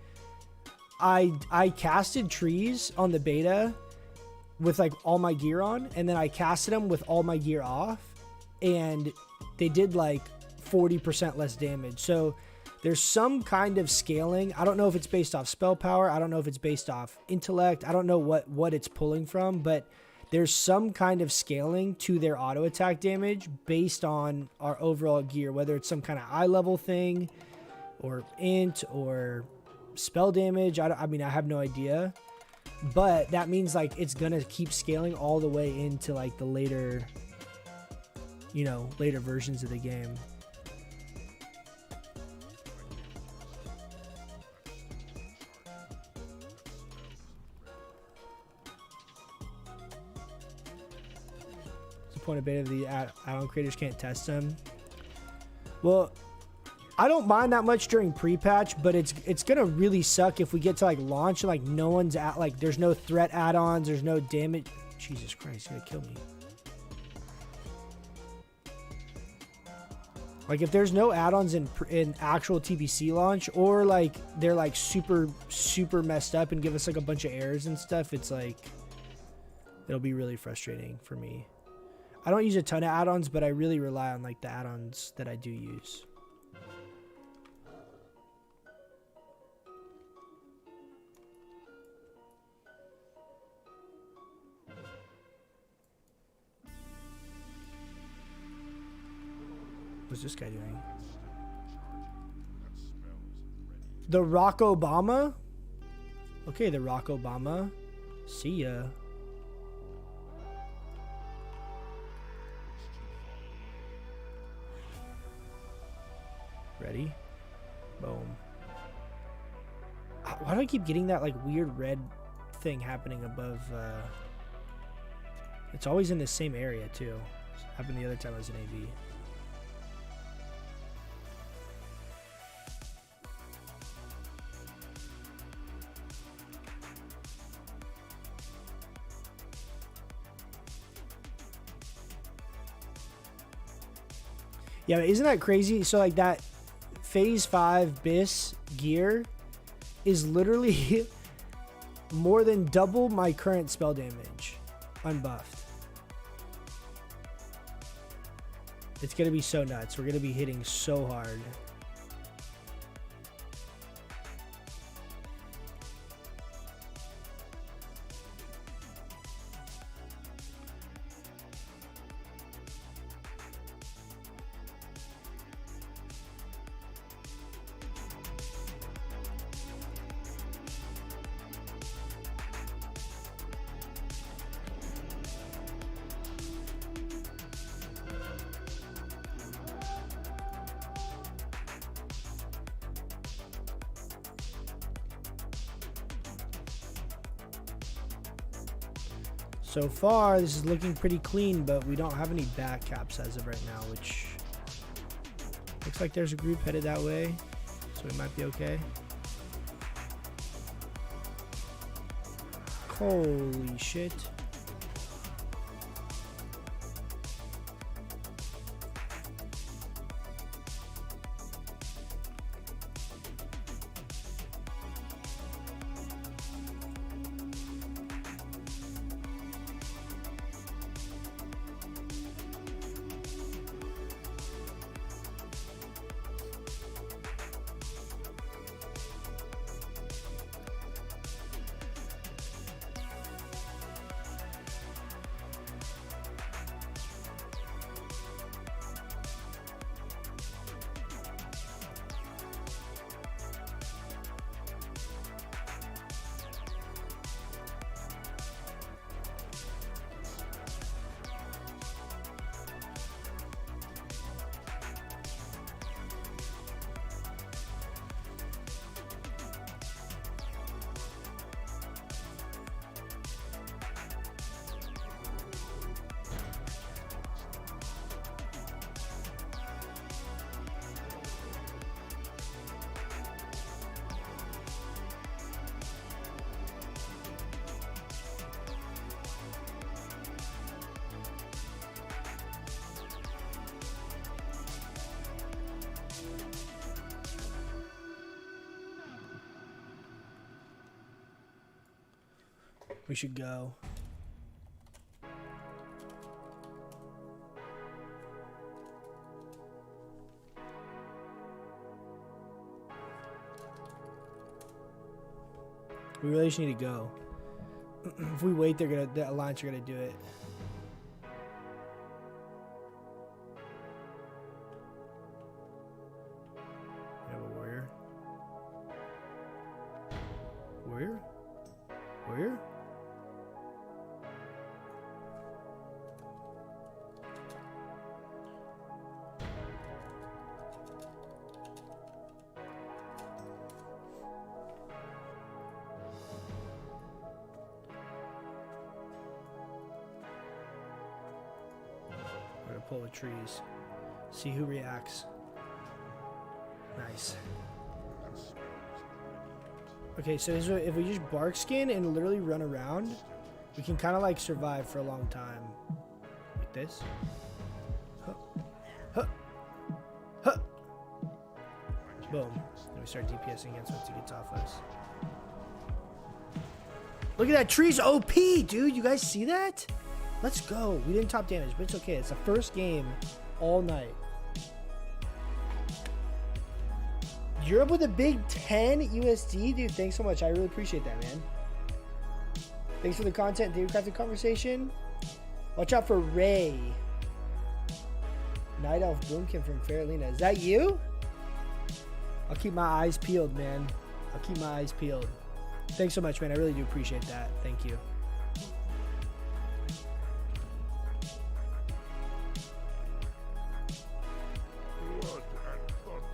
I casted trees on the beta with like all my gear on, and then I casted them with all my gear off, and they did like 40% less damage. So there's some kind of scaling. I don't know if it's based off spell power. I don't know if it's based off intellect. I don't know what it's pulling from, but there's some kind of scaling to their auto attack damage based on our overall gear, whether it's some kind of eye level thing or int or spell damage. I mean, I have no idea, but that means like it's gonna keep scaling all the way into like the later, you know, later versions of the game. Point of beta, the add-on creators can't test them. Well, I don't mind that much during pre-patch, but it's gonna really suck if we get to like launch and like no one's at, like there's no threat add-ons, there's no damage. Jesus Christ, he's gonna kill me. Like if there's no add-ons in actual TBC launch, or like they're like super messed up and give us like a bunch of errors and stuff, it's like it'll be really frustrating for me. I don't use a ton of add-ons, but I really rely on like the add-ons that I do use. What's this guy doing? The Rock Obama? Okay, the Rock Obama. See ya. Ready? Boom. Why do I keep getting that like weird red thing happening above? It's always in the same area too. It happened the other time I was in AV. Yeah, isn't that crazy? So like that Phase 5 BIS gear is literally more than double my current spell damage unbuffed. It's gonna be so nuts. We're gonna be hitting so hard. So far, this is looking pretty clean, but we don't have any back caps as of right now, which looks like there's a group headed that way, so we might be okay. Holy shit. We should go. We really just need to go. If we wait, the Alliance are gonna do it. We have a warrior. Warrior? Warrior? We're gonna pull the trees. See who reacts. Nice. Okay, so if we just bark skin and literally run around, we can kind of like survive for a long time. Like this. Huh. Huh. Huh. Boom. Then we start DPSing against once he gets off us. Look at that, tree's OP, dude. You guys see that? Let's go. We didn't top damage, but it's okay. It's the first game all night. Europe with a big 10 USD, dude. Thanks so much. I really appreciate that, man. Thanks for the content, David Crafted Conversation. Watch out for Ray. Night Elf Boomkin from Faralina. Is that you? I'll keep my eyes peeled, man. I'll keep my eyes peeled. Thanks so much, man. I really do appreciate that. Thank you. Blood and thunder.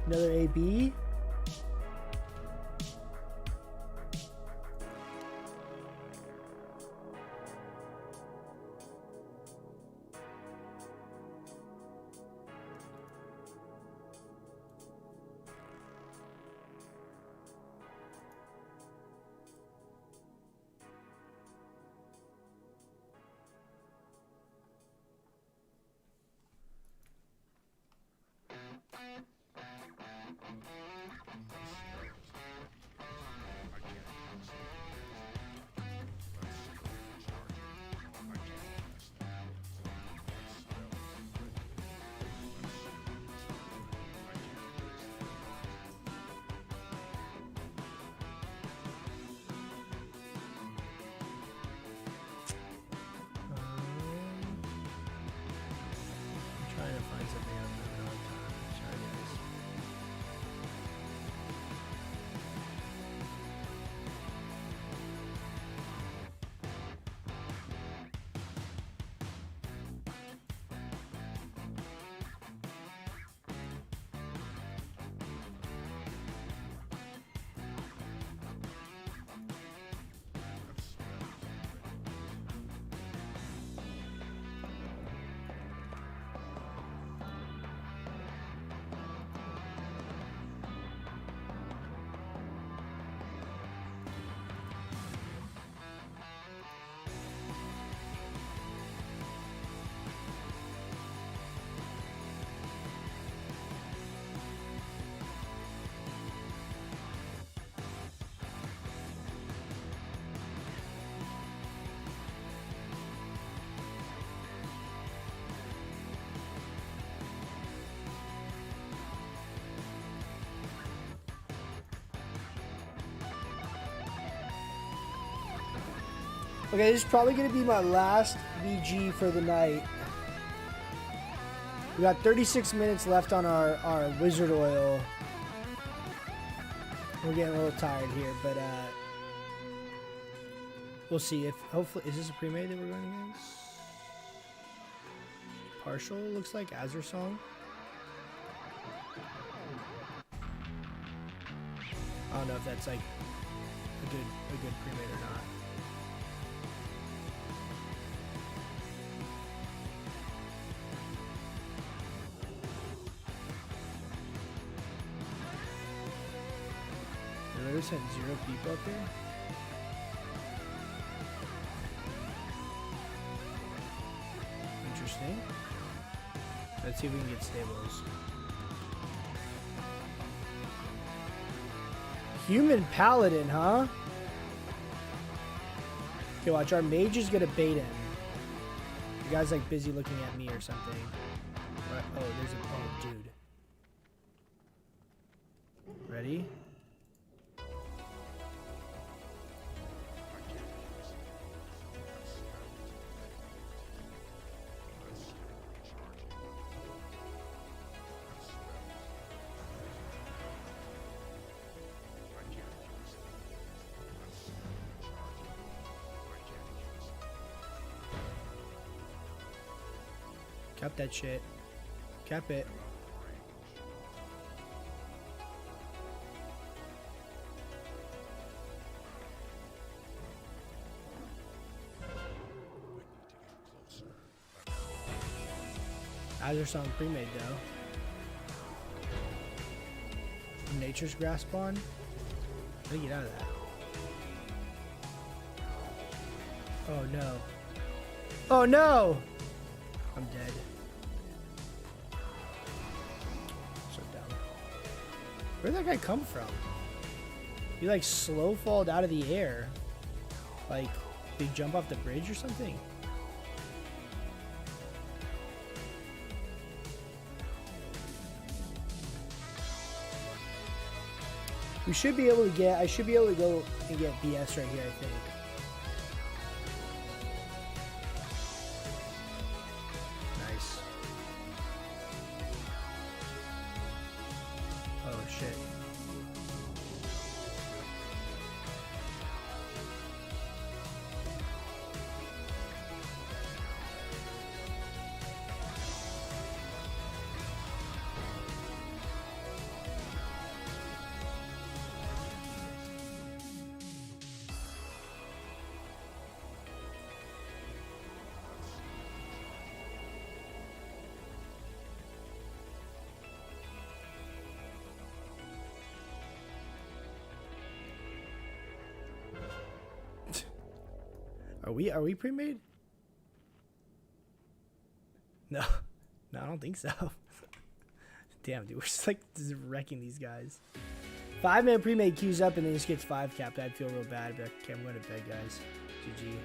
Another AB. Trying to find something I'm having a hard time. Sorry, guys. Okay, this is probably going to be my last VG for the night. We got 36 minutes left on our wizard oil. We're getting a little tired here, but we'll see. If hopefully, is this a pre-made that we're going against? Partial looks like Azure Song. I don't know if that's like a good pre-made or not. They literally sent 0 people up there. Interesting. Let's see if we can get stables. Human paladin, huh? Okay, watch. Our mage is gonna bait him. The guy's like busy looking at me or something. What? Oh, there's a... Oh, dude. Ready? Cap that shit. Cap it. Azure Song pre-made though. Nature's Grasp on? How do you get out of that? Oh no. Oh no! I'm dead. So dumb. Where'd that guy come from? He like slow falled out of the air. Like, big jump off the bridge or something? We should be able to get, I should be able to go and get BS right here, I think. Nice. Oh shit. Are we pre-made? No. No, I don't think so. Damn, dude, we're just like wrecking these guys. 5-man pre-made queues up and then just gets 5 capped. I'd feel real bad, but okay, I'm going to bed, guys. GG.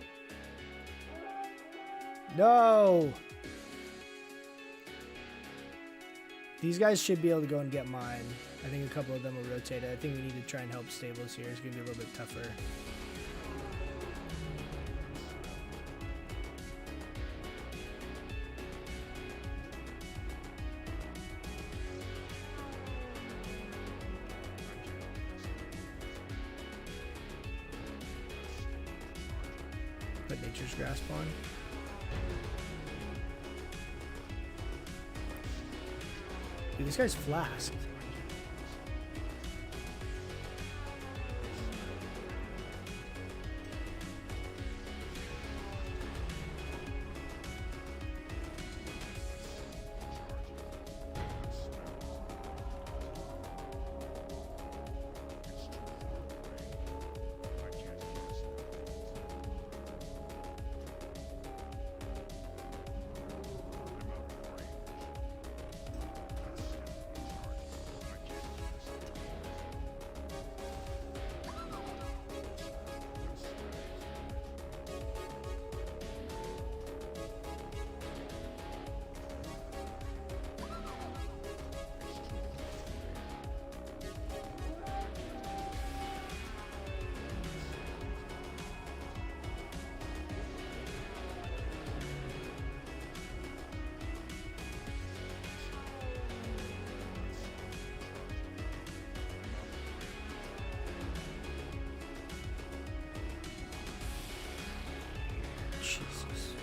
No! These guys should be able to go and get mine. I think a couple of them will rotate it. I think we need to try and help stables here. It's going to be a little bit tougher. Put Nature's Grasp on. Dude, this guy's flasked. Jesus.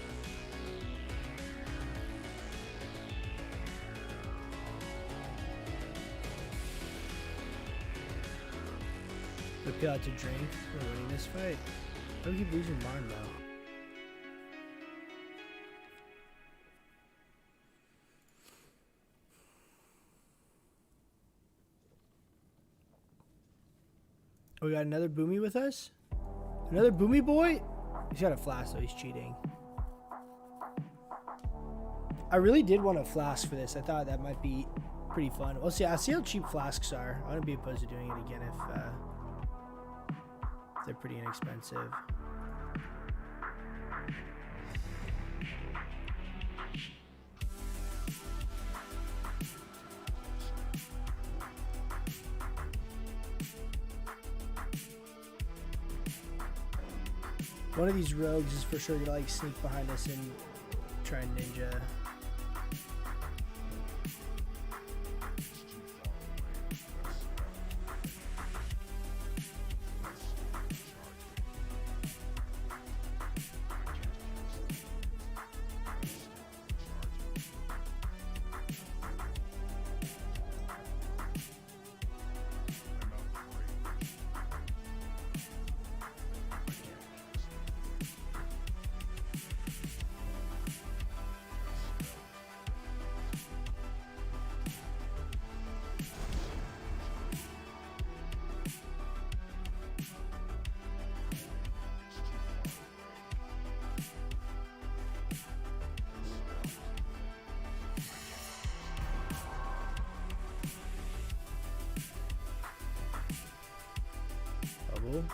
We peel out to drink. We're winning this fight. How do we keep losing mine though? Oh, we got another Boomy with us? Another Boomy boy? He's got a flash, though. He's cheating. I really did want a flask for this. I thought that might be pretty fun. We'll see. I'll see how cheap flasks are. I wouldn't be opposed to doing it again if they're pretty inexpensive. One of these rogues is for sure gonna like sneak behind us and try and ninja. Bubble.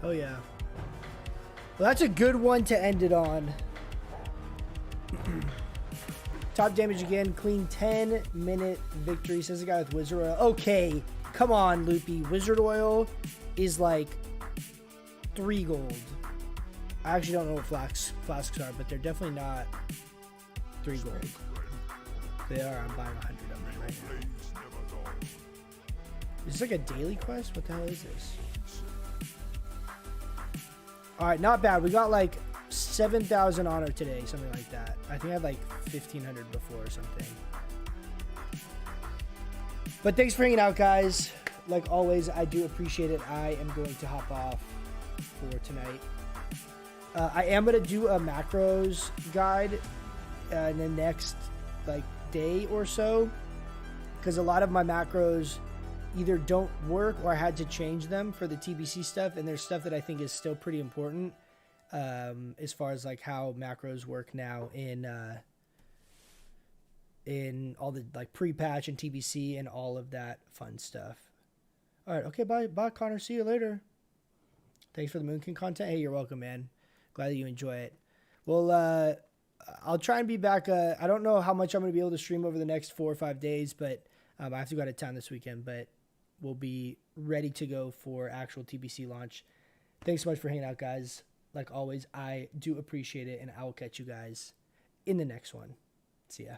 Oh yeah. Well, that's a good one to end it on. Top damage again, clean 10-minute victory, says the guy with Wizard Oil. Okay, come on, Loopy. Wizard Oil is like 3 gold. I actually don't know what flasks are, but they're definitely not 3 gold. They are. I'm buying 100 of them right now. Is this like a daily quest? What the hell is this? Alright, not bad. We got like 7,000 honor today, something like that. I think I had like 1,500 before or something. But thanks for hanging out, guys. Like always, I do appreciate it. I am going to hop off for tonight. I am going to do a macros guide in the next like day or so, because a lot of my macros either don't work or I had to change them for the TBC stuff, and there's stuff that I think is still pretty important as far as like how macros work now in all the like pre-patch and TBC and all of that fun stuff. All right, okay, bye Connor, see you later. Thanks for the Moon King content. Hey, you're welcome, man. Glad that you enjoy it. Well, I'll try and be back. I don't know how much I'm going to be able to stream over the next 4 or 5 days, but I have to go out of town this weekend, but we'll be ready to go for actual TBC launch. Thanks so much for hanging out, guys. Like always, I do appreciate it, and I will catch you guys in the next one. See ya.